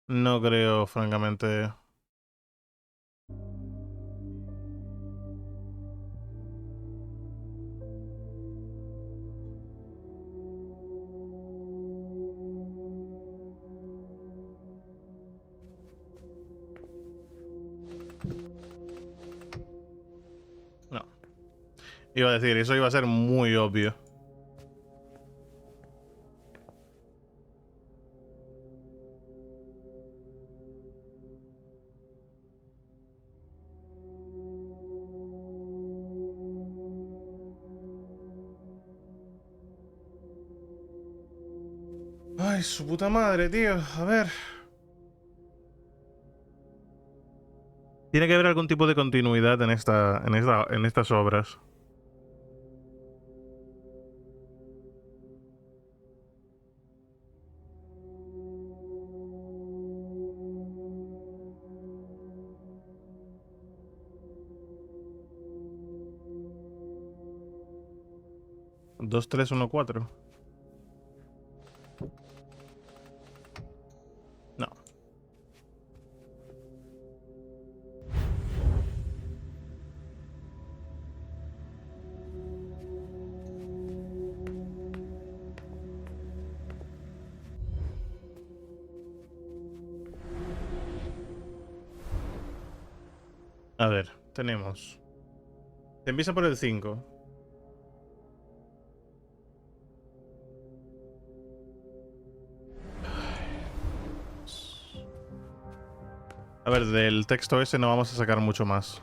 No creo, francamente. No. Iba a decir, eso iba a ser muy obvio. Ay, su puta madre, tío. A ver. Tiene que haber algún tipo de continuidad en estas obras. Dos, tres, uno, cuatro. No. A ver, tenemos. Te empieza por el 5. A ver, del texto ese no vamos a sacar mucho más.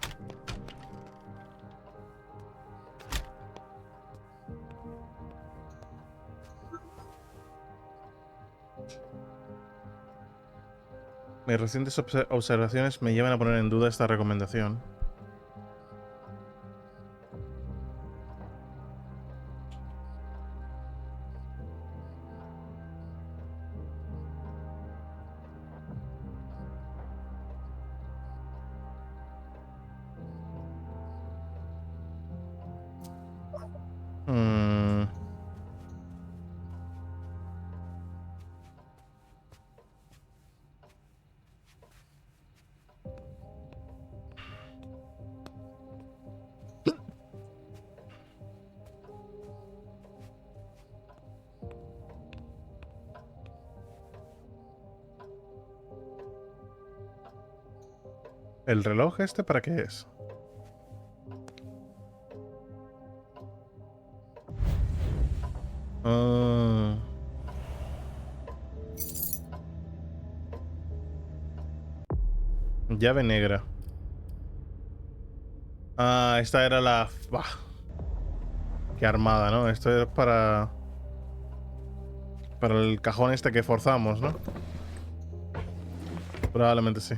Mis recientes observaciones me llevan a poner en duda esta recomendación. ¿El reloj este para qué es? Llave negra. Ah, esta era la... Bah. Qué armada, ¿no? Esto es para... Para el cajón este que forzamos, ¿no? Probablemente sí.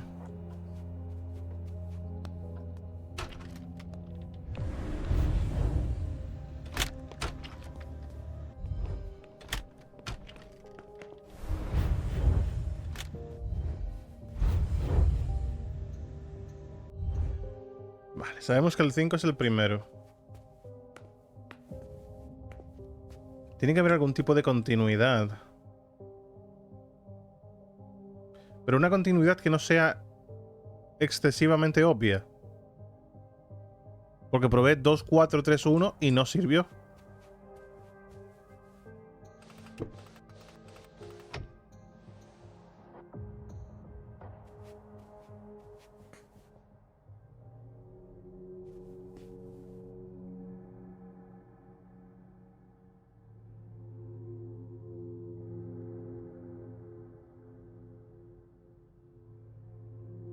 Vale, sabemos que el 5 es el primero. Tiene que haber algún tipo de continuidad. Pero una continuidad que no sea excesivamente obvia. Porque probé 2, 4, 3, 1 y no sirvió.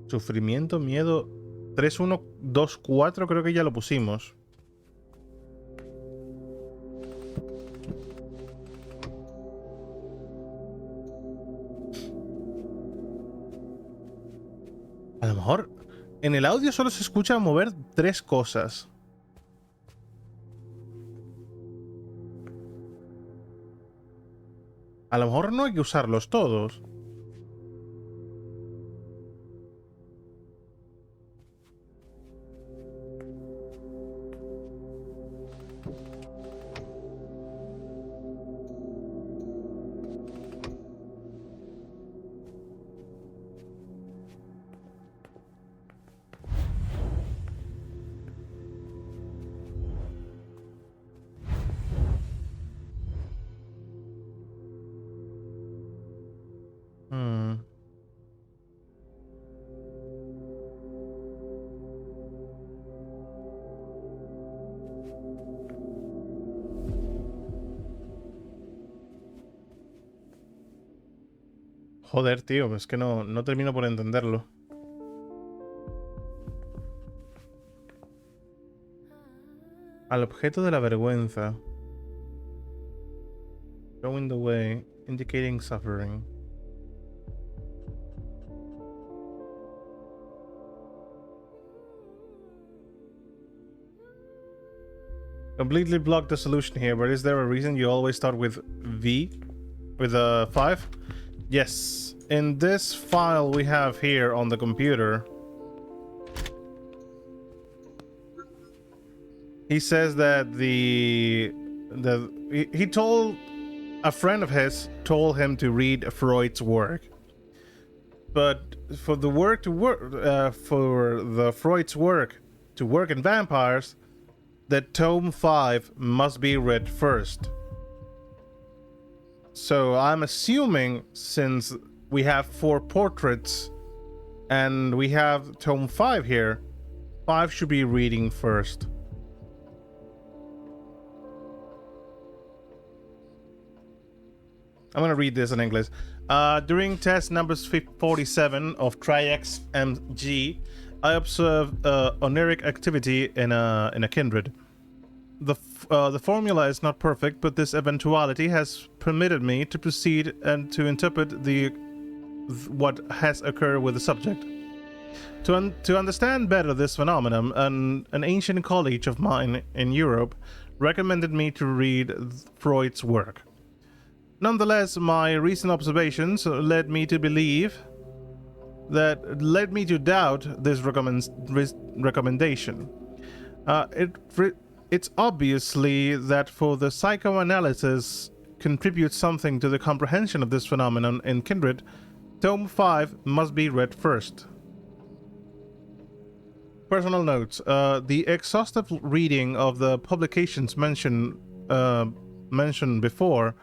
Sufrimiento, miedo. 3, 1, 2, 4 creo que ya lo pusimos. A lo mejor en el audio solo se escucha mover 3 cosas. A lo mejor no hay que usarlos todos. Joder, tío, es que no termino por entenderlo. Al objeto de la vergüenza. Showing the way, indicating suffering. Completely blocked the solution here, but is there a reason you always start with V? With a 5? Yes. In this file we have here on the computer, he says that he told a friend of his told him to read Freud's work, but for the Freud's work to work in vampires, that tome 5 must be read first. So I'm assuming, since we have 4 portraits and we have tome 5 here, 5 should be reading first. I'm gonna read this in English. During test number 47 of Triax MG, I observed oniric activity in a kindred. The formula is not perfect, but this eventuality has permitted me to proceed and to interpret what has occurred with the subject. To understand better this phenomenon, an ancient colleague of mine in Europe recommended me to read Freud's work. Nonetheless, my recent observations led me to doubt this recommendation. It's obviously that for the psychoanalysis contributes something to the comprehension of this phenomenon in kindred, tome 5 must be read first. Personal notes. The exhaustive reading of the publications mentioned before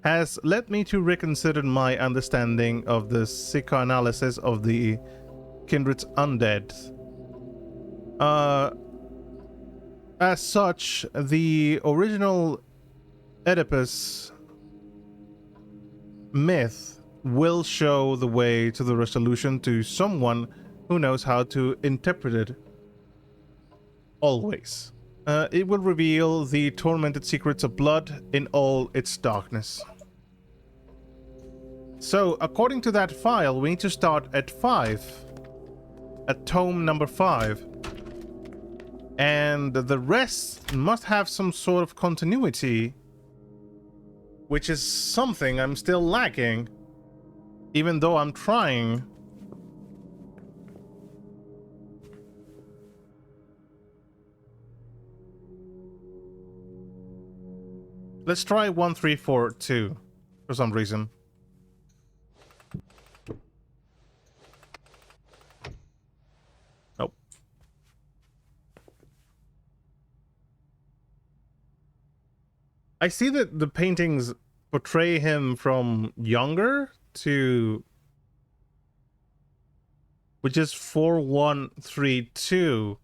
has led me to reconsider my understanding of the psychoanalysis of the kindred's undead. As such, the original Oedipus myth will show the way to the resolution to someone who knows how to interpret it. Always. It will reveal the tormented secrets of blood in all its darkness. So, according to that file, we need to start at 5. At tome number 5. And the rest must have some sort of continuity, which is something I'm still lacking, even though I'm trying. Let's try 1, 3, 4, 2 for some reason. Nope. I see that the paintings portray him from younger to, which is 4, 1, 3, 2,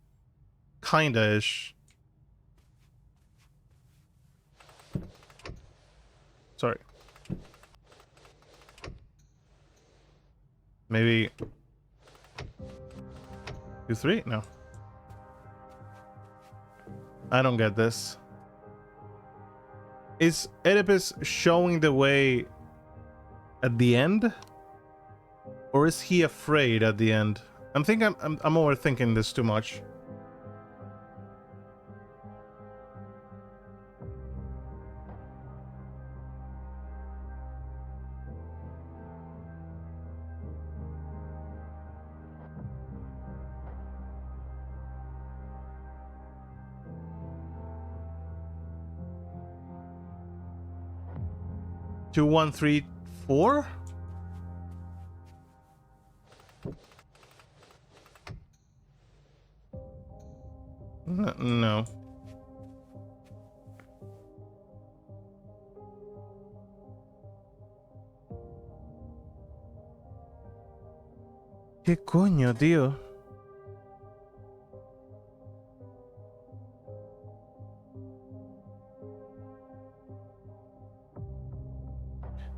kinda-ish. Sorry. Maybe 2, 3? No. I don't get this. Is Oedipus showing the way at the end? Or is he afraid at the end? I'm overthinking this too much. Two, 1, 3, 4? No. ¿Qué coño, tío?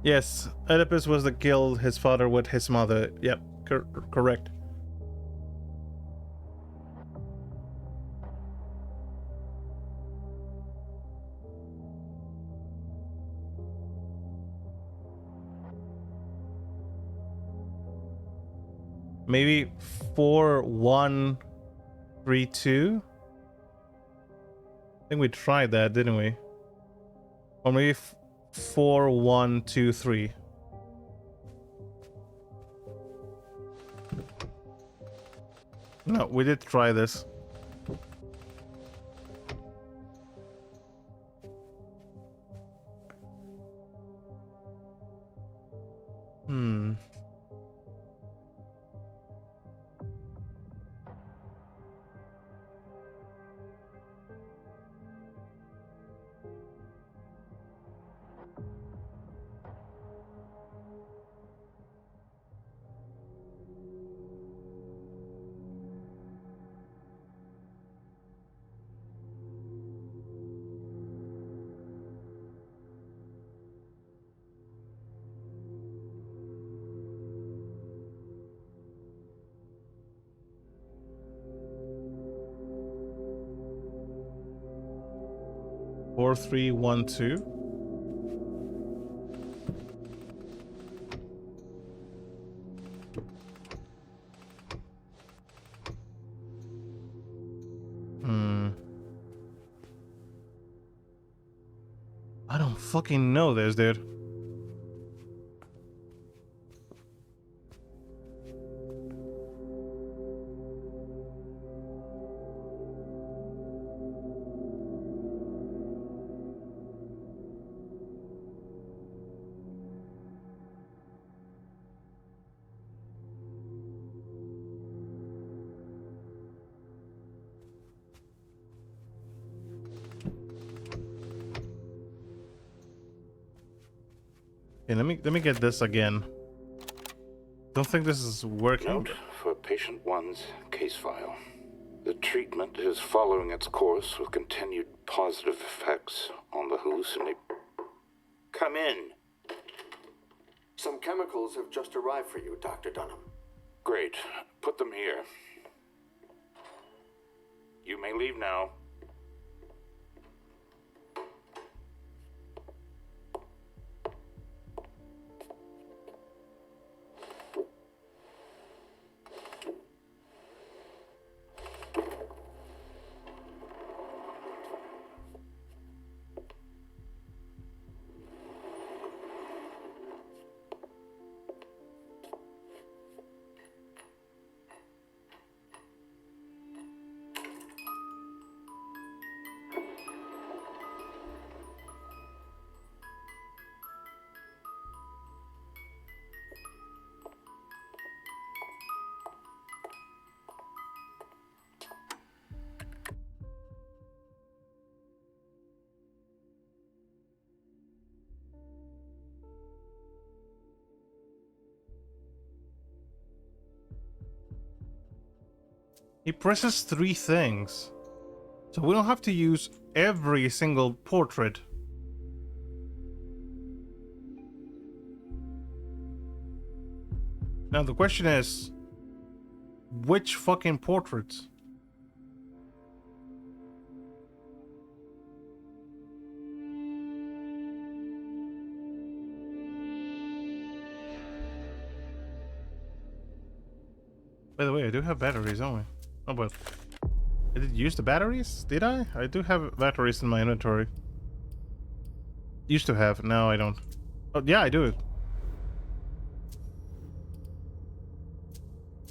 Yes, Oedipus was the killed his father with his mother. Yep, correct. Maybe 4132. I think we tried that, didn't we? Or maybe 4123. No, we did try this. Hmm. Four, 3, 1, 2. I don't fucking know this, dude. Okay, let me get this again. Don't think this is working. Note for patient 1's case file. The treatment is following its course with continued positive effects on the hallucinate. Come in. Some chemicals have just arrived for you, Dr. Dunham. Great. Put them here. You may leave now. He presses 3 things. So we don't have to use every single portrait. Now the question is, which fucking portraits? By the way, I do have batteries, don't we? Oh, but I did use the batteries? Did I? I do have batteries in my inventory. Used to have, now I don't. Oh, yeah, I do it.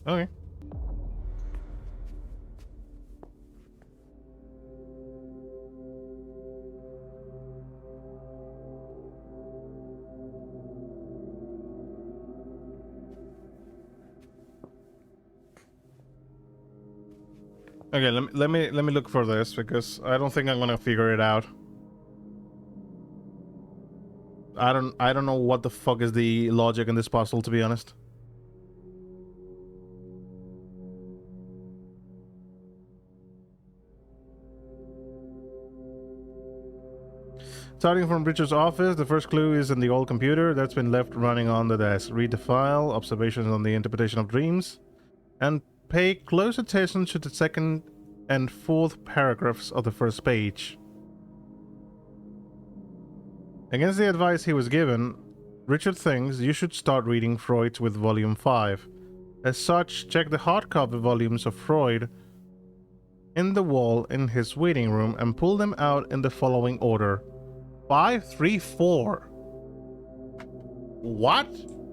Okay. Okay, let me look for this because I don't think I'm gonna figure it out. I don't know what the fuck is the logic in this puzzle, to be honest. Starting from Richard's office, the first clue is in the old computer that's been left running on the desk. Read the file, observations on the interpretation of dreams, and pay close attention to the second and fourth paragraphs of the first page. Against the advice he was given, Richard thinks you should start reading Freud's with Volume 5. As such, check the hardcover volumes of Freud in the wall in his waiting room and pull them out in the following order. 5, 3, 4. What?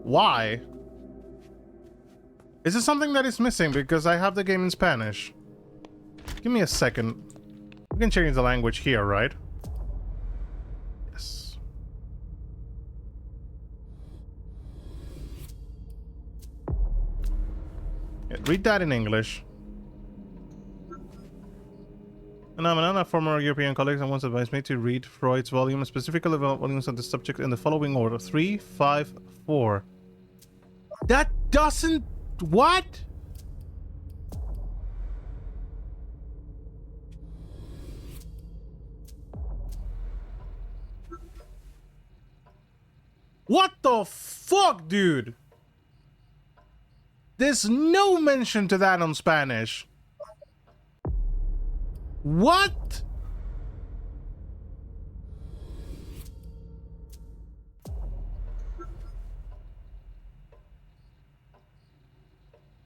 Why? Is it something that is missing because I have the game in Spanish? Give me a second. We can change the language here, right? Yes. Yeah, read that in English. A former European colleague once advised me to read Freud's volume, specifically volumes on the subject in the following order: 3, 5, 4. That doesn't... What? What the fuck, dude? There's no mention to that on Spanish. What?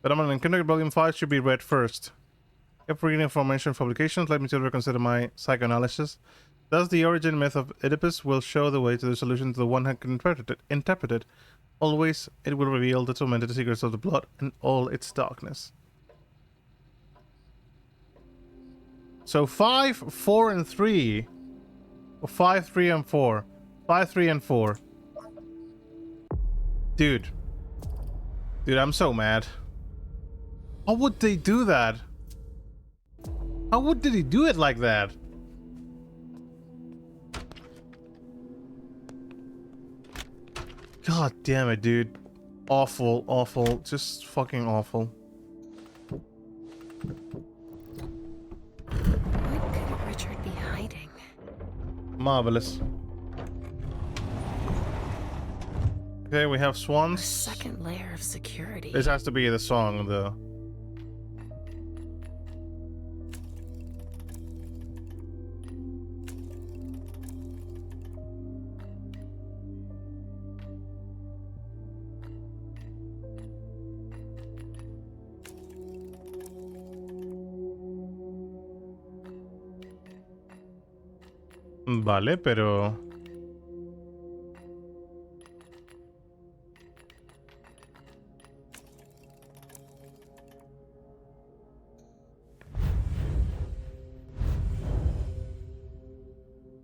But I'm an kindergarten volume 5 should be read first. If reading information publications, let me to reconsider my psychoanalysis. Thus, the origin myth of Oedipus will show the way to the solution to the one who can interpret it. Always, it will reveal the tormented secrets of the blood and all its darkness. So 5, 4, and 3. Or 5, 3, and 4. 5, 3, and 4. Dude. Dude, I'm so mad. How would they do that? How did he do it like that? God damn it, dude. Awful, awful. Just fucking awful. What could Richard be hiding? Marvelous. Okay, we have swans. A second layer of security. This has to be the song, though. Vale, pero...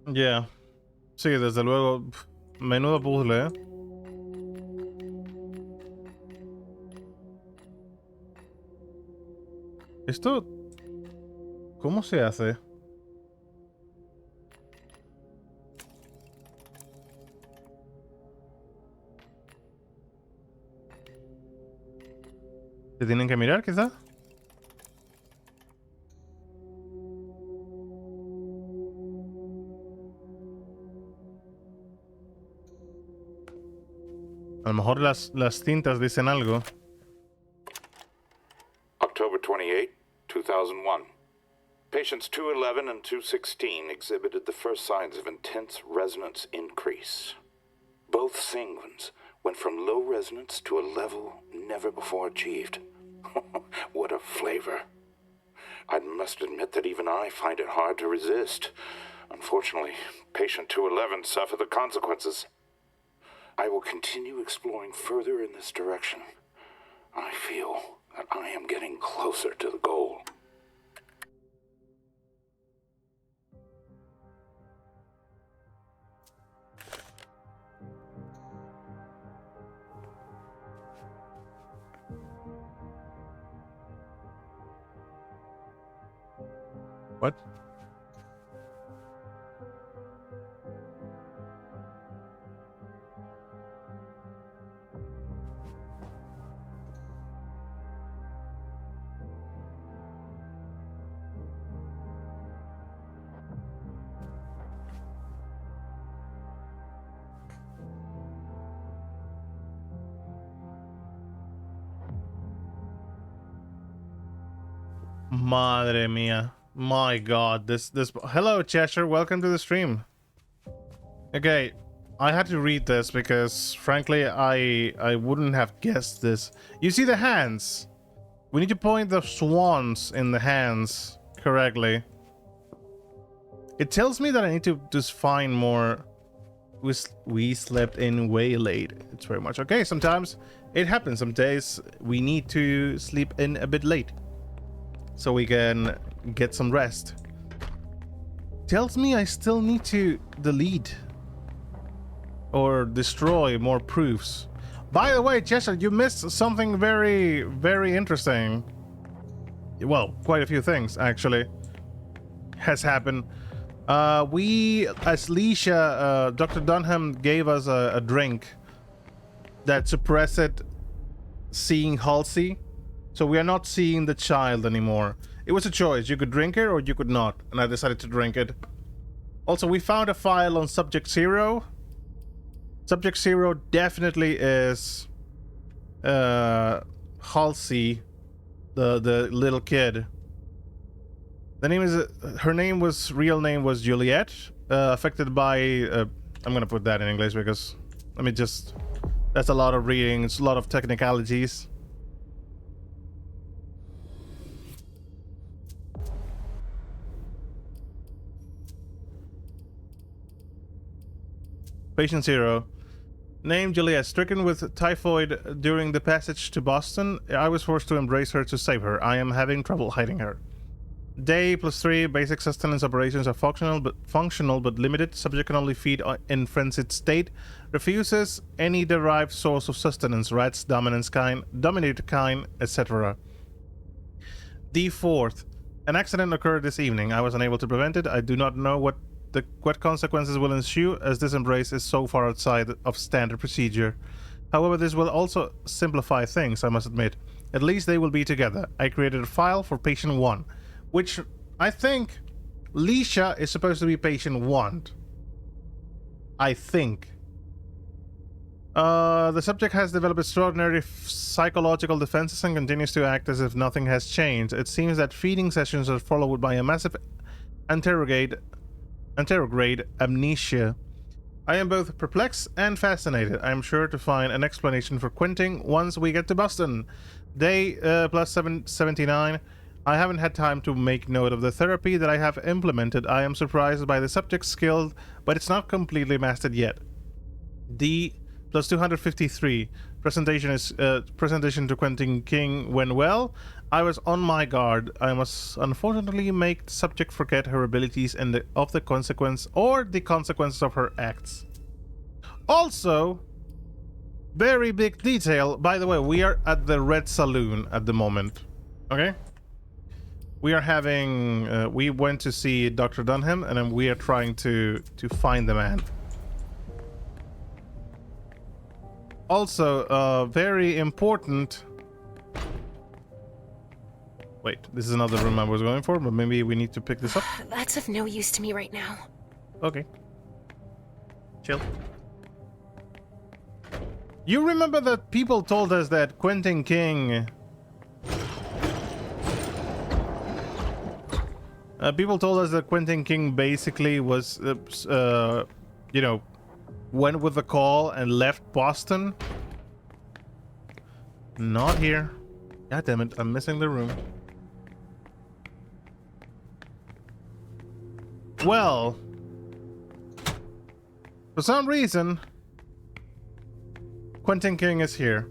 Yeah. Sí, desde luego. Menudo puzzle, ¿eh? ¿Esto cómo se hace? ¿Se tienen que mirar, quizá? A lo mejor las cintas dicen algo. October 28, 2001. Patients 211 and 216 exhibited the first signs of intense resonance increase. Both sanguines went from low resonance to a level never before achieved. What a flavor. I must admit that even I find it hard to resist. Unfortunately, patient 211 suffered the consequences. I will continue exploring further in this direction. I feel that I am getting closer to the goal. What? Madre mia. My god, this hello Cheshire, welcome to the stream. Okay, I had to read this because frankly I wouldn't have guessed this. You see the hands? We need to point the swans in the hands correctly. It tells me that I need to just find more. We slept in way late. It's very much okay. Sometimes it happens. Some days we need to sleep in a bit late so we can get some rest. Tells me I still need to delete or destroy more proofs. By the way, Cheshire, you missed something very, very interesting. Well, quite a few things actually has happened. We, as Leisha, Dr. Dunham gave us a drink that suppressed seeing Halsey. So we are not seeing the child anymore. It was a choice. You could drink it or you could not. And I decided to drink it. Also, we found a file on Subject 0. Subject 0 definitely is Halsey, the little kid. The name is real name was Juliet, affected by I'm gonna put that in English because that's a lot of reading, it's a lot of technicalities. Patient 0. Name Juliet, stricken with typhoid during the passage to Boston. I was forced to embrace her to save her. I am having trouble hiding her. Day +3, basic sustenance operations are functional but limited. Subject can only feed in frenzied state. Refuses any derived source of sustenance, rats, dominated kind, etc. D4th, an accident occurred this evening. I was unable to prevent it. I do not know what consequences will ensue, as this embrace is so far outside of standard procedure. However, this will also simplify things, I must admit. At least they will be together. I created a file for patient 1. Which I think Leisha is supposed to be patient 1. I think. The subject has developed extraordinary psychological defenses and continues to act as if nothing has changed. It seems that feeding sessions are followed by a massive anterograde amnesia. I am both perplexed and fascinated. I am sure to find an explanation for quenting once we get to Boston. Day +79. I haven't had time to make note of the therapy that I have implemented. I am surprised by the subject's skill, but it's not completely mastered yet. D +253. Presentation to Quentin King went well. I was on my guard. I must unfortunately make the subject forget her abilities and the consequences of her acts. Also, very big detail. By the way, we are at the Red Saloon at the moment. Okay. We are having, we went to see Dr. Dunham, and then we are trying to find the man. Also, very important. Wait, this is another room I was going for, but maybe we need to pick this up. That's of no use to me right now. Okay. Chill. You remember that people told us that Quentin King... people told us that Quentin King basically was, you know, went with the call and left Boston. Not here. God damn it, I'm missing the room. Well, for some reason, Quentin King is here.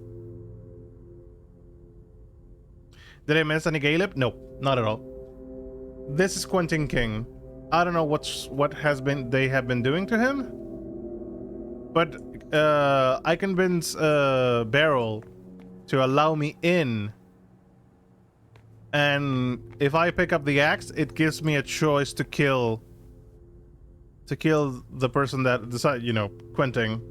Did I miss any Caleb? No, not at all. This is Quentin King. I don't know what they have been doing to him, but I convinced Beryl to allow me in, and if I pick up the axe, it gives me a choice to kill the person that decided, you know, Quentin.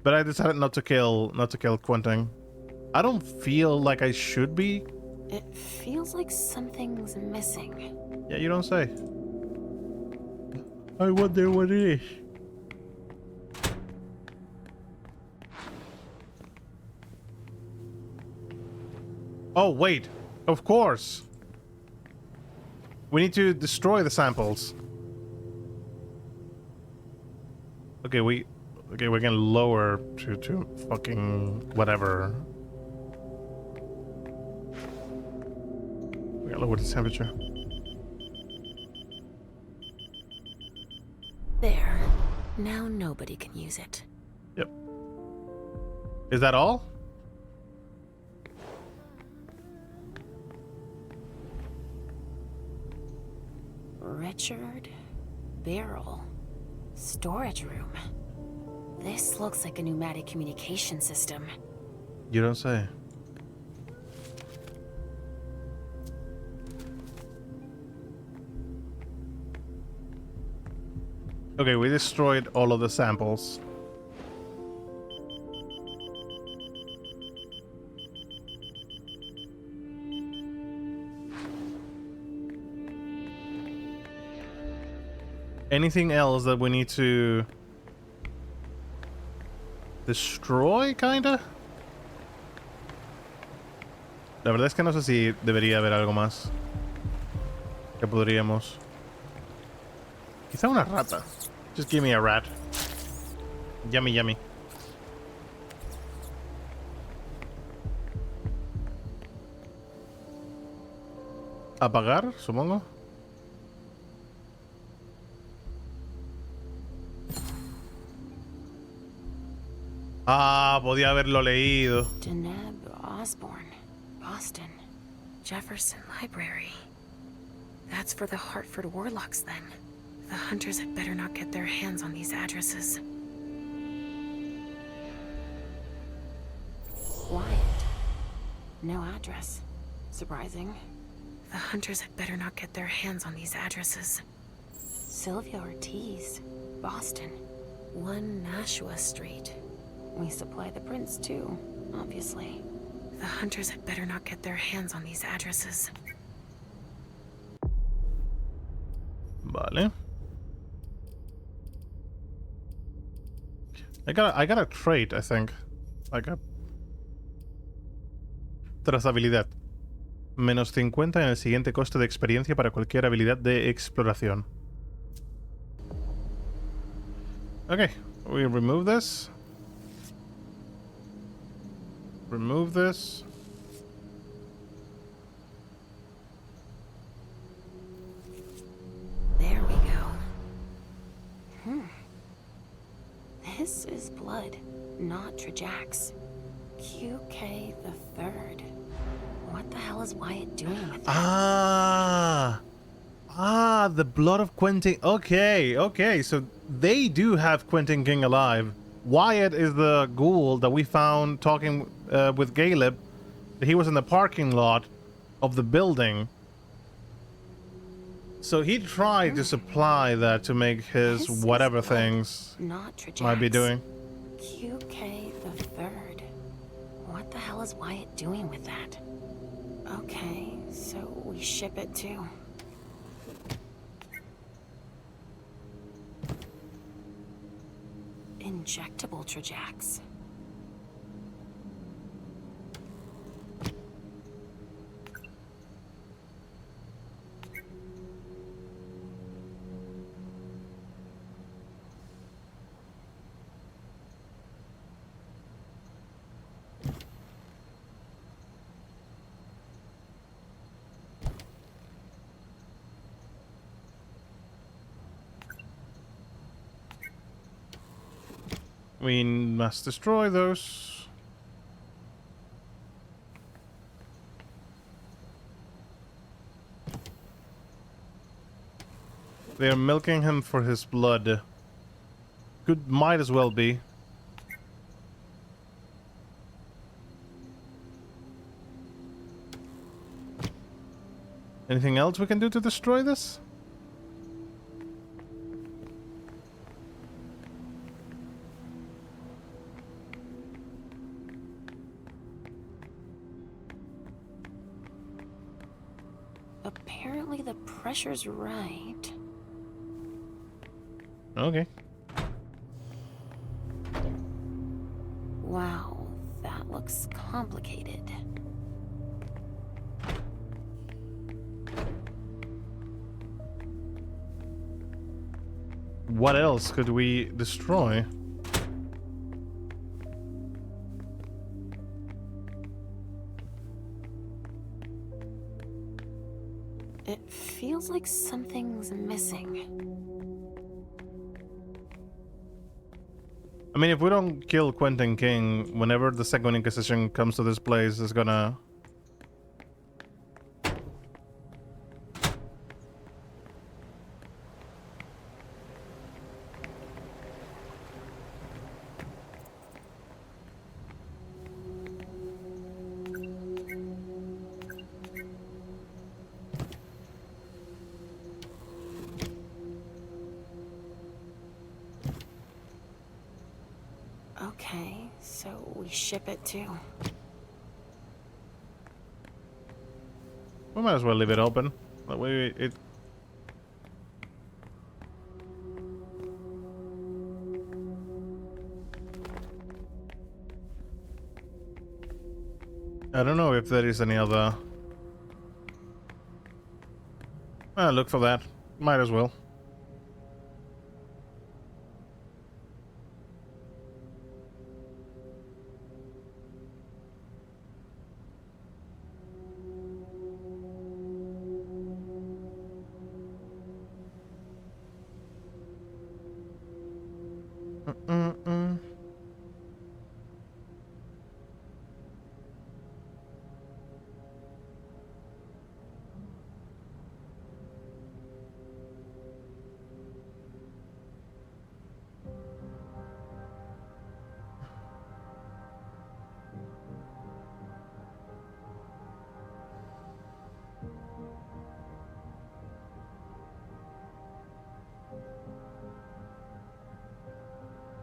But I decided not to kill Quentin. I don't feel like I should be. It feels like something's missing. Yeah, you don't say. I wonder what it is. Oh, wait. Of course. We need to destroy the samples. Okay, we can lower to fucking whatever. We gotta lower the temperature. There. Now nobody can use it. Yep. Is that all? Richard Barrel. Storage room. This looks like a pneumatic communication system. You don't say. Okay, we destroyed all of the samples. Anything else that we need to destroy, kinda? La verdad es que no sé si debería haber algo más que podríamos. Quizá una rata. Just give me a rat. Yummy, yummy. Apagar, supongo. Ah, podía haberlo leído. Deneb Osborne, Boston, Jefferson Library. That's for the Hartford Warlocks, then. The hunters had better not get their hands on these addresses. Quiet. No address. Surprising. The hunters had better not get their hands on these addresses. Sylvia Ortiz, Boston. 1 Nashua Street. We supply the prints too, obviously. The hunters had better not get their hands on these addresses. Vale. I got a trait, I think. Like a trazabilidad. Menos 50 en el siguiente coste de experiencia para cualquier habilidad de exploración. Okay, we remove this. Remove this. There we go. This is blood, not Trajax. QK the Third. What the hell is Wyatt doing with that? The blood of Quentin. Okay, so they do have Quentin King alive. Wyatt is the ghoul that we found talking with Caleb. He was in the parking lot of the building. So he tried to supply that to make his This whatever is blood, things not Trajax. might be doing. QK the Third. What the hell is Wyatt doing with that? Okay, so we ship it too. Injectable Trajax. We must destroy those. They are milking him for his blood. Might as well be. Anything else we can do to destroy this? Apparently the pressure's right. Okay. Wow, that looks complicated. what else could we destroy? It feels like something's missing. I mean, if we don't kill Quentin King, whenever the Second Inquisition comes to this place, it's gonna... Okay, so we ship it too. We might as well leave it open. That way it... I don't know if there is any other... look for that. Might as well.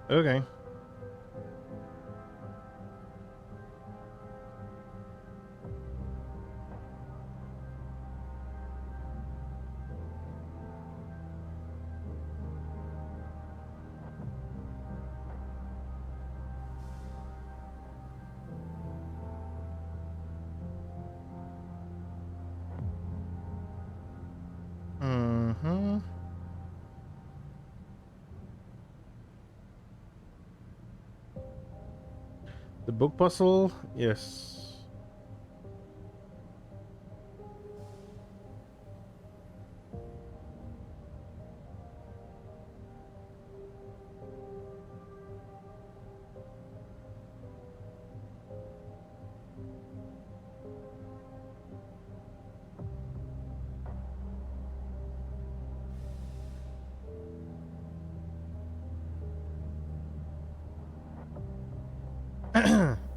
Okay. Mm-hmm. The book puzzle, yes.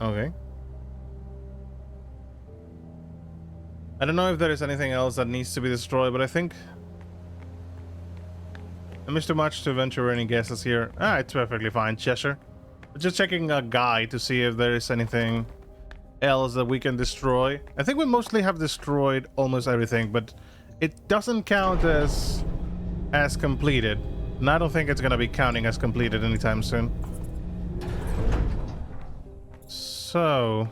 Okay. I don't know if there is anything else that needs to be destroyed, but I think... I missed too much to venture any guesses here. It's perfectly fine, Cheshire. Just checking a guide to see if there is anything else that we can destroy. I think we mostly have destroyed almost everything, but it doesn't count as completed. And I don't think it's gonna be counting as completed anytime soon. So...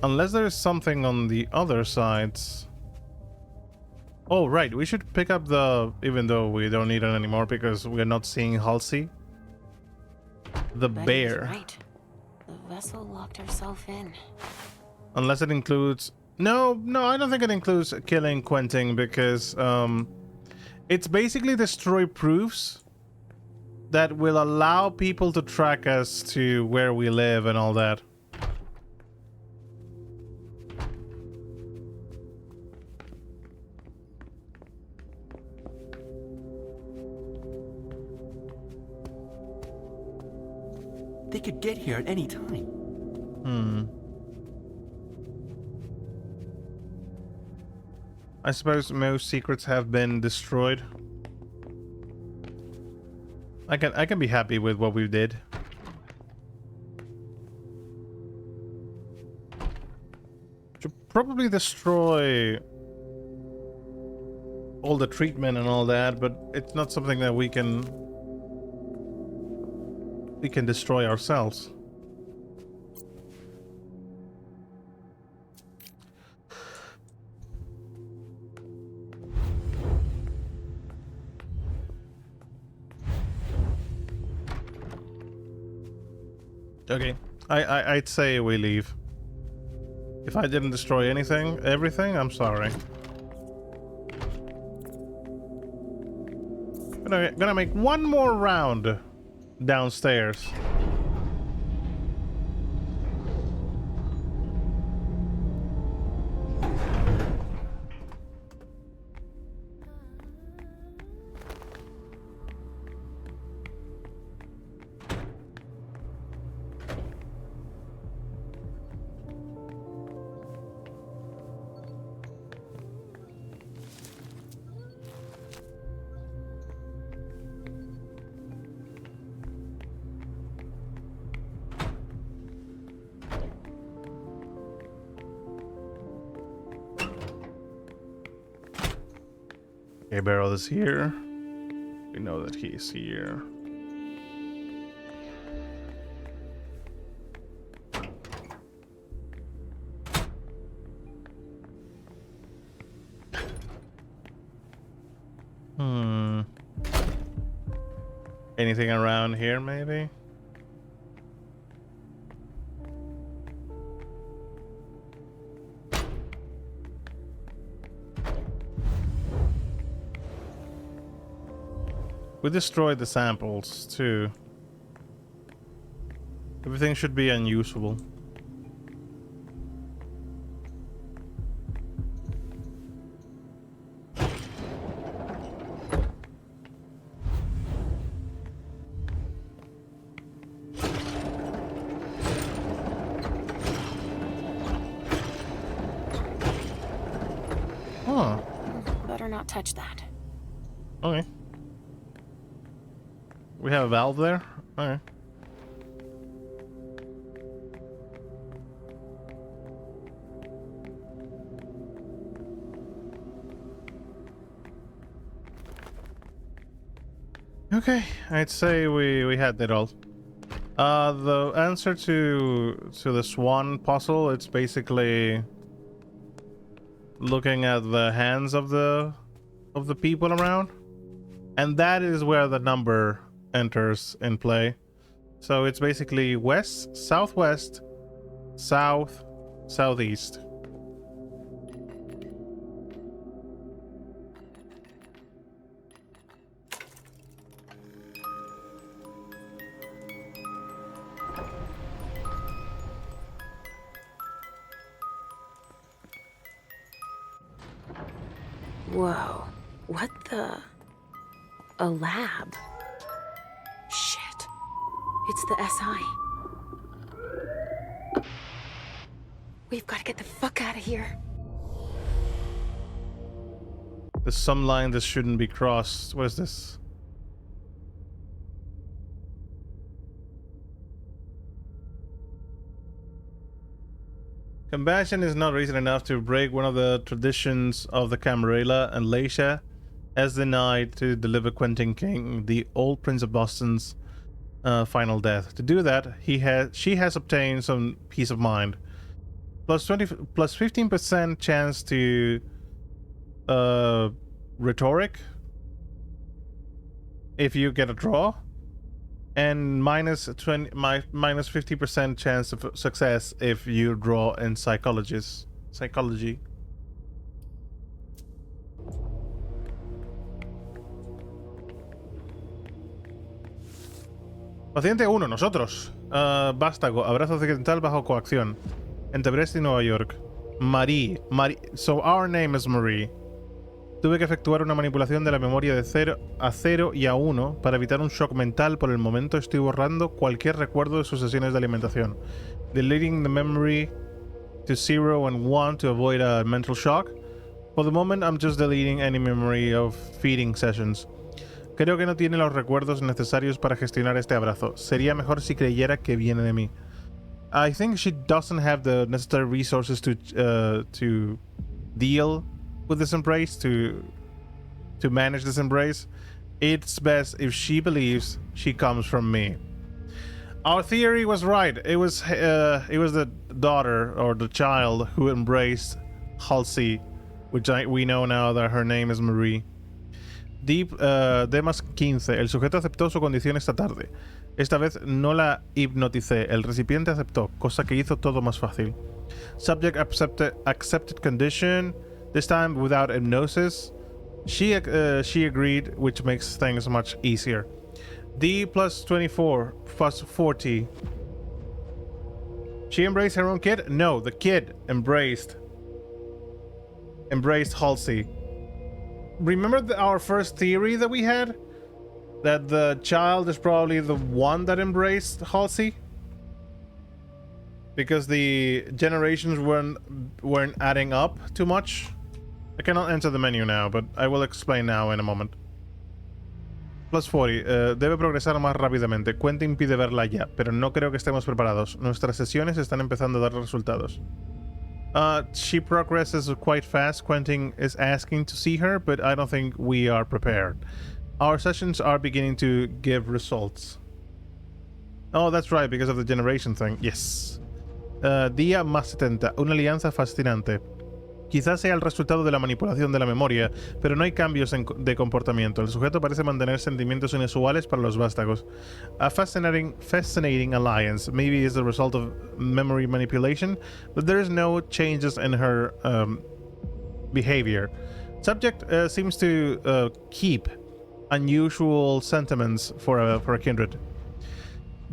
unless there is something on the other sides... Oh, right, we should pick up the... even though we don't need it anymore because we're not seeing Halsey. The bear. Right. The vessel locked herself in. Unless it includes... No, I don't think it includes killing Quentin because it's basically destroy proofs that will allow people to track us to where we live and all that. They could get here at any time. I suppose most secrets have been destroyed. I can be happy with what we did. Should probably destroy all the treatment and all that, but it's not something that we can destroy ourselves. Okay, I'd say we leave. If I didn't destroy everything, I'm sorry. Gonna make one more round downstairs. Okay, Barrel is here. We know that he's here. Anything around here, maybe? We destroyed the samples, too. Everything should be unusable. Huh. Better not touch that. Okay. We have a valve there? Okay. Okay, I'd say we had that all. The answer to the swan puzzle, it's basically looking at the hands of the people around, and that is where the number enters in play. So it's basically west, southwest, south, southeast. Whoa. What the? A lab? Shit. It's the SI. We've got to get the fuck out of here. There's some line that shouldn't be crossed. What is this? Compassion is not reason enough to break one of the traditions of the Camarilla, and Leisha has denied to deliver Quentin King, the old Prince of Boston's final death. To do that, she has obtained some peace of mind. Plus 15% chance to rhetoric if you get a draw, and minus 50% chance of success if you draw in psychology. Paciente 1, nosotros. Vástago, abrazo occidental bajo coacción. Entre Brest y Nueva York. Marie. So our name is Marie. Tuve que efectuar una manipulación de la memoria de 0 a 0 y a 1 para evitar un shock mental. Por el momento estoy borrando cualquier recuerdo de sus sesiones de alimentación. Deleting the memory to 0 and 1 to avoid a mental shock. For the moment, I'm just deleting any memory of feeding sessions. Creo que no tiene los recuerdos necesarios para gestionar este abrazo. Sería mejor si creyera que viene de mí. I think she doesn't have the necessary resources to deal with this embrace, to manage this embrace. It's best if she believes she comes from me. Our theory was right. It was the daughter or the child who embraced Halsey, which we know now that her name is Marie. Demas 15. El sujeto aceptó su condición esta tarde. Esta vez no la hipnoticé. El recipiente aceptó, cosa que hizo todo más fácil. Subject accepted condition, this time without hypnosis. She agreed, which makes things much easier. D plus 24 plus 40. She embraced her own kid? No, the kid embraced Halsey. Remember our first theory that we had? That the child is probably the one that embraced Halsey? Because the generations weren't adding up too much? I cannot enter the menu now, but I will explain now in a moment. Plus 40. Debe progresar más rápidamente. Quentin pide verla ya, pero no creo que estemos preparados. Nuestras sesiones están empezando a dar resultados. She progresses quite fast. Quentin is asking to see her, but I don't think we are prepared. Our sessions are beginning to give results. Oh, that's right, because of the generation thing. Yes. Día más 70. Una alianza fascinante. Quizás sea el resultado de la manipulación de la memoria, pero no hay cambios de comportamiento. El sujeto parece mantener sentimientos inusuales para los vástagos. A fascinating alliance. Maybe is the result of memory manipulation, but there is no changes in her behavior. Subject seems to keep unusual sentiments for a kindred.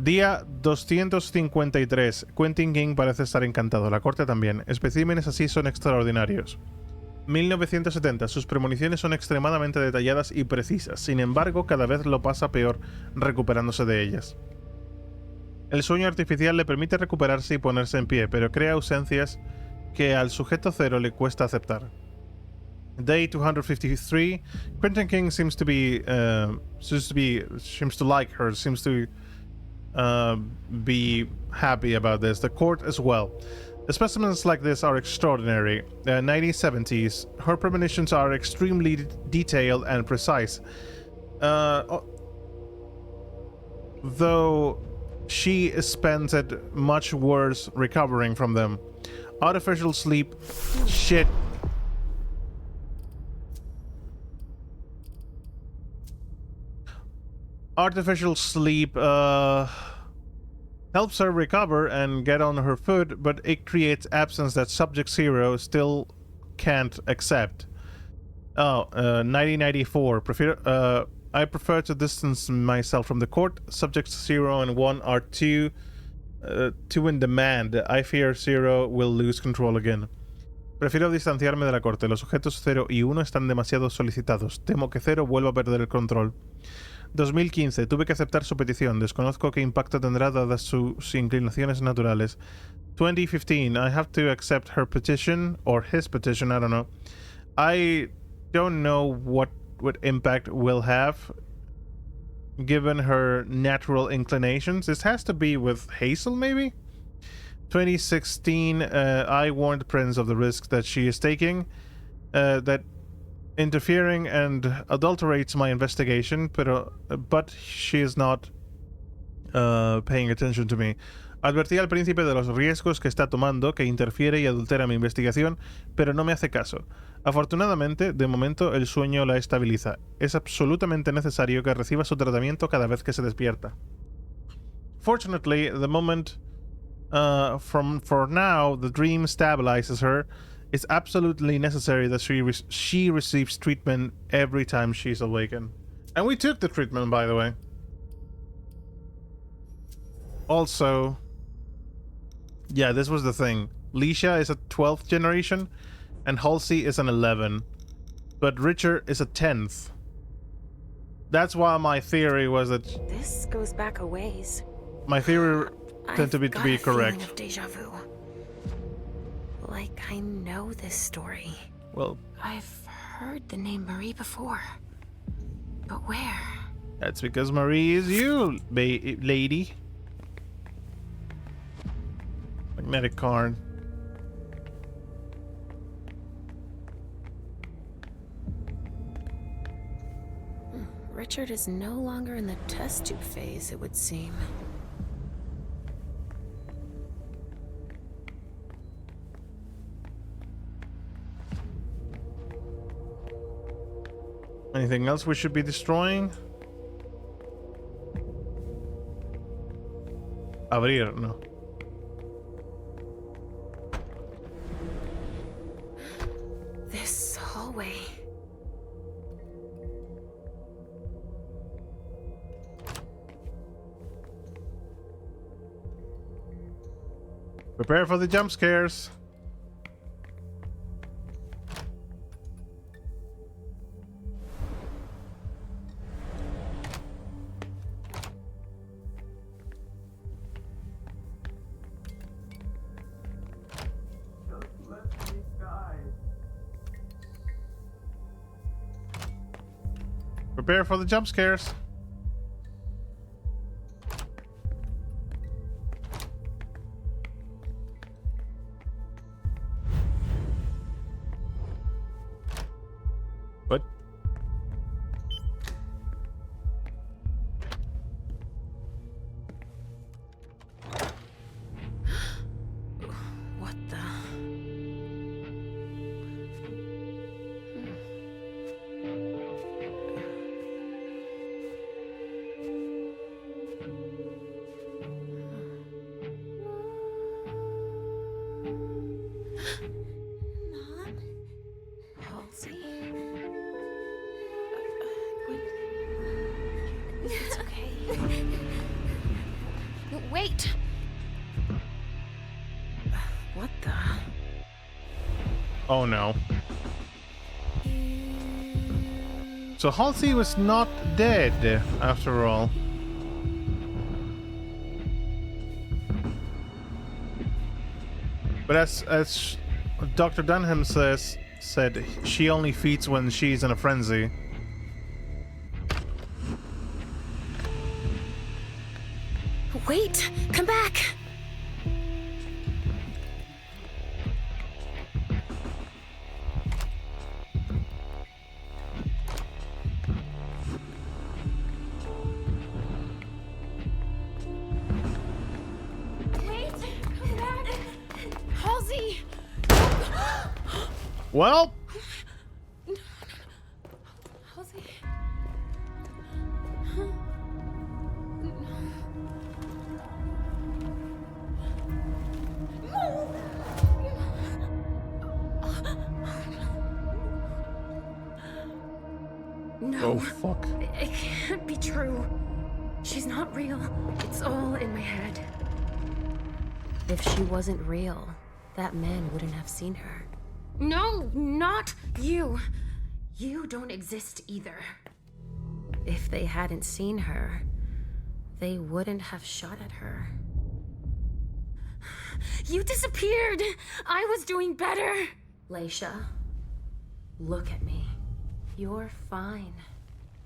Día 253. Quentin King parece estar encantado. La corte también. Especímenes así son extraordinarios. 1970. Sus premoniciones son extremadamente detalladas y precisas. Sin embargo, cada vez lo pasa peor recuperándose de ellas. El sueño artificial le permite recuperarse y ponerse en pie, pero crea ausencias que al sujeto cero le cuesta aceptar. Day 253. Quentin King seems to like her, seems to be happy about this. The court as well. The specimens like this are extraordinary. 1970s. Her premonitions are extremely detailed and precise. Though she spends it much worse recovering from them. Artificial sleep. Shit. Artificial sleep helps her recover and get on her foot, but it creates absence that Subject Zero still can't accept. 1994. I prefer to distance myself from the court. Subjects 0 and 1 are too in demand. I fear 0 will lose control again. Prefiero distanciarme de la corte. Los sujetos 0 y 1 están demasiado solicitados. Temo que 0 vuelva a perder el control. 2015. Tuve que aceptar su petición. Desconozco qué impacto tendrá dadas sus inclinaciones naturales. 2015. I have to accept her petition, or his petition, I don't know. I don't know what impact will have, given her natural inclinations. This has to be with Hazel, maybe? 2016. I warned Prince of the risks that she is taking, that interfering and adulterates my investigation, but she is not paying attention to me. Advertí al príncipe de los riesgos que está tomando, que interfiere y adultera mi investigación, pero no me hace caso. Afortunadamente, de momento el sueño la estabiliza. Es absolutamente necesario que reciba su tratamiento cada vez que se despierta. Fortunately, the moment for now the dream stabilizes her. It's absolutely necessary that she receives treatment every time she's awakened. And we took the treatment, by the way. Also, yeah, this was the thing. Leisha is a 12th generation, and Halsey is an 11. But Richard is a 10th. That's why my theory was that... This goes back a ways. My theory tended to be correct. Of déjà vu. Like I know this story. Well, I've heard the name Marie before. But where? That's because Marie is you, lady. Magnetic card. Richard is no longer in the test tube phase, it would seem. Anything else we should be destroying? Abrir, no. This hallway. Prepare for the jump scares. Prepare for the jump scares. What? What the? Mom? Halsey. It's okay. Wait! What the? Oh no. So Halsey was not dead after all. But as Dr. Dunham said, she only feeds when she's in a frenzy. Wait! Come back! Wait! Come back! Halsey! Well, Halsey. No. oh fuck. It can't be true. She's not real. It's all in my head. If she wasn't real, that man wouldn't have seen her. No, not you. You don't exist either. If they hadn't seen her, they wouldn't have shot at her. You disappeared! I was doing better! Leisha, look at me. You're fine.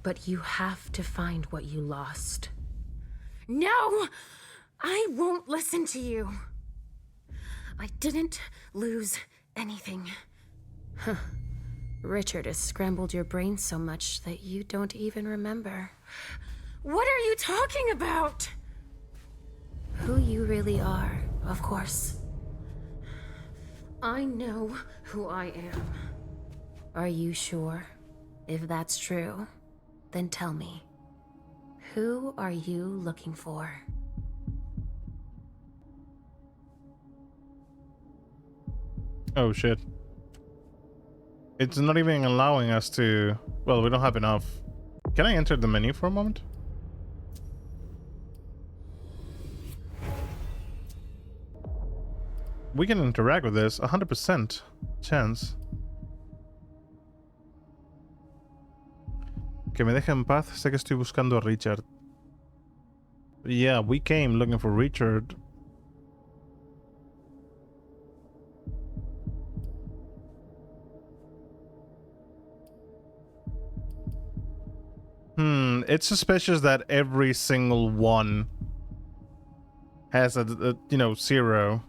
But you have to find what you lost. No! I won't listen to you. I didn't lose anything. Huh. Richard has scrambled your brain so much that you don't even remember. What are you talking about? Who you really are, of course. I know who I am. Are you sure? If that's true, then tell me. Who are you looking for? Oh shit. It's not even allowing us to... Well, we don't have enough. Can I enter the menu for a moment? We can interact with this. 100% chance. Que me deje en paz. Sé que estoy buscando a Richard. Yeah, we came looking for Richard. It's suspicious that every single one has a you know, 0.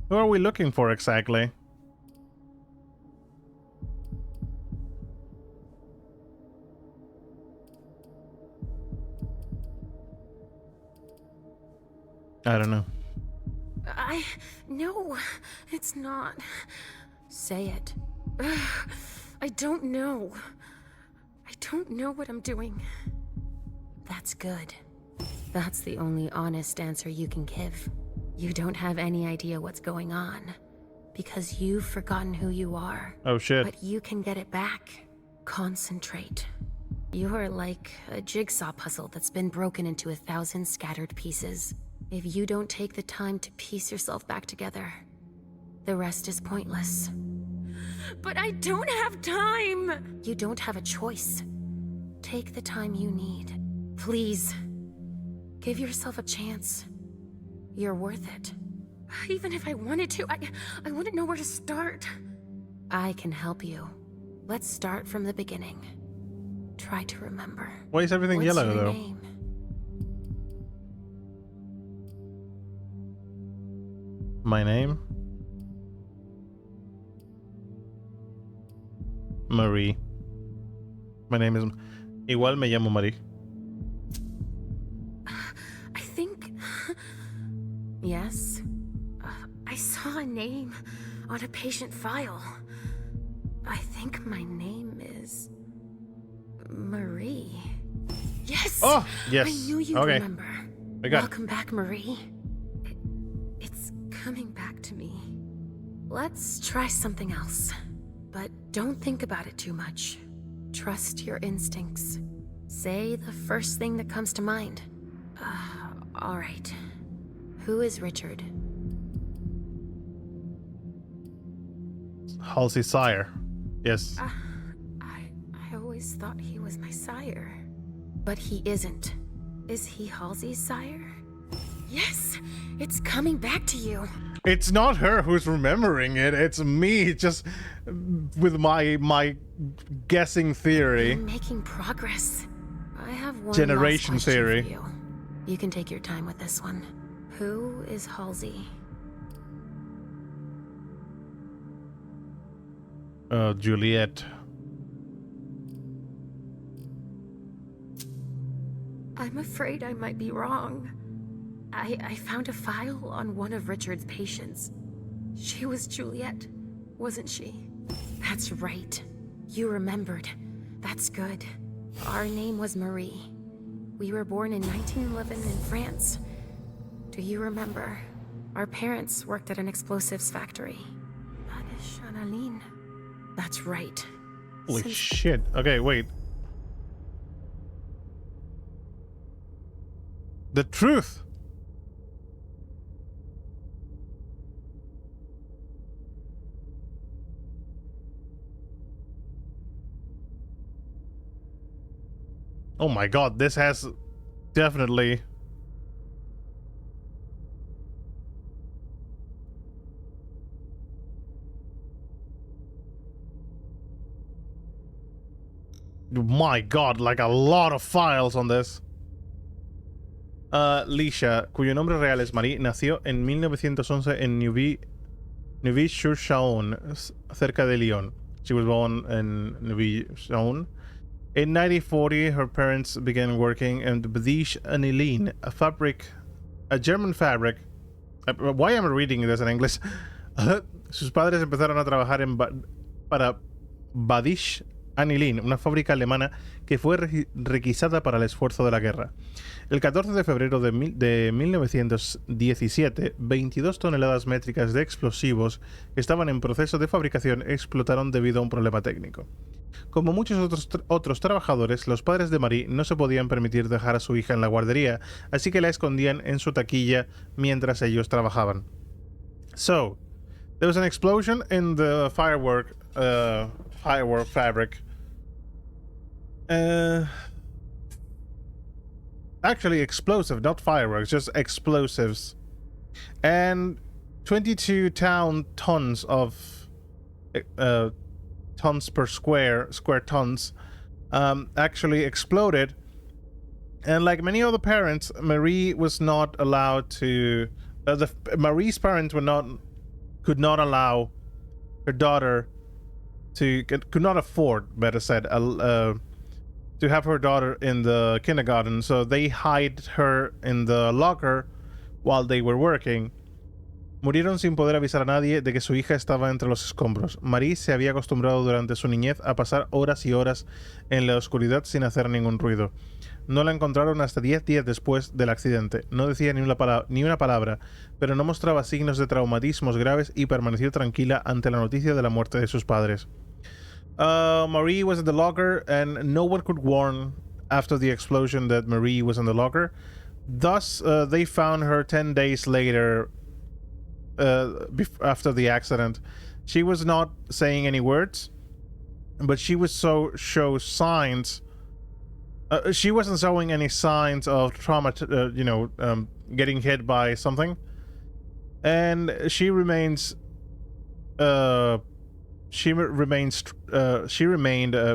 Who are we looking for exactly? I don't know. No, it's not. Say it. I don't know. I don't know what I'm doing. That's good. That's the only honest answer you can give. You don't have any idea what's going on, because you've forgotten who you are. Oh shit. But you can get it back. Concentrate. You're like a jigsaw puzzle that's been broken into 1,000 scattered pieces. If you don't take the time to piece yourself back together, the rest is pointless. But I don't have time! You don't have a choice. Take the time you need. Please. Give yourself a chance. You're worth it. Even if I wanted to, I wouldn't know where to start. I can help you. Let's start from the beginning. Try to remember. Why is everything What's yellow, your though? Name? My name? Marie. My name is... Igual me llamo Marie. I think... Yes? I saw a name on a patient file. I think my name is... Marie. Yes! Oh, yes. I knew you'd Okay. remember. I got it. Welcome back, Marie. It's coming back to me. Let's try something else. But don't think about it too much. Trust your instincts. Say the first thing that comes to mind. All right. Who is Richard? Halsey's sire. Yes. I always thought he was my sire. But he isn't. Is he Halsey's sire? Yes! It's coming back to you. It's not her who's remembering it. It's me, just with my guessing theory. I'm making progress. I have one Generation last question theory. for you. You can take your time with this one. Who is Halsey? Juliet. I'm afraid I might be wrong. I found a file on one of Richard's patients. She was Juliet, wasn't she? That's right. You remembered. That's good. Our name was Marie. We were born in 1911 in France. Do you remember? Our parents worked at an explosives factory. That's right. Holy shit. Okay, wait. The truth. Oh my god, this has definitely... My god, like a lot of files on this. Lisha, cuyo nombre real es Marie, nació en 1911 en Neuville-sur-Saône, cerca de Lyon. She was born in Neuville-sur-Saône. In 1940, her parents began working in the Badiche Aniline, a German fabric. Why am I reading this in English? Sus padres empezaron a trabajar para Badiche Aniline, una fábrica alemana que fue requisada para el esfuerzo de la guerra. El 14 de febrero de 1917, 22 toneladas métricas de explosivos que estaban en proceso de fabricación explotaron debido a un problema técnico. Como muchos otros trabajadores, los padres de Marie no se podían permitir dejar a su hija en la guardería, así que la escondían en su taquilla mientras ellos trabajaban. So, there was an explosion in the firework fabric. Actually explosive, not fireworks, just explosives. And 22 tons of tons per square tons actually exploded. And like many other parents, Marie was not allowed to Marie's parents could not allow her daughter could not afford, better said, to have her daughter in the kindergarten, so they hid her in the locker while they were working. Murieron sin poder avisar a nadie de que su hija estaba entre los escombros. Marie se había acostumbrado durante su niñez a pasar horas y horas en la oscuridad sin hacer ningún ruido. No la encontraron hasta 10 días después del accidente. No decía ni una palabra, pero no mostraba signos de traumatismos graves y permaneció tranquila ante la noticia de la muerte de sus padres. Marie was in the locker and no one could warn after the explosion that Marie was in the locker. Thus, they found her 10 days later after the accident. She was not saying any words, but she was show signs. She wasn't showing any signs of trauma, getting hit by something, and she remained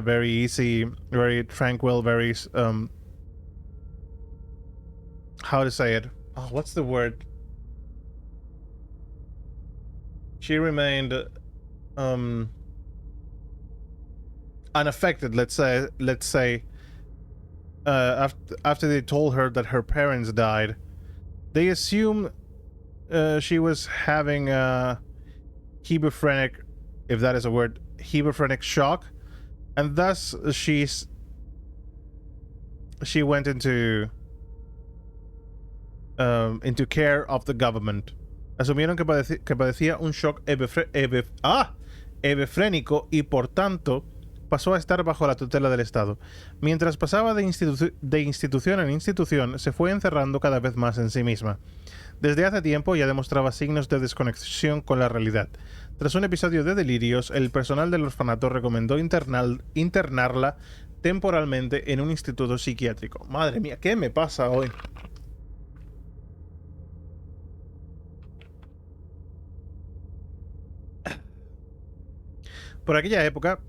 very easy, very tranquil, very how to say it? Oh, what's the word? She remained unaffected. Let's say. After they told her that her parents died, they assumed she was having a hebephrenic, if that is a word, hebephrenic shock, and thus she went into care of the government. Asumieron que padecía un shock hebefrénico y por tanto pasó a estar bajo la tutela del Estado. Mientras pasaba de institución en institución, se fue encerrando cada vez más en sí misma. Desde hace tiempo ya demostraba signos de desconexión con la realidad. Tras un episodio de delirios, el personal del orfanato recomendó internarla temporalmente en un instituto psiquiátrico. Madre mía, ¿qué me pasa hoy? Por aquella época,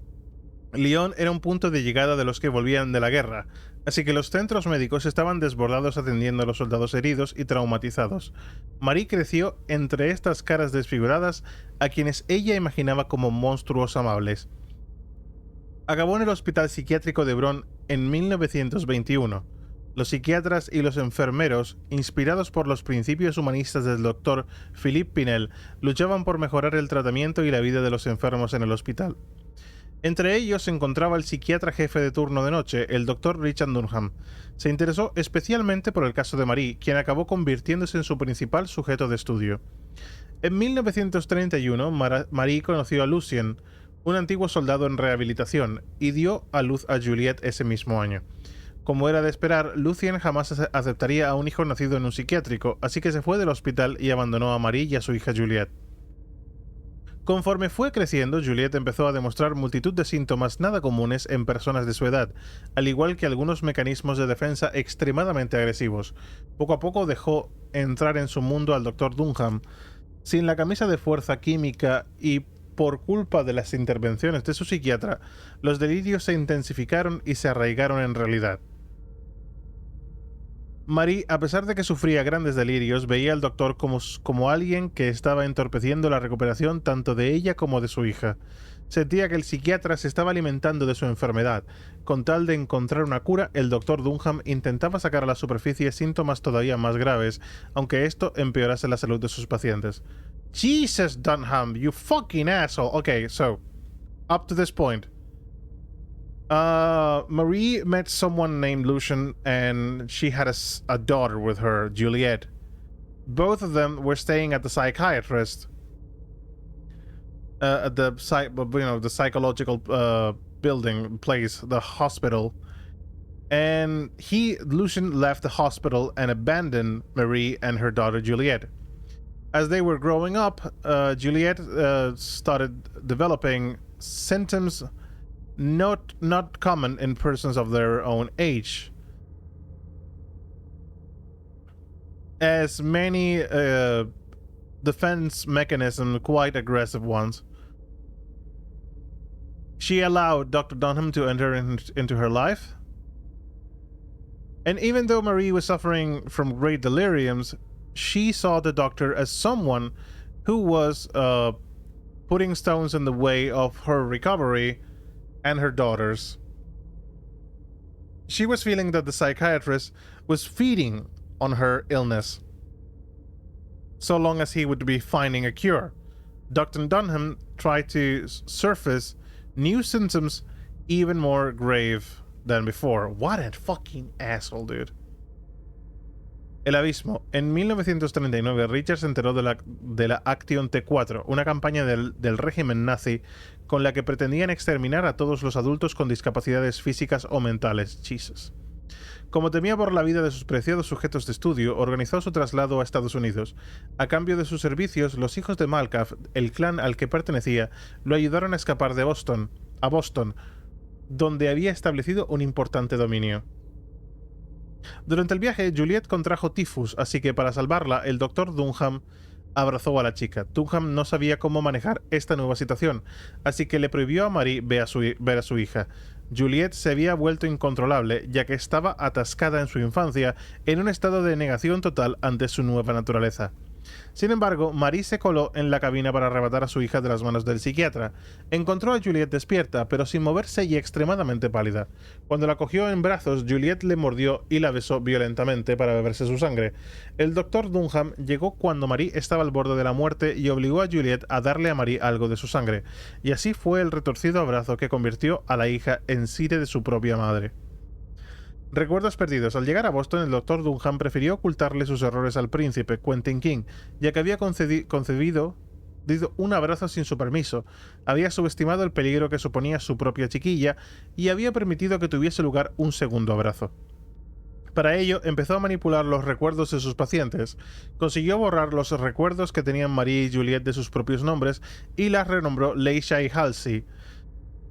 Lyon era un punto de llegada de los que volvían de la guerra, así que los centros médicos estaban desbordados atendiendo a los soldados heridos y traumatizados. Marie creció entre estas caras desfiguradas a quienes ella imaginaba como monstruos amables. Acabó en el hospital psiquiátrico de Bron en 1921. Los psiquiatras y los enfermeros, inspirados por los principios humanistas del doctor Philippe Pinel, luchaban por mejorar el tratamiento y la vida de los enfermos en el hospital. Entre ellos se encontraba el psiquiatra jefe de turno de noche, el Dr. Richard Dunham. Se interesó especialmente por el caso de Marie, quien acabó convirtiéndose en su principal sujeto de estudio. En 1931, Marie conoció a Lucien, un antiguo soldado en rehabilitación, y dio a luz a Juliette ese mismo año. Como era de esperar, Lucien jamás aceptaría a un hijo nacido en un psiquiátrico, así que se fue del hospital y abandonó a Marie y a su hija Juliette. Conforme fue creciendo, Juliette empezó a demostrar multitud de síntomas nada comunes en personas de su edad, al igual que algunos mecanismos de defensa extremadamente agresivos. Poco a poco dejó entrar en su mundo al Dr. Dunham. Sin la camisa de fuerza química y por culpa de las intervenciones de su psiquiatra, los delirios se intensificaron y se arraigaron en realidad. Marie, a pesar de que sufría grandes delirios, veía al doctor como alguien que estaba entorpeciendo la recuperación tanto de ella como de su hija. Sentía que el psiquiatra se estaba alimentando de su enfermedad. Con tal de encontrar una cura, el doctor Dunham intentaba sacar a la superficie síntomas todavía más graves, aunque esto empeorase la salud de sus pacientes. Jesus, Dunham, you fucking asshole. Okay, so, up to this point. Marie met someone named Lucien, and she had a daughter with her, Juliette. Both of them were staying at the psychiatrist, at the psychological place, the hospital. And Lucien left the hospital and abandoned Marie and her daughter Juliette. As they were growing up, Juliette started developing symptoms not common in persons of their own age, as many defense mechanisms, quite aggressive ones. She allowed Dr. Dunham to enter into her life, and even though Marie was suffering from great deliriums, she saw the doctor as someone who was putting stones in the way of her recovery and her daughter's. She was feeling that the psychiatrist was feeding on her illness. so long as he would be finding a cure. Dr. Dunham tried to surface new symptoms even more grave than before. What a fucking asshole, dude. El abismo. En 1939, Richard se enteró de la Action T4, una campaña del régimen nazi con la que pretendían exterminar a todos los adultos con discapacidades físicas o mentales. Jesus. Como temía por la vida de sus preciados sujetos de estudio, organizó su traslado a Estados Unidos. A cambio de sus servicios, los hijos de Malkav, el clan al que pertenecía, lo ayudaron a escapar de Boston, donde había establecido un importante dominio. Durante el viaje, Juliet contrajo tifus, así que para salvarla, el Dr. Dunham abrazó a la chica. Dunham no sabía cómo manejar esta nueva situación, así que le prohibió a Marie ver a su hija. Juliet se había vuelto incontrolable, ya que estaba atascada en su infancia en un estado de negación total ante su nueva naturaleza. Sin embargo, Marie se coló en la cabina para arrebatar a su hija de las manos del psiquiatra. Encontró a Juliet despierta, pero sin moverse y extremadamente pálida. Cuando la cogió en brazos, Juliet le mordió y la besó violentamente para beberse su sangre. El Dr. Dunham llegó cuando Marie estaba al borde de la muerte y obligó a Juliet a darle a Marie algo de su sangre. Y así fue el retorcido abrazo que convirtió a la hija en sire de su propia madre. Recuerdos perdidos. Al llegar a Boston, el Dr. Dunham prefirió ocultarle sus errores al príncipe, Quentin King, ya que había concebido un abrazo sin su permiso, había subestimado el peligro que suponía su propia chiquilla y había permitido que tuviese lugar un segundo abrazo. Para ello, empezó a manipular los recuerdos de sus pacientes. Consiguió borrar los recuerdos que tenían Marie y Juliet de sus propios nombres y las renombró Leisha y Halsey.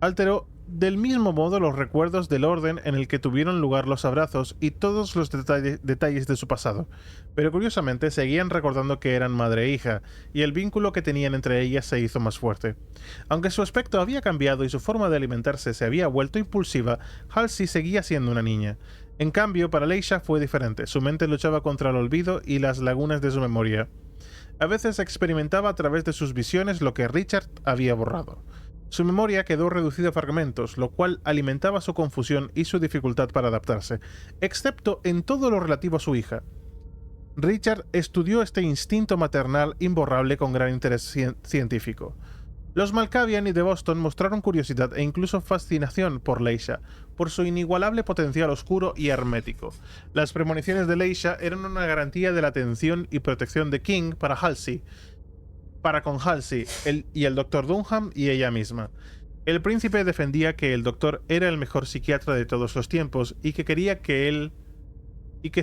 Alteró del mismo modo los recuerdos del orden en el que tuvieron lugar los abrazos y todos los detalles de su pasado, pero curiosamente seguían recordando que eran madre e hija, y el vínculo que tenían entre ellas se hizo más fuerte. Aunque su aspecto había cambiado y su forma de alimentarse se había vuelto impulsiva, Halsey seguía siendo una niña. En cambio, para Leisha fue diferente. Su mente luchaba contra el olvido y las lagunas de su memoria. A veces experimentaba a través de sus visiones lo que Richard había borrado. Su memoria quedó reducida a fragmentos, lo cual alimentaba su confusión y su dificultad para adaptarse, excepto en todo lo relativo a su hija. Richard estudió este instinto maternal imborrable con gran interés científico. Los Malkavian y de Boston mostraron curiosidad e incluso fascinación por Leisha, por su inigualable potencial oscuro y hermético. Las premoniciones de Leisha eran una garantía de la atención y protección de King para con Halsey, y el Dr. Dunham y ella misma. El príncipe defendía que el doctor era el mejor psiquiatra de todos los tiempos y que quería que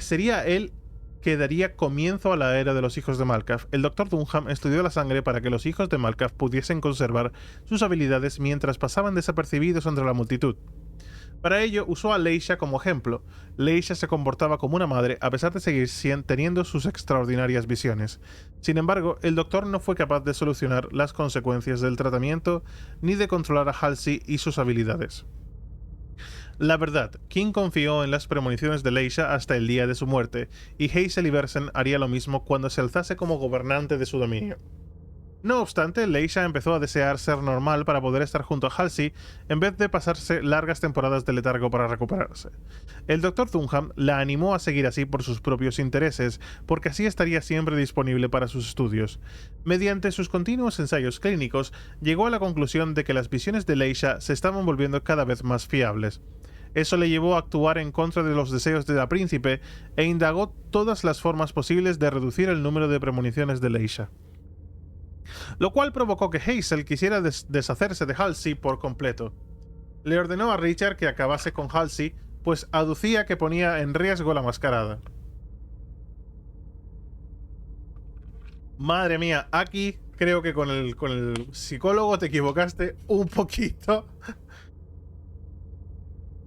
sería él que daría comienzo a la era de los hijos de Malkav. El Dr. Dunham estudió la sangre para que los hijos de Malkav pudiesen conservar sus habilidades mientras pasaban desapercibidos entre la multitud. Para ello, usó a Leisha como ejemplo. Leisha se comportaba como una madre a pesar de seguir teniendo sus extraordinarias visiones. Sin embargo, el doctor no fue capaz de solucionar las consecuencias del tratamiento ni de controlar a Halsey y sus habilidades. La verdad, King confió en las premoniciones de Leisha hasta el día de su muerte, y Hazel Iversen haría lo mismo cuando se alzase como gobernante de su dominio. No obstante, Leisha empezó a desear ser normal para poder estar junto a Halsey en vez de pasarse largas temporadas de letargo para recuperarse. El Dr. Dunham la animó a seguir así por sus propios intereses, porque así estaría siempre disponible para sus estudios. Mediante sus continuos ensayos clínicos, llegó a la conclusión de que las visiones de Leisha se estaban volviendo cada vez más fiables. Eso le llevó a actuar en contra de los deseos de la príncipe e indagó todas las formas posibles de reducir el número de premoniciones de Leisha. Lo cual provocó que Hazel quisiera deshacerse de Halsey por completo. Le ordenó a Richard que acabase con Halsey, pues aducía que ponía en riesgo la mascarada. Madre mía, aquí creo que con el psicólogo te equivocaste un poquito.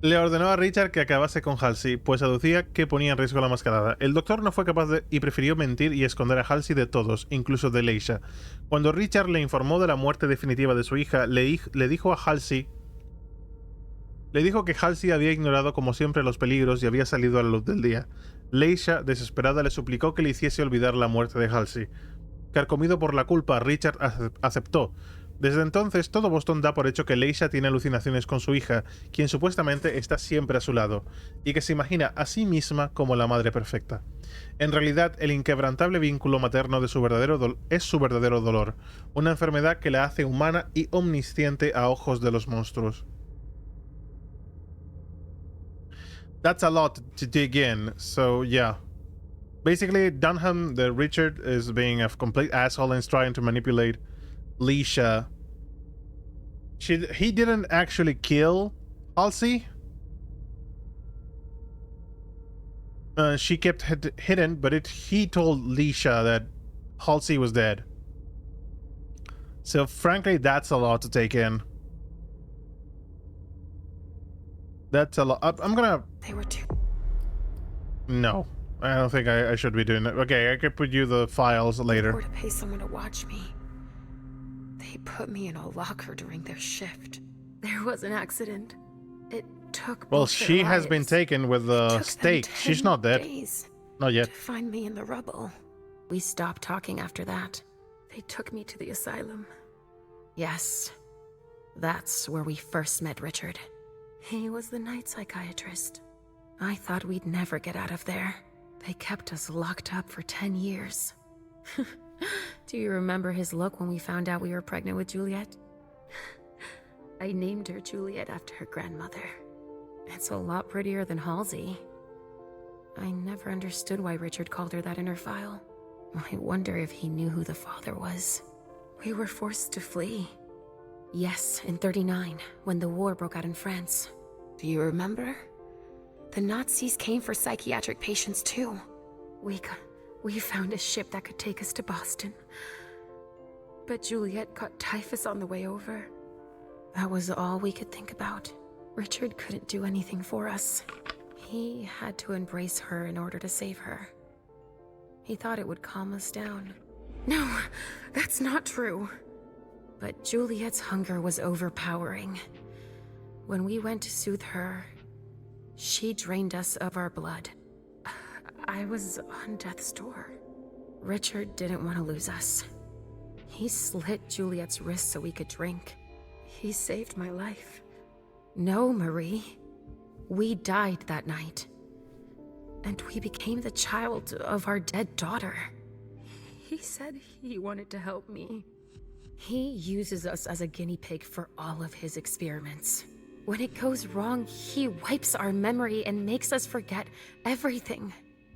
Le ordenó a Richard que acabase con Halsey, pues aducía que ponía en riesgo la mascarada. El doctor no fue capaz y prefirió mentir y esconder a Halsey de todos, incluso de Leisha. Cuando Richard le informó de la muerte definitiva de su hija, le dijo que Halsey había ignorado como siempre los peligros y había salido a la luz del día. Leisha, desesperada, le suplicó que le hiciese olvidar la muerte de Halsey. Carcomido por la culpa, Richard aceptó, Desde entonces, todo Boston da por hecho que Leisha tiene alucinaciones con su hija, quien supuestamente está siempre a su lado, y que se imagina a sí misma como la madre perfecta. En realidad, el inquebrantable vínculo materno es su verdadero dolor, una enfermedad que la hace humana y omnisciente a ojos de los monstruos. That's a lot to dig in, so yeah. Basically, Dunham, the Richard, is being a complete asshole and is trying to manipulate Leisha. He didn't actually kill Halsey. She kept hidden, but he told Leisha that Halsey was dead. So frankly, that's a lot to take in. That's a lot. I'm gonna... They were too... No. I don't think I should be doing that. Okay, I could put you the files later. Or to pay someone to watch me. They put me in a locker during their shift. There was an accident. It took Well, both she their has been lives. taken with the stake. She's not dead. Days Not yet. to find me in the rubble. We stopped talking after that. They took me to the asylum. Yes, that's where we first met Richard. He was the night psychiatrist. I thought we'd never get out of there. They kept us locked up for 10 years. Do you remember his look when we found out we were pregnant with Juliet? I named her Juliet after her grandmother. It's a lot prettier than Halsey. I never understood why Richard called her that in her file. I wonder if he knew who the father was. We were forced to flee. Yes, in '39, when the war broke out in France. Do you remember? The Nazis came for psychiatric patients too. We found a ship that could take us to Boston. But Juliet caught typhus on the way over. That was all we could think about. Richard couldn't do anything for us. He had to embrace her in order to save her. He thought it would calm us down. No, that's not true. But Juliet's hunger was overpowering. When we went to soothe her, she drained us of our blood. I was on death's door. Richard didn't want to lose us. He slit Juliet's wrist so we could drink. He saved my life. No, Marie. We died that night. And we became the child of our dead daughter. He said he wanted to help me. He uses us as a guinea pig for all of his experiments. When it goes wrong, he wipes our memory and makes us forget everything.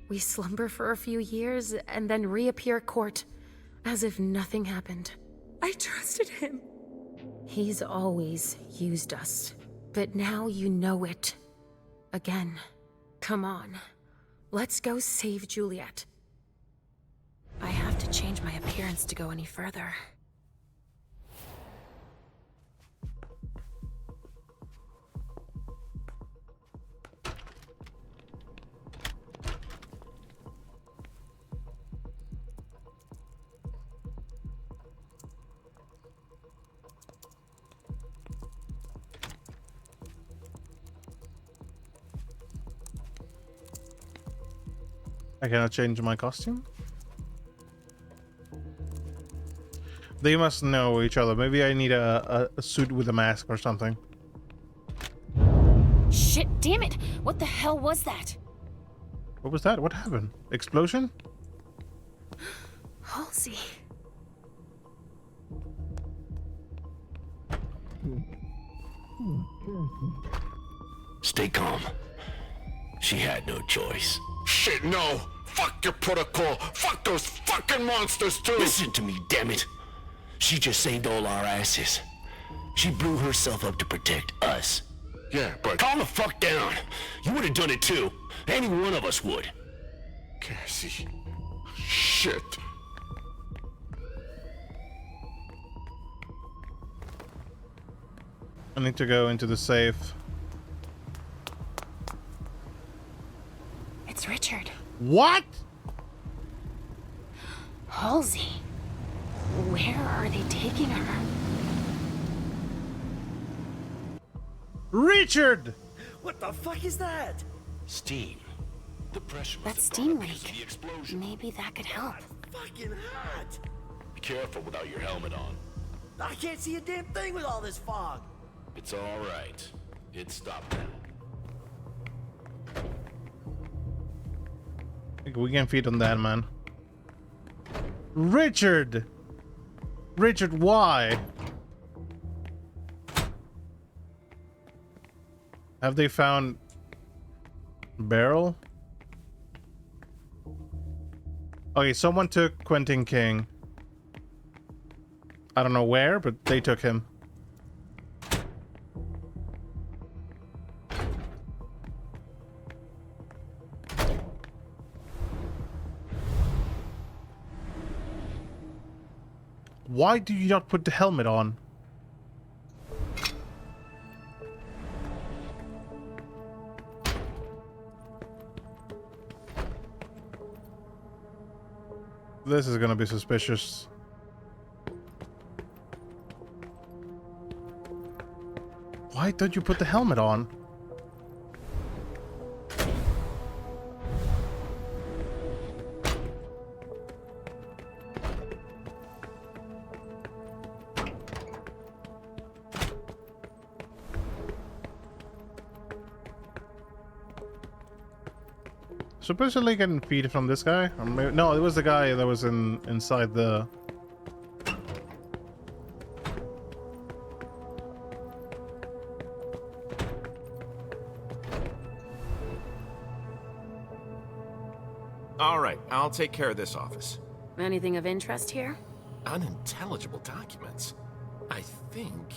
We slumber for a few years and then reappear court, as if nothing happened. I trusted him. He's always used us, but now you know it. Again. Come on. Let's go save Juliet. I have to change my appearance to go any further. I cannot change my costume? They must know each other. Maybe I need a suit with a mask or something. Shit, damn it! What the hell was that? What was that? What happened? Explosion? Halsey. Stay calm. She had no choice. Shit, no! Fuck your protocol! Fuck those fucking monsters too! Listen to me, damn it! She just saved all our asses. She blew herself up to protect us. Yeah, but... Calm the fuck down! You would have done it too. Any one of us would. Cassie... Shit. I need to go into the safe. It's Richard. What? Halsey. Where are they taking her? Richard! What the fuck is that? Steam. The pressure. That steam leak. Maybe that could help. Fucking hot. Be careful without your helmet on. I can't see a damn thing with all this fog. It's all right. It stopped now. We can feed on that, man. Richard! Richard, why? Have they found Beryl? Okay, someone took Quentin King. I don't know where, but they took him. Why do you not put the helmet on? This is gonna be suspicious. Why don't you put the helmet on? Supposedly I can feed from this guy? Or maybe, no, it was the guy that was inside the... All right, I'll take care of this office. Anything of interest here? Unintelligible documents. I think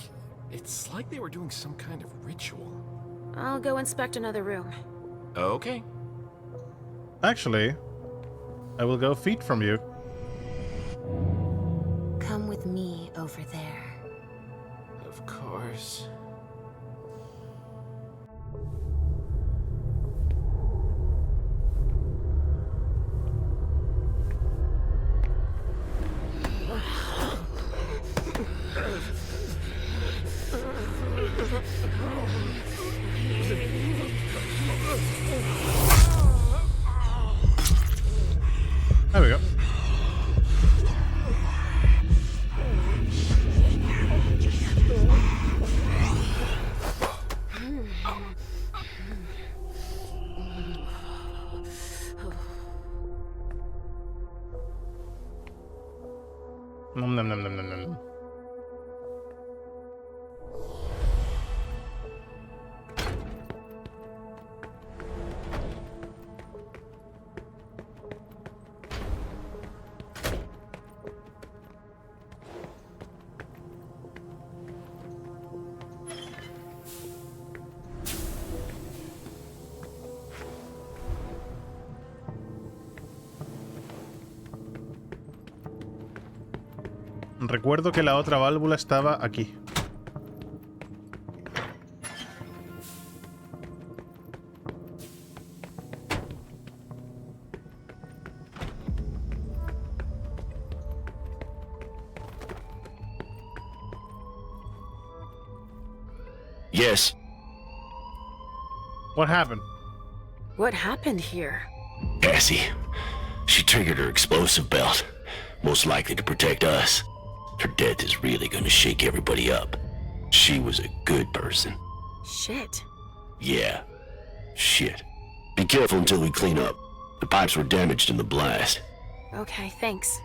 it's like they were doing some kind of ritual. I'll go inspect another room. Okay. Actually, I will go feed from you. Come with me over there. Of course. There we go. Nom nom nom nom nom nom. Recuerdo que la otra válvula estaba aquí. Yes. What happened? What happened here? Cassie. She triggered her explosive belt. Most likely to protect us. Her death is really gonna shake everybody up. She was a good person. Shit. Yeah. Shit. Be careful until we clean up. The pipes were damaged in the blast. Okay, thanks.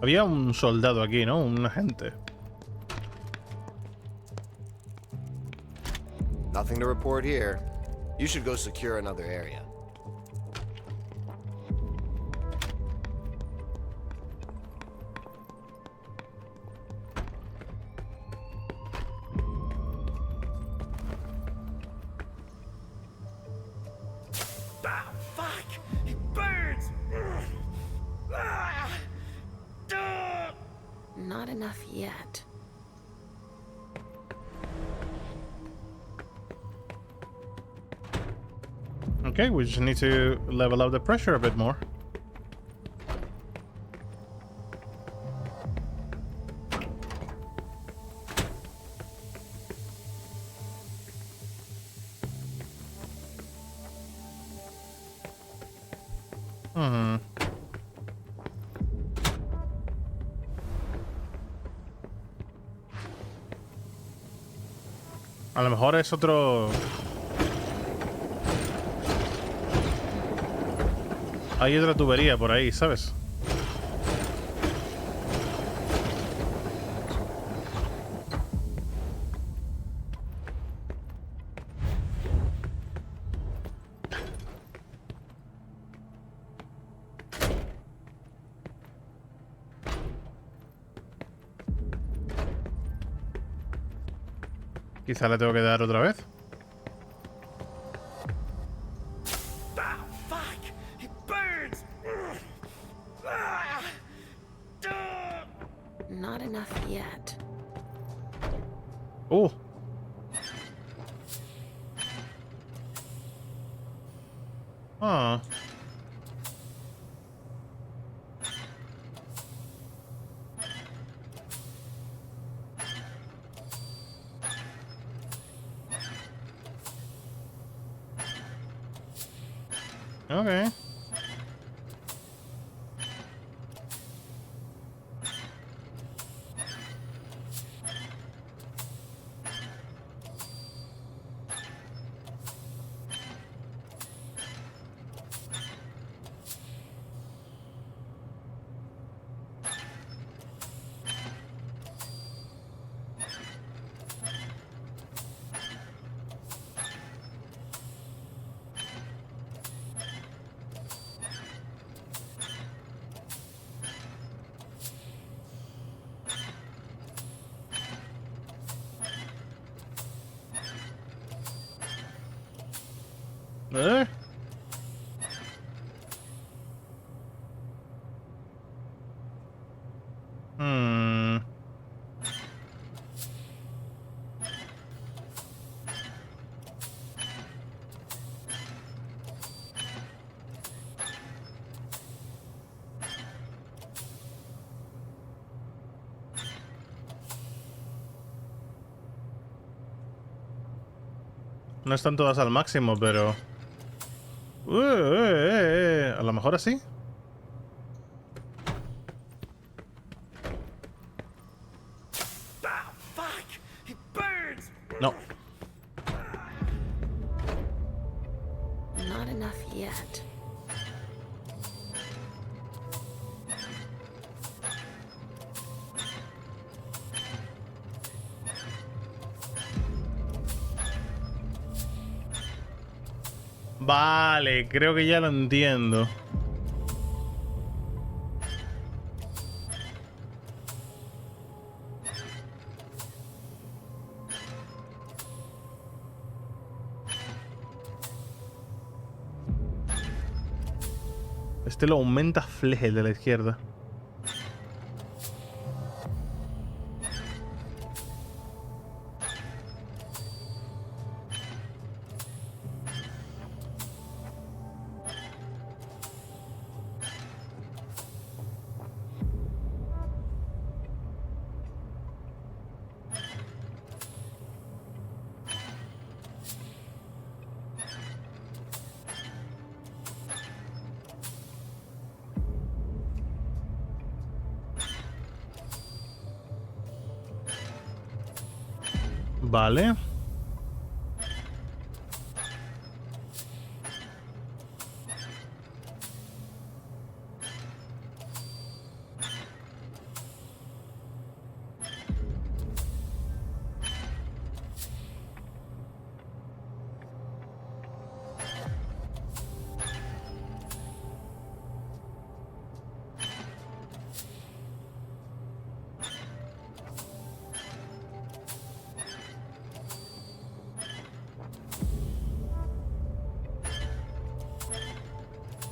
Había un soldado aquí, ¿no? Un agente. Nothing to report here. You should go secure another area. Ah, fuck! It burns! Ah! Duh! Not enough yet. Okay, we just need to level up the pressure a bit more. Ujú. A lo mejor es otro... Hay otra tubería por ahí, ¿sabes? Quizá le tengo que dar otra vez. Not enough yet. Ah. Okay. ¿Eh? Hmm. No están todas al máximo, pero... A lo mejor así. No. Not enough yet. Vale, creo que ya lo entiendo. Este lo aumenta fleje el de la izquierda. Vale.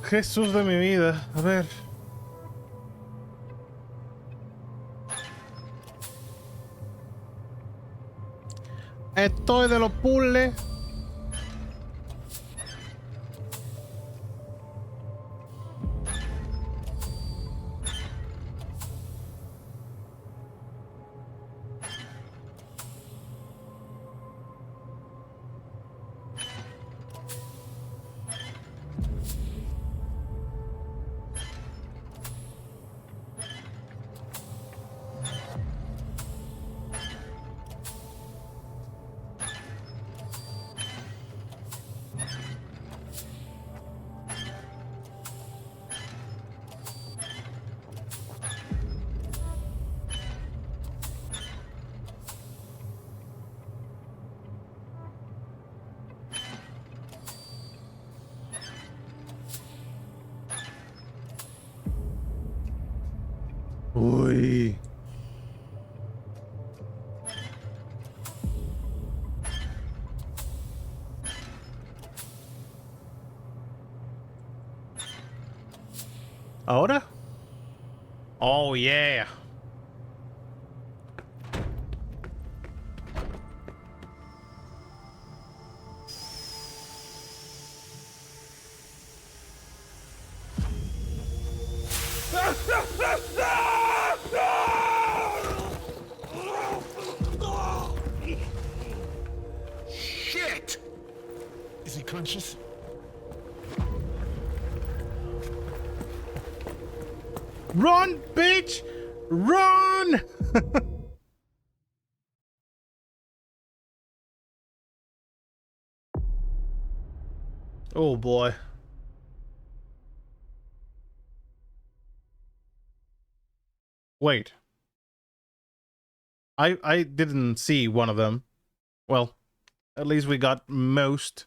Jesús de mi vida. A ver. Estoy de los puzzles. Uy. ¿Ahora? Oh, yeah. Shit! Is he conscious? Run, bitch! Run! Oh boy. Wait. I didn't see one of them. Well, at least we got most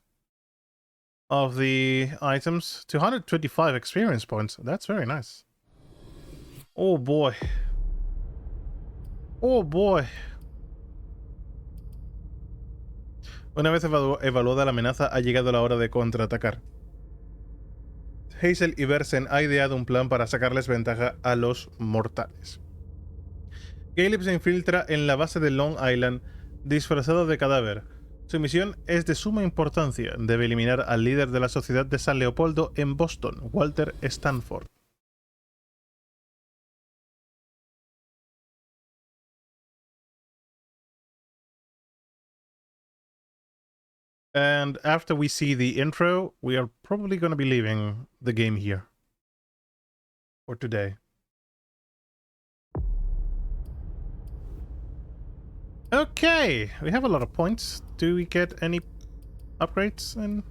of the items. 225 experience points. That's very nice. Oh boy. Oh boy. Una vez evaluada la amenaza, ha llegado la hora de contraatacar. Hazel y Bersen ha ideado un plan para sacarles ventaja a los mortales. Caleb se infiltra en la base de Long Island disfrazado de cadáver. Su misión es de suma importancia. Debe eliminar al líder de la Sociedad de San Leopoldo en Boston, Walter Stanford. And after we see the intro, we are probably going to be leaving the game here for today. Okay, we have a lot of points. Do we get any upgrades? And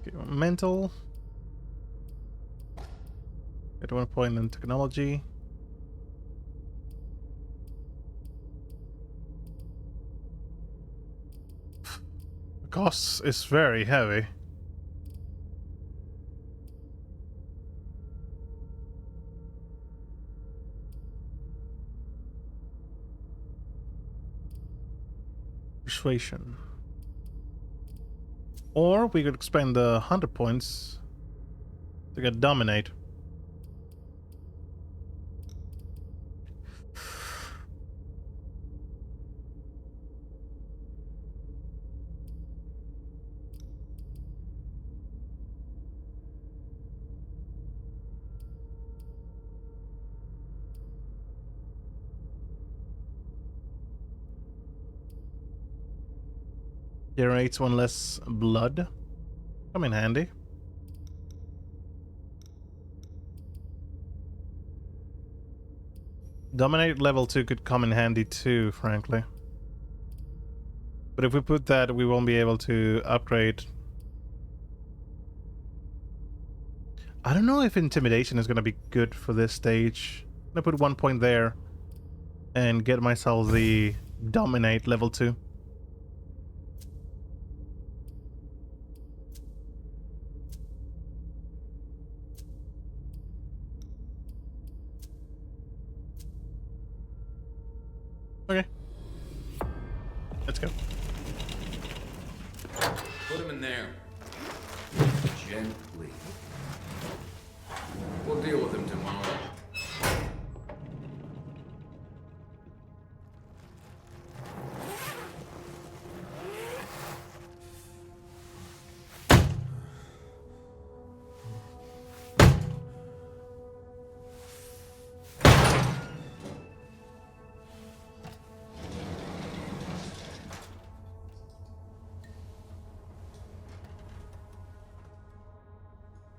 okay, mental. Get 1 point in technology. Costs is very heavy. Persuasion. Or we could spend 100 points to get dominate. Generates 1 less blood. Come in handy. Dominate level 2 could come in handy too, frankly. But if we put that, we won't be able to upgrade. I don't know if intimidation is going to be good for this stage. I'm going to put 1 point there and get myself the dominate level 2. Okay. Let's go. Put him in there. Gently. We'll deal with him tomorrow.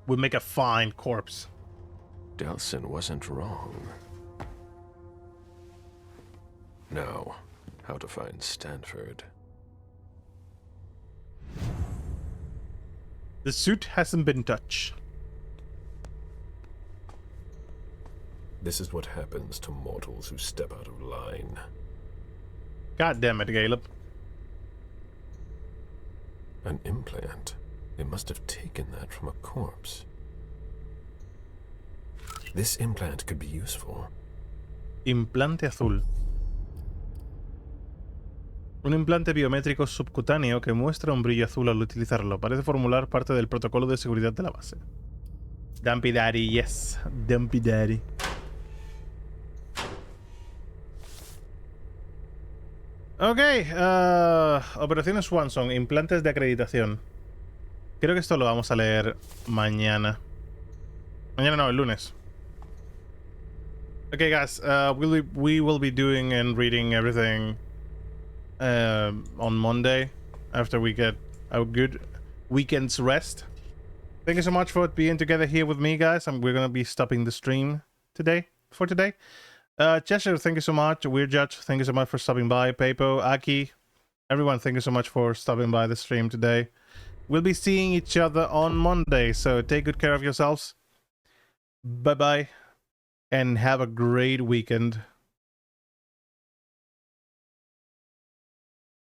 Would make a fine corpse. Delson wasn't wrong. Now, how to find Stanford. The suit hasn't been touched. This is what happens to mortals who step out of line. God damn it, Caleb. An implant. They must have taken that from a corpse. This implant could be useful. Implante azul. Un implante biométrico subcutáneo que muestra un brillo azul al utilizarlo. Parece formular parte del protocolo de seguridad de la base. Dumpy Daddy, yes. Dumpy Daddy. Ok. Operaciones Swansong. Implantes de acreditación. Creo que esto lo vamos a leer mañana. Mañana no, el lunes. Okay, guys. We will be doing and reading everything on Monday after we get a good weekend's rest. Thank you so much for being together here with me, guys. We're gonna be stopping the stream today. Cheshire, thank you so much. Weird Judge, thank you so much for stopping by. Pepo, Aki, everyone, thank you so much for stopping by the stream today. We'll be seeing each other on Monday, so take good care of yourselves. Bye-bye, and have a great weekend.